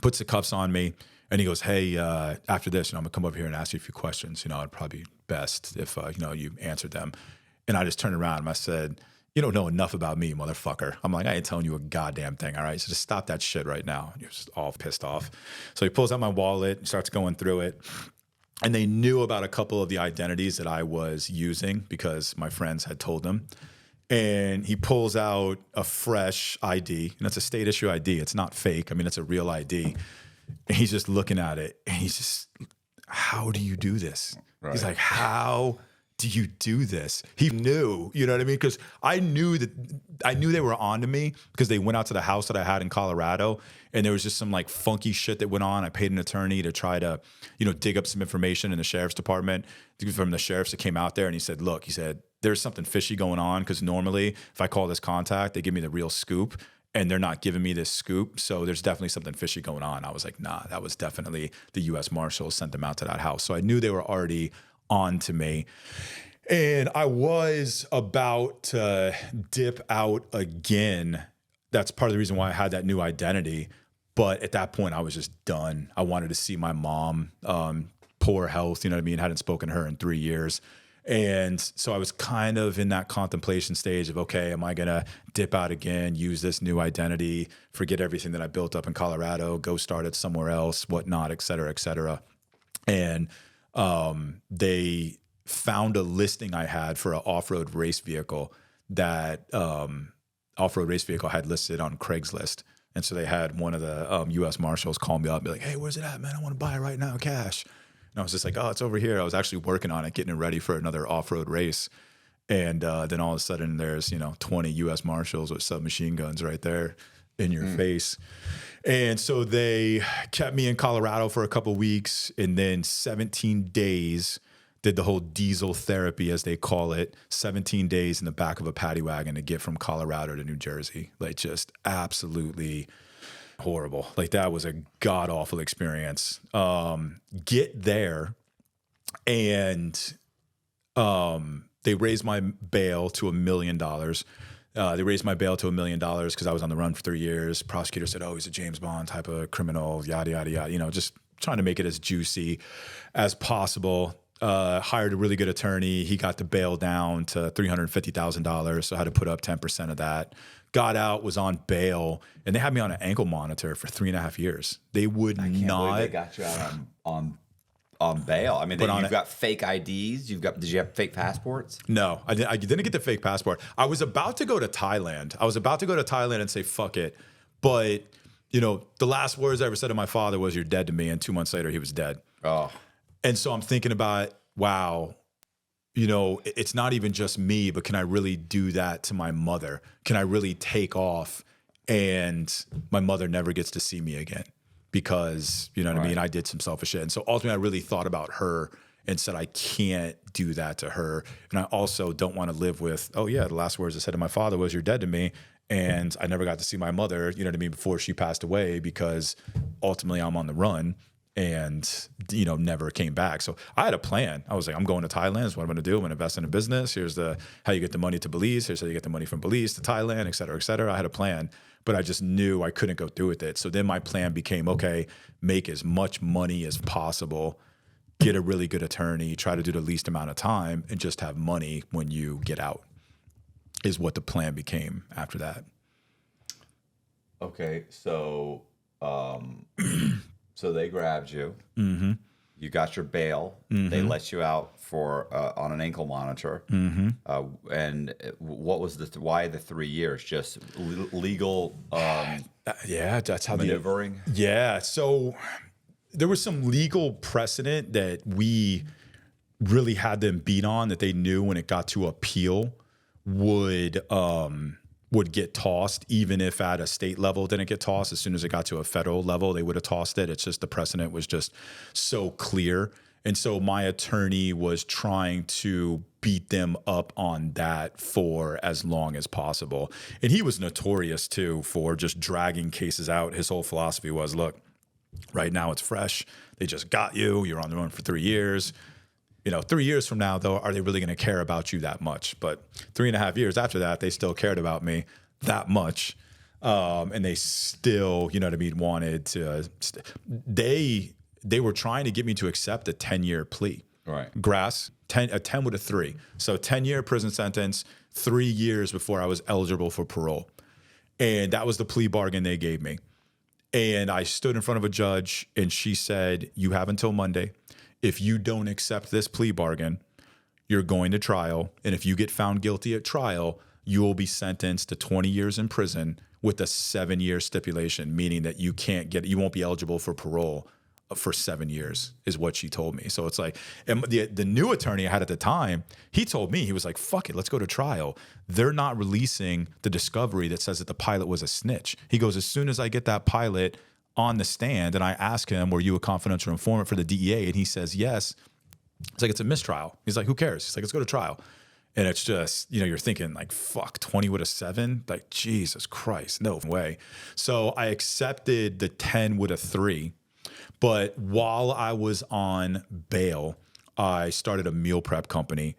puts the cuffs on me, and he goes, hey, after this, I'm going to come up here and ask you a few questions. It'd probably be best if, you answered them. And I just turned around and I said, you don't know enough about me, motherfucker. I'm like, I ain't telling you a goddamn thing, all right? So just stop that shit right now. And he was just all pissed off. So he pulls out my wallet and starts going through it. And they knew about a couple of the identities that I was using because my friends had told them. And he pulls out a fresh ID, and it's a state issue ID. It's not fake. I mean, it's a real ID. And he's just looking at it, and he's just, how do you do this? Right. He's like, how do you do this? He knew, you know what I mean? Because I knew they were onto me because they went out to the house that I had in Colorado, and there was just some like funky shit that went on. I paid an attorney to try to, dig up some information in the sheriff's department from the sheriffs that came out there, and he said, look, there's something fishy going on because normally if I call this contact, they give me the real scoop. And they're not giving me this scoop. So there's definitely something fishy going on. I was like, nah, that was definitely the U.S. Marshals sent them out to that house. So I knew they were already on to me. And I was about to dip out again. That's part of the reason why I had that new identity. But at that point, I was just done. I wanted to see my mom, poor health, hadn't spoken to her in 3 years. And so I was kind of in that contemplation stage of, okay, am I going to dip out again, use this new identity, forget everything that I built up in Colorado, go start it somewhere else, whatnot, et cetera, et cetera. And they found a listing I had for an off-road race vehicle that off-road race vehicle had listed on Craigslist. And so they had one of the U.S. Marshals call me up and be like, hey, where's it at, man? I want to buy it right now, cash. And I was just like, oh, it's over here. I was actually working on it, getting it ready for another off-road race. And then all of a sudden there's, 20 U.S. Marshals with submachine guns right there in your face. And so they kept me in Colorado for a couple of weeks, and then 17 days did the whole diesel therapy, as they call it, 17 days in the back of a paddy wagon to get from Colorado to New Jersey. Like just absolutely horrible. Like that was a god awful experience. Get there, and they raised my bail to $1 million. They raised my bail to $1 million because I was on the run for 3 years. Prosecutor said, "Oh, he's a James Bond type of criminal." Yada yada yada. Just trying to make it as juicy as possible. Hired a really good attorney. He got the bail down to $350,000, so I had to put up 10% of that. Got out, was on bail, and they had me on an ankle monitor for 3.5 years. They would I can't not. believe they got you out on bail. I mean, you've got fake IDs. Did you have fake passports? No, I didn't get the fake passport. I was about to go to Thailand. And say, fuck it. But, the last words I ever said to my father was, "You're dead to me." And 2 months later, he was dead. Oh. And so I'm thinking about, wow, it's not even just me, but can I really do that to my mother? Can I really take off and my mother never gets to see me again? Because, what I mean? I did some selfish shit. And so ultimately I really thought about her and said, I can't do that to her. And I also don't want to live with, oh yeah, the last words I said to my father was, "You're dead to me." And I never got to see my mother, before she passed away, because ultimately I'm on the run. and, you know, never came back. So I had a plan. I was like, I'm going to Thailand. That's what I'm going to do. I'm going to invest in a business. Here's how you get the money to Belize. Here's how you get the money from Belize to Thailand, et cetera, et cetera. I had a plan, but I just knew I couldn't go through with it. So then my plan became, okay, make as much money as possible, get a really good attorney, try to do the least amount of time, and just have money when you get out, is what the plan became after that. Okay, so so they grabbed you. You got your bail. They let you out for on an ankle monitor. And what was why the 3 years? Just legal Yeah, that's how maneuvering. Yeah, so there was some legal precedent that we really had them beat on, that they knew when it got to appeal would get tossed, even if at a state level it didn't get tossed. As soon as it got to a federal level, they would have tossed it. It's just the precedent was just so clear. And so my attorney was trying to beat them up on that for as long as possible. And he was notorious too for just dragging cases out. His whole philosophy was, look, right now it's fresh. They just got you. You're on the run for 3 years. You know, 3 years from now, though, are they really going to care about you that much? But 3.5 years after that, they still cared about me that much. And they still, you know what I mean, wanted to, they were trying to get me to accept a 10-year plea. Right. A 10 with a 3. So 10-year prison sentence, 3 years before I was eligible for parole. And that was the plea bargain they gave me. And I stood in front of a judge and she said, you have until Monday. If you don't accept this plea bargain, you're going to trial. And if you get found guilty at trial, you will be sentenced to 20 years in prison with a 7-year stipulation, meaning that you won't be eligible for parole for 7 years, is what she told me. So it's like, and the new attorney I had at the time, he told me, he was like, fuck it, let's go to trial. They're not releasing the discovery that says that the pilot was a snitch. He goes, as soon as I get that pilot on the stand and I ask him, were you a confidential informant for the DEA? And he says, yes. It's like, it's a mistrial. He's like, who cares? He's like, let's go to trial. And it's just, you know, you're thinking like, fuck, 20 with a 7? Like, Jesus Christ, no way. So I accepted the 10 with a 3. But while I was on bail, I started a meal prep company.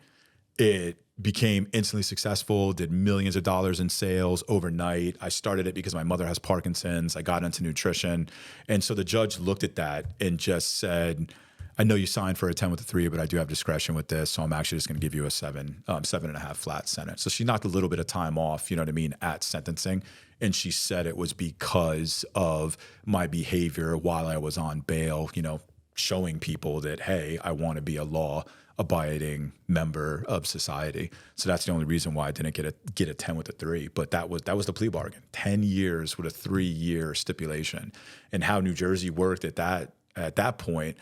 It became instantly successful, did millions of dollars in sales overnight. I started it because my mother has Parkinson's. I got into nutrition. And so the judge looked at that and just said, I know you signed for a 10 with a 3, but I do have discretion with this. So I'm actually just going to give you a 7.5 flat sentence. So she knocked a little bit of time off, you know what I mean, at sentencing. And she said it was because of my behavior while I was on bail, you know, showing people that, hey, I want to be a law-abiding member of society. So that's the only reason why I didn't get a 10 with a 3. But that was the plea bargain. 10 years with a 3-year stipulation. And how New Jersey worked at that point,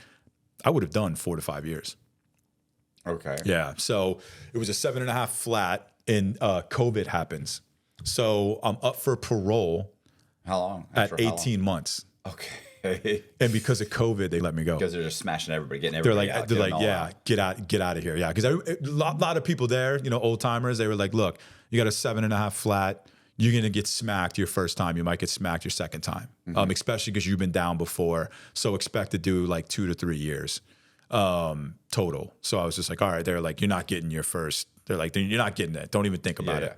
I would have done 4 to 5 years. Okay. Yeah. So it was a 7.5 flat, and COVID happens. So I'm up for parole. How long? At 18 months. Okay. And because of COVID, they let me go. Because they're just smashing everybody, getting everybody out. They're like, yeah, get out of here. Yeah. Because a lot of people there, you know, old timers, they were like, look, you got a 7.5 flat. You're going to get smacked your first time. You might get smacked your second time, especially because you've been down before. So expect to do like 2 to 3 years total. So I was just like, all right, they're like, you're not getting your first. They're like, you're not getting it. Don't even think about it.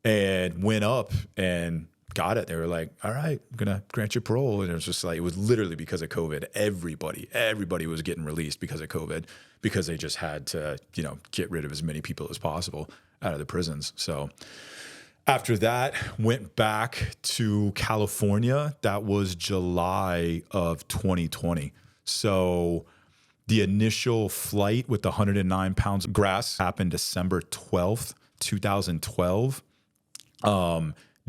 And went up and got it. They were like, all right, I'm going to grant you parole. And it was just like, it was literally because of COVID. Everybody was getting released because of COVID, because they just had to, you know, get rid of as many people as possible out of the prisons. So after that, went back to California. That was July of 2020. So the initial flight with the 109 pounds of grass happened December 12th, 2012.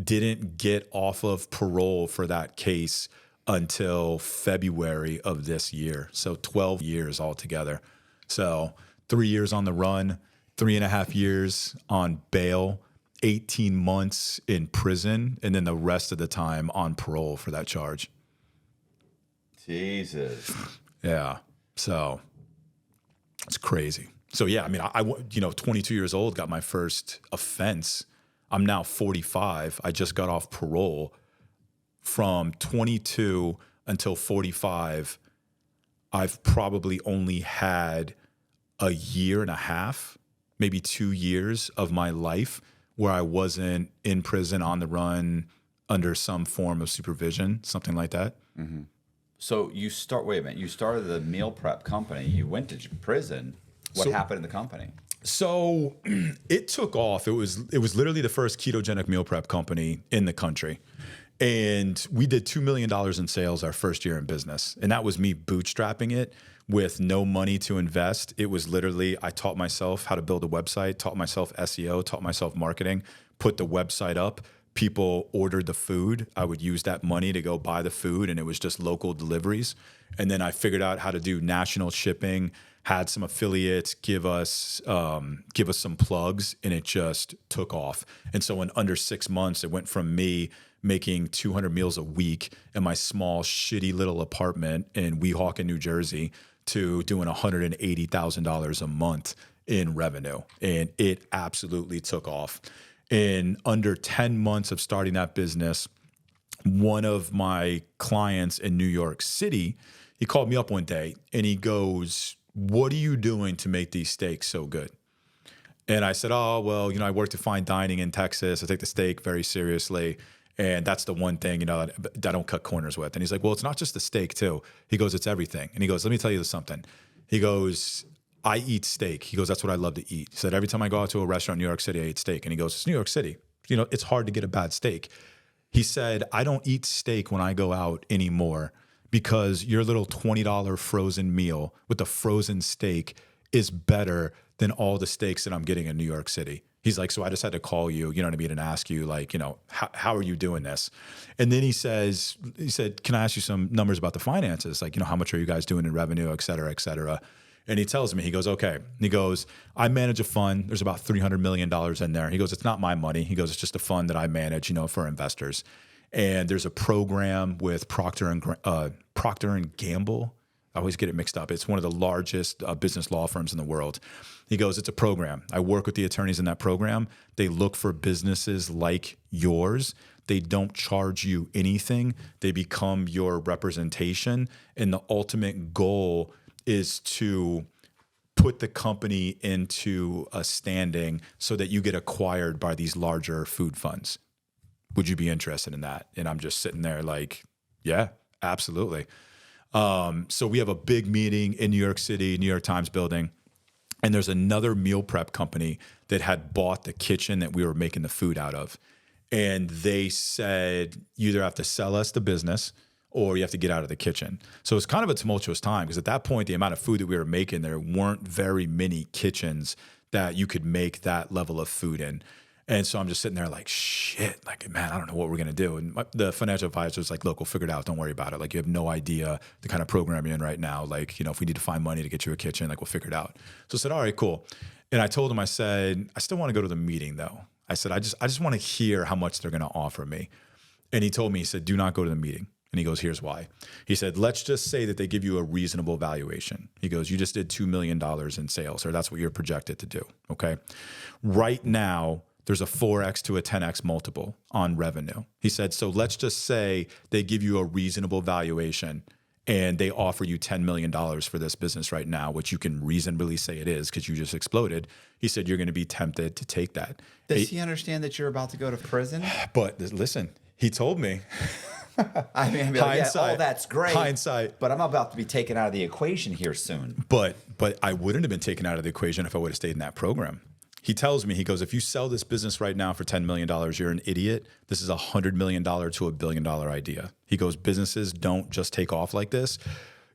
Didn't get off of parole for that case until February of this year. So 12 years altogether. So 3 years on the run, 3.5 years on bail, 18 months in prison, and then the rest of the time on parole for that charge. Jesus. Yeah. So it's crazy. So yeah, I mean, I 22 years old, got my first offense. I'm now 45. I just got off parole. From 22 until 45, I've probably only had a year and a half, maybe 2 years of my life where I wasn't in prison, on the run, under some form of supervision, something like that. So wait a minute, you started the meal prep company. You went to prison. What happened in the company? So it took off. It was literally the first ketogenic meal prep company in the country. And we did $2 million in sales our first year in business. And that was me bootstrapping it with no money to invest. It was literally, I taught myself how to build a website, taught myself SEO, taught myself marketing, put the website up. People ordered the food. I would use that money to go buy the food, and it was just local deliveries. And then I figured out how to do national shipping, had some affiliates give us some plugs, and it just took off. And so in under 6 months, it went from me making 200 meals a week in my small, shitty little apartment in Weehawken, New Jersey, to doing $180,000 a month in revenue. And it absolutely took off. In under 10 months of starting that business, one of my clients in New York City, he called me up one day and he goes, "What are you doing to make these steaks so good?" And I said, "Oh, well, I worked at fine dining in Texas. I take the steak very seriously. And that's the one thing, that I don't cut corners with." And he's like, "Well, it's not just the steak too." He goes, "It's everything." And he goes, "Let me tell you something." He goes, "I eat steak." He goes, "That's what I love to eat." He said, "Every time I go out to a restaurant in New York City, I eat steak." And he goes, "It's New York City. It's hard to get a bad steak." He said, "I don't eat steak when I go out anymore because your little $20 frozen meal with a frozen steak is better than all the steaks that I'm getting in New York City." He's like, "So I just had to call you, and ask you, how are you doing this?" And then he said, "Can I ask you some numbers about the finances? Like, how much are you guys doing in revenue, et cetera, et cetera?" And he tells me, he goes, "Okay." He goes, "I manage a fund. There's about $300 million in there." He goes, "It's not my money." He goes, "It's just a fund that I manage, for investors. And there's a program with Procter and Gamble. I always get it mixed up. It's one of the largest business law firms in the world." He goes, "It's a program. I work with the attorneys in that program. They look for businesses like yours. They don't charge you anything. They become your representation. And the ultimate goal is to put the company into a standing so that you get acquired by these larger food funds. Would you be interested in that?" And I'm just sitting there like, "Yeah, absolutely." So we have a big meeting in New York City, New York Times building, and there's another meal prep company that had bought the kitchen that we were making the food out of. And they said, "You either have to sell us the business or you have to get out of the kitchen." So it's kind of a tumultuous time because at that point, the amount of food that we were making, there weren't very many kitchens that you could make that level of food in. And so I'm just sitting there like, shit, like, man, I don't know what we're going to do. And the financial advisor was like, "Look, we'll figure it out. Don't worry about it. Like, you have no idea the kind of program you're in right now. Like, if we need to find money to get you a kitchen, like, we'll figure it out." So I said, "All right, cool." And I told him, I said, "I still want to go to the meeting though." I said, I just want to hear how much they're going to offer me." And he told me, he said, "Do not go to the meeting." And he goes, "Here's why." He said, "Let's just say that they give you a reasonable valuation." He goes, "You just did $2 million in sales, or that's what you're projected to do. Okay. Right now, there's a 4x to a 10x multiple on revenue." He said, "So let's just say they give you a reasonable valuation and they offer you $10 million for this business right now," which you can reasonably say it is because you just exploded. He said, "You're going to be tempted to take that." Does he understand that you're about to go to prison? But listen, he told me. I mean, I'd be like, "Yeah, Hindsight. that's great. Hindsight. But I'm about to be taken out of the equation here soon." But I wouldn't have been taken out of the equation if I would have stayed in that program. He tells me, he goes, "If you sell this business right now for $10 million, you're an idiot. This is a $100 million to $1 billion idea." He goes, "Businesses don't just take off like this.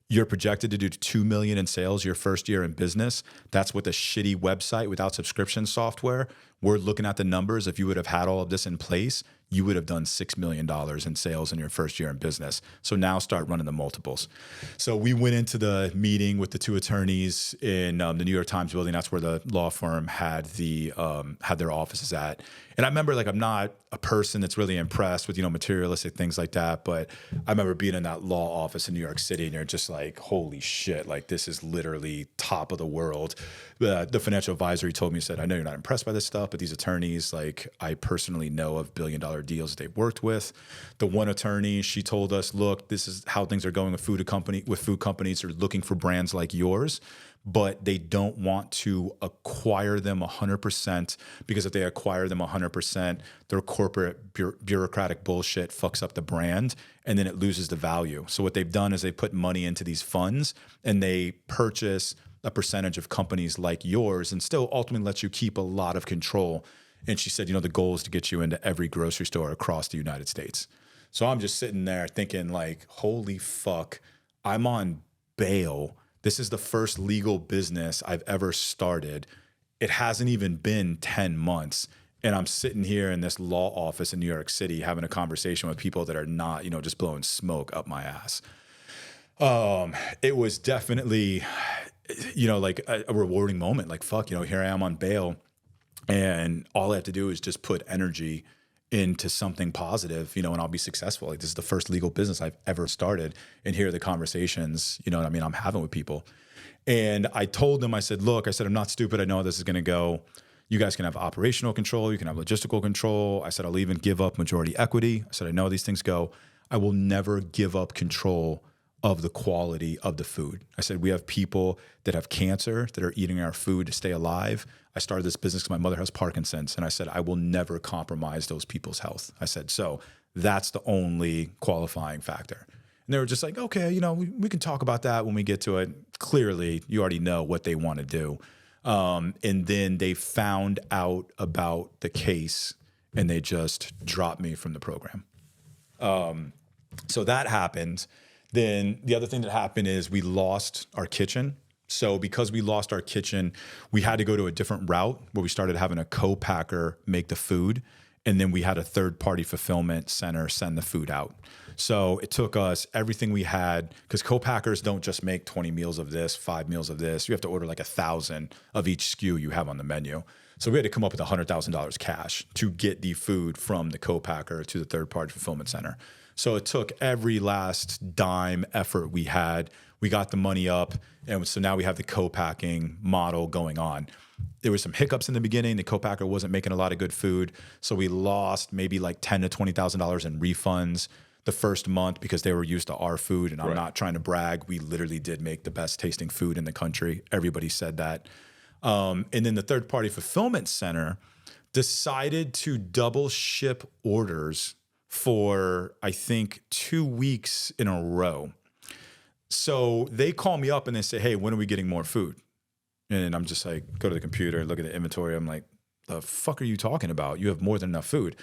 You're projected to do $2 million in sales your first year in business. That's with a shitty website without subscription software. We're looking at the numbers. If you would have had all of this in place, you would have done $6 million in sales in your first year in business. So now start running the multiples." So we went into the meeting with the two attorneys in the New York Times building. That's where the law firm had their offices at. And I remember, like, I'm not a person that's really impressed with, materialistic things like that. But I remember being in that law office in New York City, and you're just like, holy shit, like, this is literally top of the world. The financial advisor, he told me, he said, "I know you're not impressed by this stuff, but these attorneys, like, I personally know of $1 billion million deals that they've worked with. The one attorney, she told us, look, this is how things are going with food companies are looking for brands like yours, but they don't want to acquire them 100% because if they acquire them 100%, their corporate bureaucratic bullshit fucks up the brand and then it loses the value. So what they've done is they put money into these funds and they purchase a percentage of companies like yours and still ultimately lets you keep a lot of control. And she said, the goal is to get you into every grocery store across the United States. So I'm just sitting there thinking like, holy fuck, I'm on bail. This is the first legal business I've ever started. It hasn't even been 10 months. And I'm sitting here in this law office in New York City having a conversation with people that are not, just blowing smoke up my ass. It was definitely, like a rewarding moment. Like, fuck, here I am on bail. And all I have to do is just put energy into something positive, and I'll be successful. Like this is the first legal business I've ever started. And here are the conversations, I'm having with people. And I told them, I said, look, I'm not stupid. I know how this is going to go. You guys can have operational control. You can have logistical control. I said, I'll even give up majority equity. I said, I know how these things go. I will never give up control of the quality of the food. I said, we have people that have cancer that are eating our food to stay alive. I started this business because my mother has Parkinson's. And I said, I will never compromise those people's health. I said, so that's the only qualifying factor. And they were just like, okay, we can talk about that when we get to it. Clearly, you already know what they want to do. And then they found out about the case and they just dropped me from the program. So that happened. Then the other thing that happened is we lost our kitchen. So because we lost our kitchen, we had to go to a different route where we started having a co-packer make the food. And then we had a third-party fulfillment center send the food out. So it took us everything we had, because co-packers don't just make 20 meals of this, 5 meals of this. You have to order like 1,000 of each SKU you have on the menu. So we had to come up with $100,000 cash to get the food from the co-packer to the third-party fulfillment center. So it took every last dime effort we had. We got the money up. And so now we have the co-packing model going on. There was some hiccups in the beginning. The co-packer wasn't making a lot of good food. So we lost maybe like $10,000 to $20,000 in refunds the first month because they were used to our food. And I'm not trying to brag. We literally did make the best tasting food in the country. Everybody said that. And then the third-party fulfillment center decided to double ship orders for, I think, 2 weeks in a row. So they call me up and they say, hey, when are we getting more food? And I'm just like, go to the computer, look at the inventory. I'm like, the fuck are you talking about? You have more than enough food.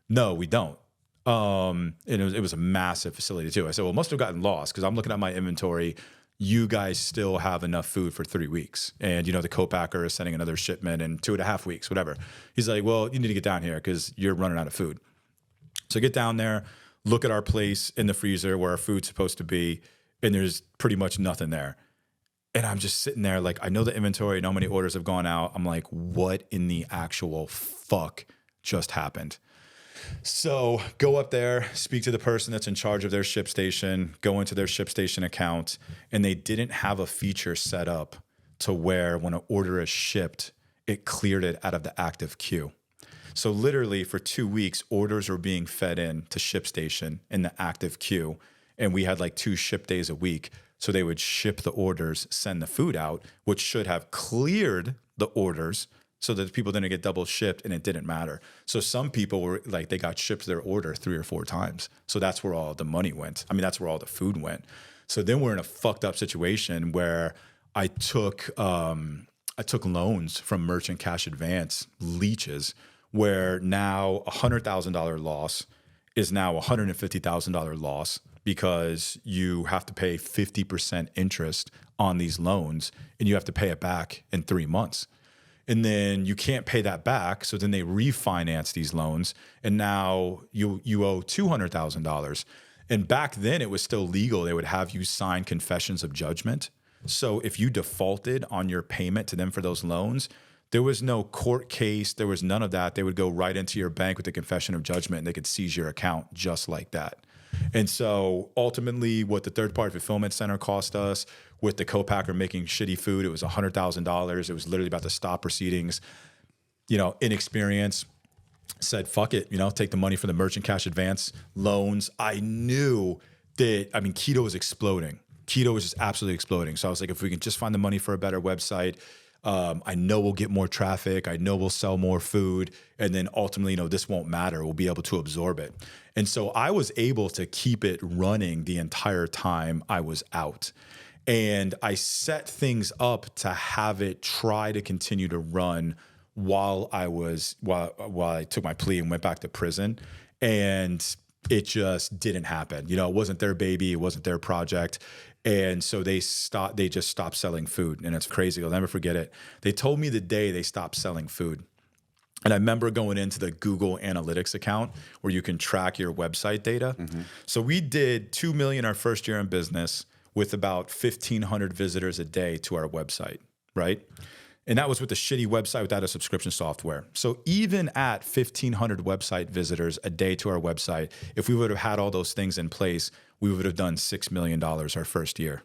No, we don't. And it was a massive facility too. I said, well, it must have gotten lost because I'm looking at my inventory. You guys still have enough food for 3 weeks. And, the co-packer is sending another shipment in 2.5 weeks, whatever. He's like, well, you need to get down here because you're running out of food. So get down there, look at our place in the freezer where our food's supposed to be, and there's pretty much nothing there. And I'm just sitting there like, I know the inventory, I know how many orders have gone out. I'm like, what in the actual fuck just happened? So go up there, speak to the person that's in charge of their ship station, go into their ship station account, and they didn't have a feature set up to where when an order is shipped, it cleared it out of the active queue. So literally for 2 weeks, orders were being fed in to ship station in the active queue. And we had like 2 ship days a week. So they would ship the orders, send the food out, which should have cleared the orders so that people didn't get double shipped and it didn't matter. So some people were like, they got shipped their order 3 or 4 times. So that's where all the money went. I mean, that's where all the food went. So then we're in a fucked up situation where I took loans from Merchant Cash Advance, leeches, where now $100,000 loss is now $150,000 loss because you have to pay 50% interest on these loans and you have to pay it back in 3 months. And then you can't pay that back. So then they refinance these loans and now you owe $200,000. And back then it was still legal. They would have you sign confessions of judgment. So if you defaulted on your payment to them for those loans, there was no court case. There was none of that. They would go right into your bank with a confession of judgment and they could seize your account just like that. And so ultimately what the third-party fulfillment center cost us with the co-packer making shitty food, it was $100,000. It was literally about to stop proceedings, inexperience. said, fuck it, take the money for the merchant cash advance loans. I knew that, keto was exploding. Keto was just absolutely exploding. So I was like, if we can just find the money for a better website, I know we'll get more traffic. I know we'll sell more food. And then ultimately, this won't matter. We'll be able to absorb it. And so I was able to keep it running the entire time I was out. And I set things up to have it try to continue to run while I took my plea and went back to prison. And it just didn't happen. It wasn't their baby. It wasn't their project. And so they just stopped selling food. And it's crazy. I'll never forget it. They told me the day they stopped selling food. And I remember going into the Google Analytics account where you can track your website data. Mm-hmm. So we did 2 million our first year in business with about 1,500 visitors a day to our website, right? And that was with a shitty website without a subscription software. So even at 1,500 website visitors a day to our website, if we would have had all those things in place, we would have done $6 million our first year.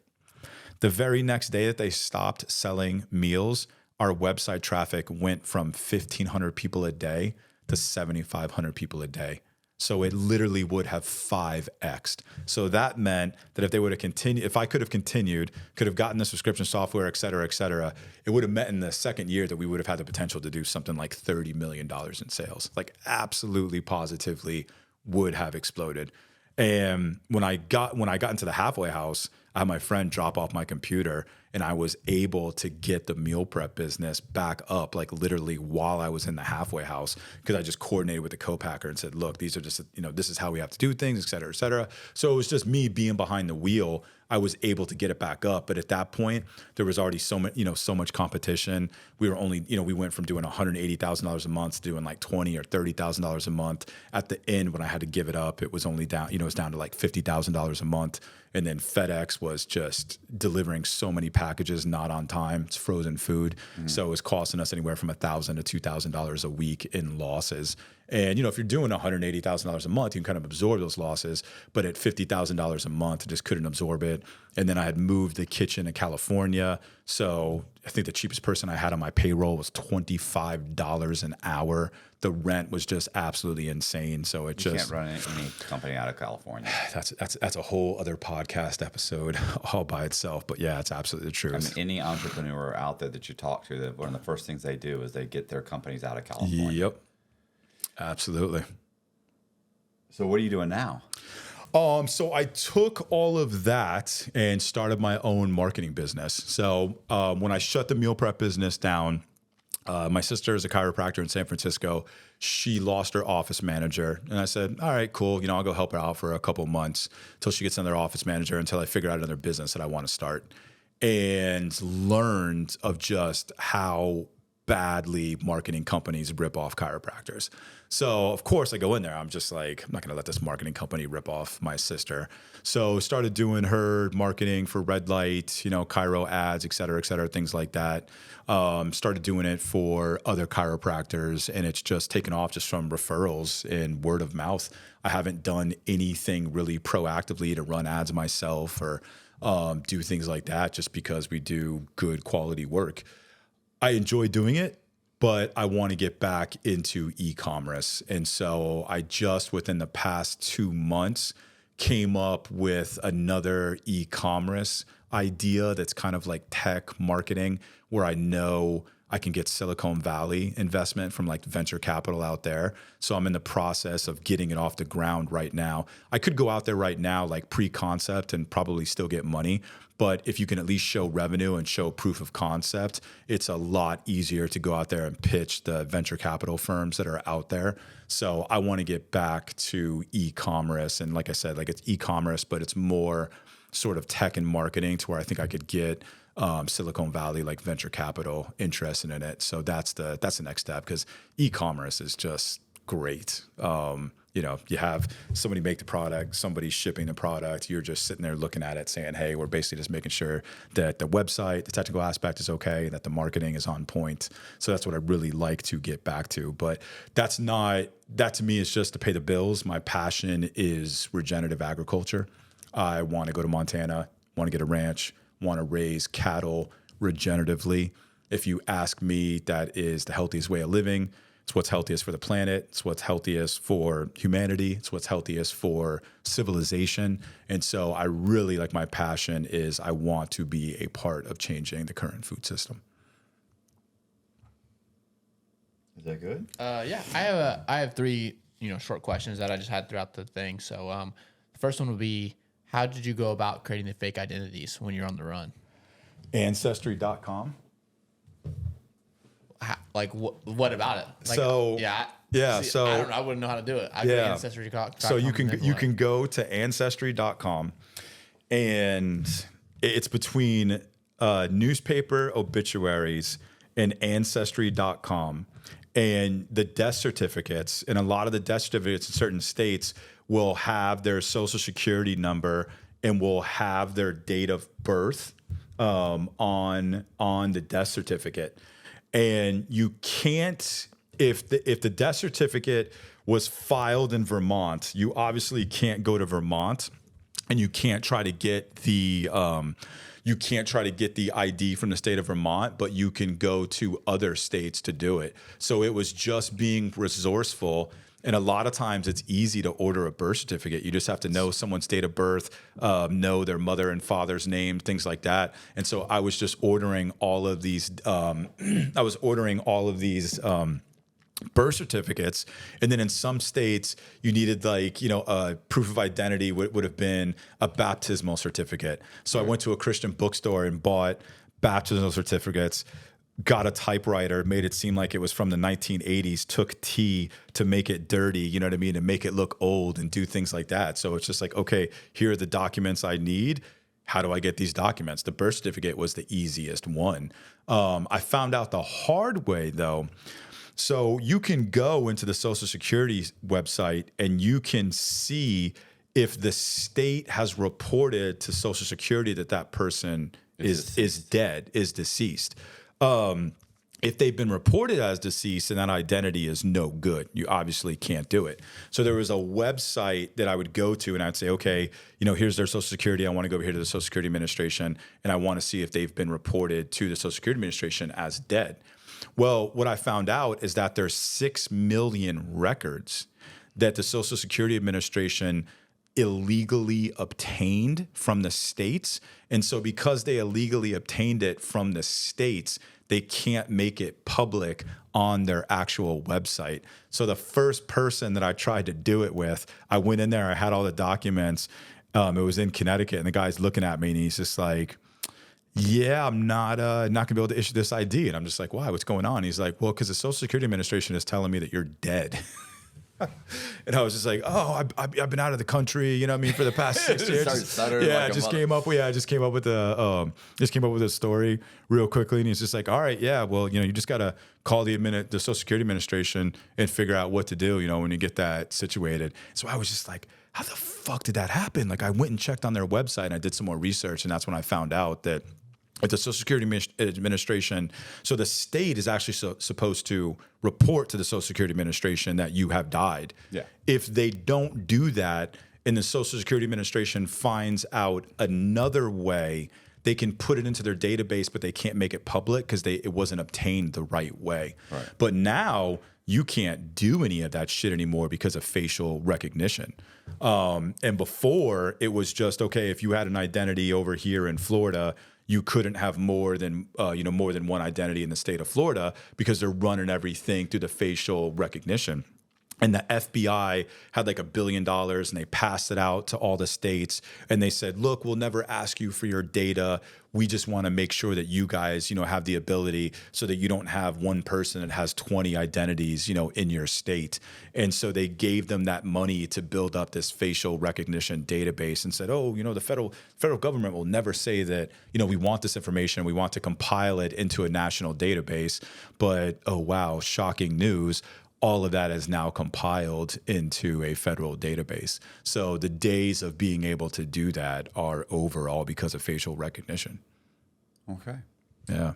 The very next day that they stopped selling meals, our website traffic went from 1,500 people a day to 7,500 people a day. So it literally would have 5x'd. So that meant that if they would have continued, if I could have continued, could have gotten the subscription software, et cetera, it would have meant in the second year that we would have had the potential to do something like $30 million in sales. Like absolutely positively would have exploded. And when I got into the halfway house, I had my friend drop off my computer and I was able to get the meal prep business back up, like literally while I was in the halfway house, because I just coordinated with the co-packer and said, look, these are just, this is how we have to do things, et cetera, et cetera. So it was just me being behind the wheel. I was able to get it back up. But at that point, there was already so much competition. We were only, we went from doing $180,000 a month to doing like $20,000 or $30,000 a month. At the end, when I had to give it up, it was only down, it was down to like $50,000 a month. And then FedEx was just delivering so many packages not on time. It's frozen food. Mm-hmm. So it was costing us anywhere from $1,000 to $2,000 a week in losses. And, if you're doing $180,000 a month, you can kind of absorb those losses. But at $50,000 a month, I just couldn't absorb it. And then I had moved the kitchen to California. So I think the cheapest person I had on my payroll was $25 an hour. The rent was just absolutely insane. So you can't run any company out of California. That's a whole other podcast episode all by itself. But yeah, it's absolutely the truth. Any entrepreneur out there that you talk to, that one of the first things they do is they get their companies out of California. Yep. Absolutely. So what are you doing now? So I took all of that and started my own marketing business. So when I shut the meal prep business down, my sister is a chiropractor in San Francisco. She lost her office manager. And I said, all right, cool. I'll go help her out for a couple of months until she gets another office manager, until I figure out another business that I want to start. And learned of just how badly marketing companies rip off chiropractors. So of course I go in there, I'm just like, I'm not going to let this marketing company rip off my sister. So started doing her marketing for red light, chiro ads, et cetera, things like that. Started doing it for other chiropractors, and it's just taken off just from referrals and word of mouth. I haven't done anything really proactively to run ads myself or do things like that, just because we do good quality work. I enjoy doing it, but I want to get back into e-commerce. And so I just within the past 2 months came up with another e-commerce idea that's kind of like tech marketing, where I know I can get Silicon Valley investment from like venture capital out there. So I'm in the process of getting it off the ground right now. I could go out there right now like pre-concept and probably still get money. But if you can at least show revenue and show proof of concept, it's a lot easier to go out there and pitch the venture capital firms that are out there. So I want to get back to e-commerce. And like I said, like it's e-commerce, but it's more sort of tech and marketing, to where I think I could get Silicon Valley, like venture capital, interested in it. So that's the next step, because e-commerce is just great. You have somebody make the product, somebody shipping the product. You're just sitting there looking at it saying, hey, we're basically just making sure that the website, the technical aspect is okay, that the marketing is on point. So that's what I really like to get back to. But that to me is just to pay the bills. My passion is regenerative agriculture. I want to go to Montana, want to get a ranch, want to raise cattle regeneratively. If you ask me, that is the healthiest way of living. It's what's healthiest for the planet. It's what's healthiest for humanity. It's what's healthiest for civilization. And so I really, like, my passion is I want to be a part of changing the current food system. Is that good? Yeah, I have three short questions that I just had throughout the thing. So the first one would be, how did you go about creating the fake identities when you're on the run? Ancestry.com. Like what about it? Like, So yeah, so I don't know. I wouldn't know how to do it. I go to Ancestry.com. So you can go to Ancestry.com, and it's between newspaper obituaries and Ancestry.com, and the death certificates, and a lot of the death certificates in certain states will have their social security number and will have their date of birth on the death certificate. And you can't, if the death certificate was filed in Vermont, you obviously can't go to Vermont, and you can't try to get the ID from the state of Vermont, but you can go to other states to do it. So it was just being resourceful. And a lot of times it's easy to order a birth certificate. You just have to know someone's date of birth, know their mother and father's name, things like that. And so I was just ordering all of these. Birth certificates, and then in some states you needed a proof of identity would have been a baptismal certificate. So I went to a Christian bookstore and bought baptismal certificates, got a typewriter, made it seem like it was from the 1980s, took tea to make it dirty, you know what I mean, and make it look old and do things like that. So it's just like, okay, here are the documents I need. How do I get these documents? The birth certificate was the easiest one. I found out the hard way though. So you can go into the Social Security website and you can see if the state has reported to Social Security that person is dead, is deceased. If they've been reported as deceased and that identity is no good, you obviously can't do it. So there was a website that I would go to and I'd say, okay, here's their Social Security. I want to go over here to the Social Security Administration and I want to see if they've been reported to the Social Security Administration as dead. Well, what I found out is that there's 6 million records that the Social Security Administration illegally obtained from the states. And so because they illegally obtained it from the states, they can't make it public on their actual website. So the first person that I tried to do it with, I went in there, I had all the documents. It was in Connecticut, and the guy's looking at me and he's just like, yeah, I'm not gonna be able to issue this ID. And I'm just like, why? What's going on? He's like, well, because the Social Security Administration is telling me that you're dead. And I was just like, oh, I've been out of the country, for the past 6 years. I just came up with a story real quickly, and he's just like, all right, yeah, well, you just gotta call the Social Security Administration and figure out what to do, when you get that situated. So I was just like, how the fuck did that happen? Like, I went and checked on their website and I did some more research, and that's when I found out that at the Social Security Administration, so the state is actually supposed to report to the Social Security Administration that you have died. Yeah. If they don't do that and the Social Security Administration finds out another way, they can put it into their database, but they can't make it public because it wasn't obtained the right way. Right. But now you can't do any of that shit anymore because of facial recognition. And before, it was just, okay, if you had an identity over here in Florida, you couldn't have more than one identity in the state of Florida because they're running everything through the facial recognition. And the FBI had like $1 billion and they passed it out to all the states. And they said, look, we'll never ask you for your data. We just want to make sure that you guys, have the ability so that you don't have one person that has 20 identities, in your state. And so they gave them that money to build up this facial recognition database and said, oh, the federal government will never say that, we want this information. We want to compile it into a national database. But, oh, wow, shocking news. All of that is now compiled into a federal database. So the days of being able to do that are over, all because of facial recognition. Okay. Yeah.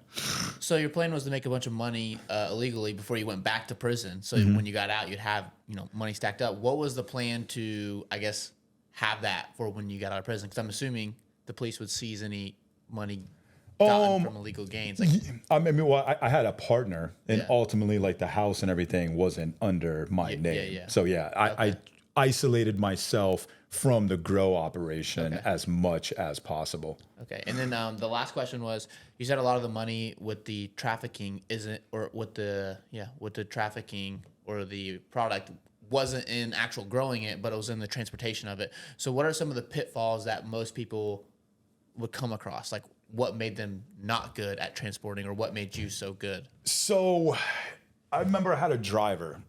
So your plan was to make a bunch of money illegally before you went back to prison. So when you got out, you'd have money stacked up. What was the plan to, I guess, have that for when you got out of prison? Because I'm assuming the police would seize any money gotten from illegal gains? Like, I mean, well, I had a partner, and Yeah. ultimately, like the house and everything wasn't under my name. yeah. So yeah, I isolated myself from the grow operation as much as possible. okay. And then the last question was, you said a lot of the money with the trafficking isn't, or with the trafficking or the product wasn't in actual growing it, but it was in the transportation of it. So what are some of the pitfalls that most people would come across? Like, what made them not good at transporting, or what made you so good? So I remember I had a driver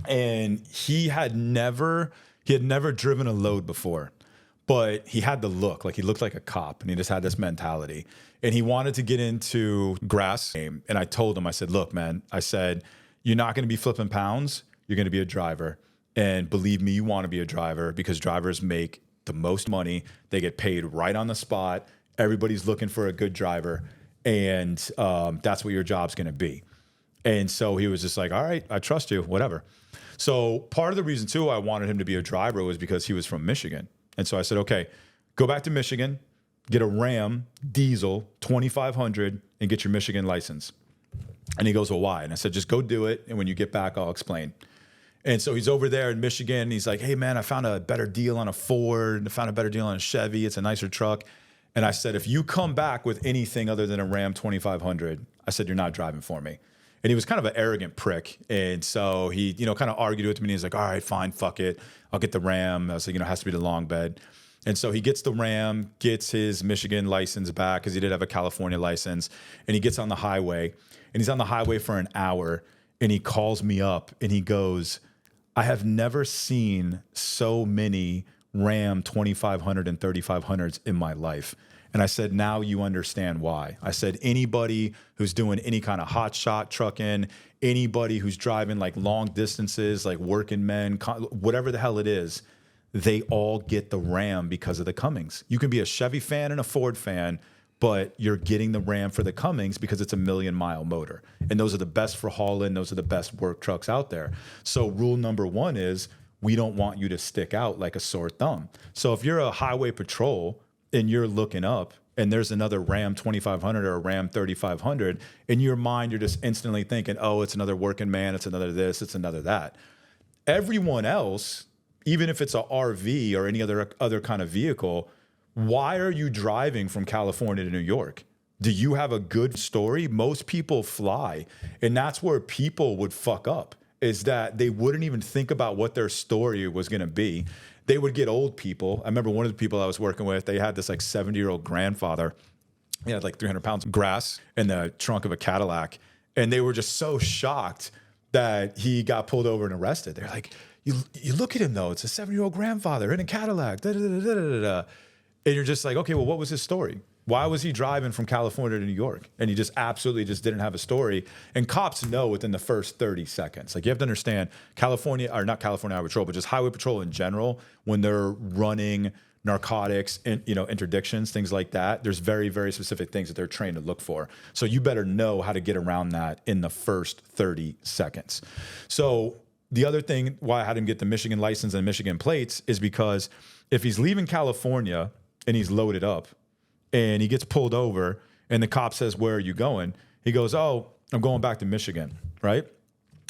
and he had never driven a load before, but he had the look, like he looked like a cop, and he just had this mentality, and he wanted to get into grass game. And I told him, I said, look, man, I said, you're not going to be flipping pounds. You're going to be a driver. And believe me, you want to be a driver because drivers make the most money. They get paid right on the spot. Everybody's looking for a good driver. And that's what your job's going to be. And so he was just like, all right, I trust you, whatever. So part of the reason, too, I wanted him to be a driver was because he was from Michigan. And so I said, okay, go back to Michigan, get a Ram diesel 2500 and get your Michigan license. And he goes, well, why? And I said, just go do it. And when you get back, I'll explain. And so he's over there in Michigan. And he's like, hey, man, I found a better deal on a Ford. I found a better deal on a Chevy. It's a nicer truck. And I said, if you come back with anything other than a Ram 2500, I said, you're not driving for me. And he was kind of an arrogant prick. And so he, kind of argued with me. And he's like, all right, fine, fuck it. I'll get the Ram. I was like, it has to be the long bed. And so he gets the Ram, gets his Michigan license back because he did have a California license. And he gets on the highway. And he's on the highway for an hour. And he calls me up and he goes, I have never seen so many Ram 2500 and 3500s in my life. And I said, now you understand why. I said, anybody who's doing any kind of hot shot trucking, anybody who's driving like long distances, like working men, whatever the hell it is, they all get the Ram because of the Cummins. You can be a Chevy fan and a Ford fan, but you're getting the Ram for the Cummins because it's a 1,000,000-mile motor. And those are the best for hauling. Those are the best work trucks out there. So rule number one is we don't want you to stick out like a sore thumb. So if you're a highway patrol and you're looking up and there's another Ram 2500 or a Ram 3500, in your mind, you're just instantly thinking, oh, it's another working man. It's another this, it's another that. Everyone else, even if it's a RV or any other kind of vehicle, why are you driving from California to New York? Do you have a good story? Most people fly. And that's where people would fuck up, is that they wouldn't even think about what their story was going to be. They would get old people. I remember one of the people I was working with, they had this like 70-year-old grandfather. He had like 300 pounds of grass in the trunk of a Cadillac. And they were just so shocked that he got pulled over and arrested. They're like, you look at him though, it's a 70-year-old grandfather in a Cadillac, da, da, da, da, da, da. And you're just like, okay, well, what was his story? Why was he driving from California to New York? And he just absolutely just didn't have a story. And cops know within the first 30 seconds. Like you have to understand, California, or not California Highway Patrol, but just Highway Patrol in general, when they're running narcotics and interdictions, things like that, there's very, very specific things that they're trained to look for. So you better know how to get around that in the first 30 seconds. So the other thing why I had him get the Michigan license and Michigan plates is because if he's leaving California and he's loaded up and he gets pulled over and the cop says, where are you going? He goes, oh, I'm going back to Michigan, right?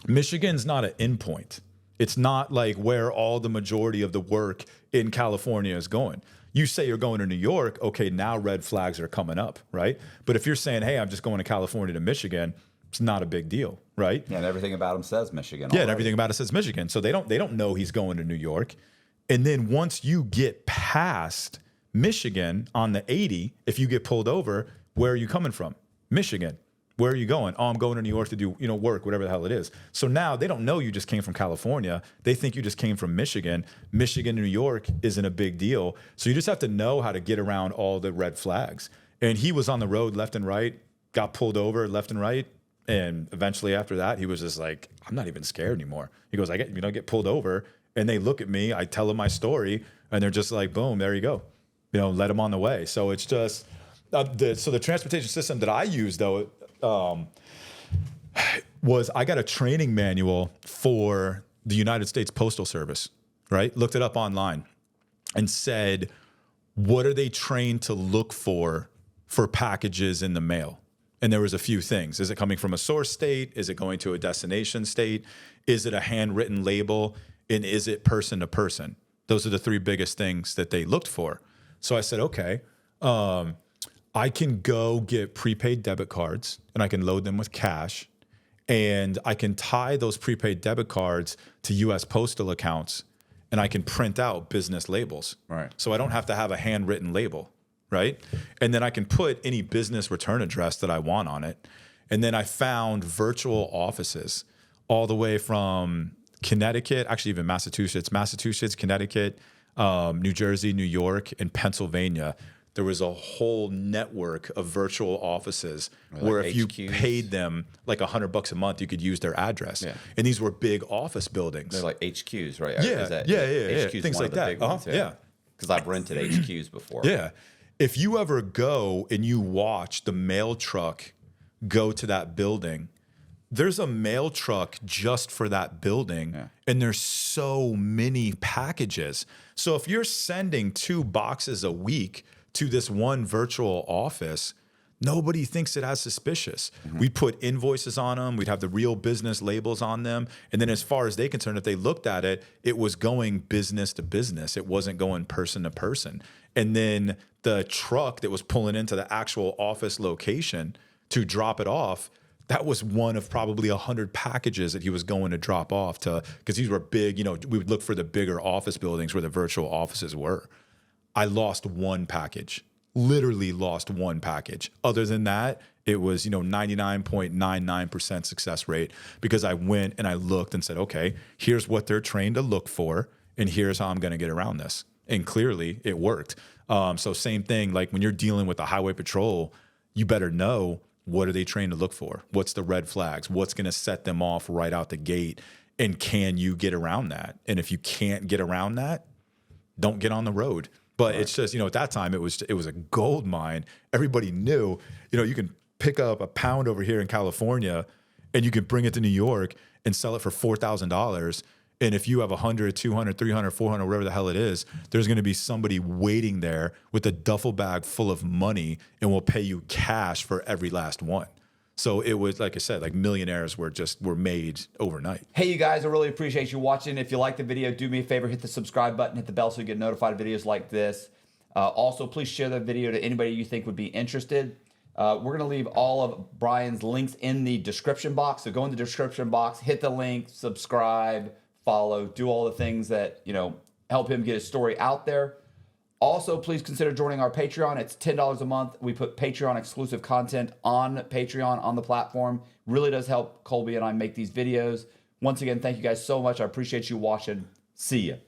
Michigan's not an endpoint. It's not like where all the majority of the work in California is going. You say you're going to New York, okay, now red flags are coming up, right? But if you're saying, hey, I'm just going to California to Michigan, it's not a big deal, right? Yeah, and everything about him says Michigan. Yeah, and everything about it says Michigan. So they don't know he's going to New York. And then once you get past Michigan on the 80, if you get pulled over, where are you coming from? Michigan. Where are you going? Oh, I'm going to New York to do, work, whatever the hell it is. So now they don't know you just came from California. They think you just came from Michigan. Michigan to New York isn't a big deal. So you just have to know how to get around all the red flags. And he was on the road left and right, got pulled over left and right. And eventually after that, he was just like, I'm not even scared anymore. He goes, I get pulled over and they look at me, I tell them my story and they're just like, boom, there you go. Let them on the way. So it's just, the transportation system that I use though, was I got a training manual for the United States Postal Service, right? Looked it up online and said, what are they trained to look for for packages in the mail. And there was a few things. Is it coming from a source state? Is it going to a destination state? Is it a handwritten label? And is it person to person? Those are the three biggest things that they looked for. So I said, okay, I can go get prepaid debit cards and I can load them with cash. And I can tie those prepaid debit cards to US postal accounts and I can print out business labels. Right. So I don't have to have a handwritten label, right? And then I can put any business return address that I want on it. And then I found virtual offices all the way from Connecticut, actually even Massachusetts, Connecticut, New Jersey, New York, and Pennsylvania. There was a whole network of virtual offices where if you HQs? paid them like $100 a month, you could use their address. Yeah. And these were big office buildings. They're like HQs, right? Yeah, Is that, yeah. HQs Things one like of the that. big ones, Yeah. Because I've rented HQs before. Yeah. If you ever go and you watch the mail truck go to that building, there's a mail truck just for that building, and there's so many packages. So if you're sending 2 boxes a week to this one virtual office, nobody thinks it as suspicious. We put invoices on them. We'd have the real business labels on them. And then as far as they're concerned, if they looked at it, it was going business to business. It wasn't going person to person. And then the truck that was pulling into the actual office location to drop it off, that was one of probably 100 packages that he was going to drop off to, because these were big, we would look for the bigger office buildings where the virtual offices were. I lost one package, literally lost one package. Other than that, it was, 99.99% success rate, because I went and I looked and said, okay, here's what they're trained to look for, and here's how I'm going to get around this. And clearly it worked. So same thing, like when you're dealing with the highway patrol, you better know, what are they trained to look for? What's the red flags? What's going to set them off right out the gate? And can you get around that? And if you can't get around that, don't get on the road. But it's just, at that time it was a gold mine. Everybody knew, you can pick up a pound over here in California and you can bring it to New York and sell it for $4,000. And if you have 100, 200, 300, 400, whatever the hell it is, there's going to be somebody waiting there with a duffel bag full of money and will pay you cash for every last one. So it was, like I said, like millionaires were made overnight. Hey, you guys, I really appreciate you watching. If you like the video, do me a favor, hit the subscribe button, hit the bell so you get notified of videos like this. Also, please share the video to anybody you think would be interested. We're going to leave all of Bryan's links in the description box. So go in the description box, hit the link, subscribe, follow, do all the things that, help him get his story out there. Also, please consider joining our Patreon. It's $10 a month. We put Patreon exclusive content on Patreon on the platform. Really does help Colby and I make these videos. Once again, thank you guys so much. I appreciate you watching. See ya.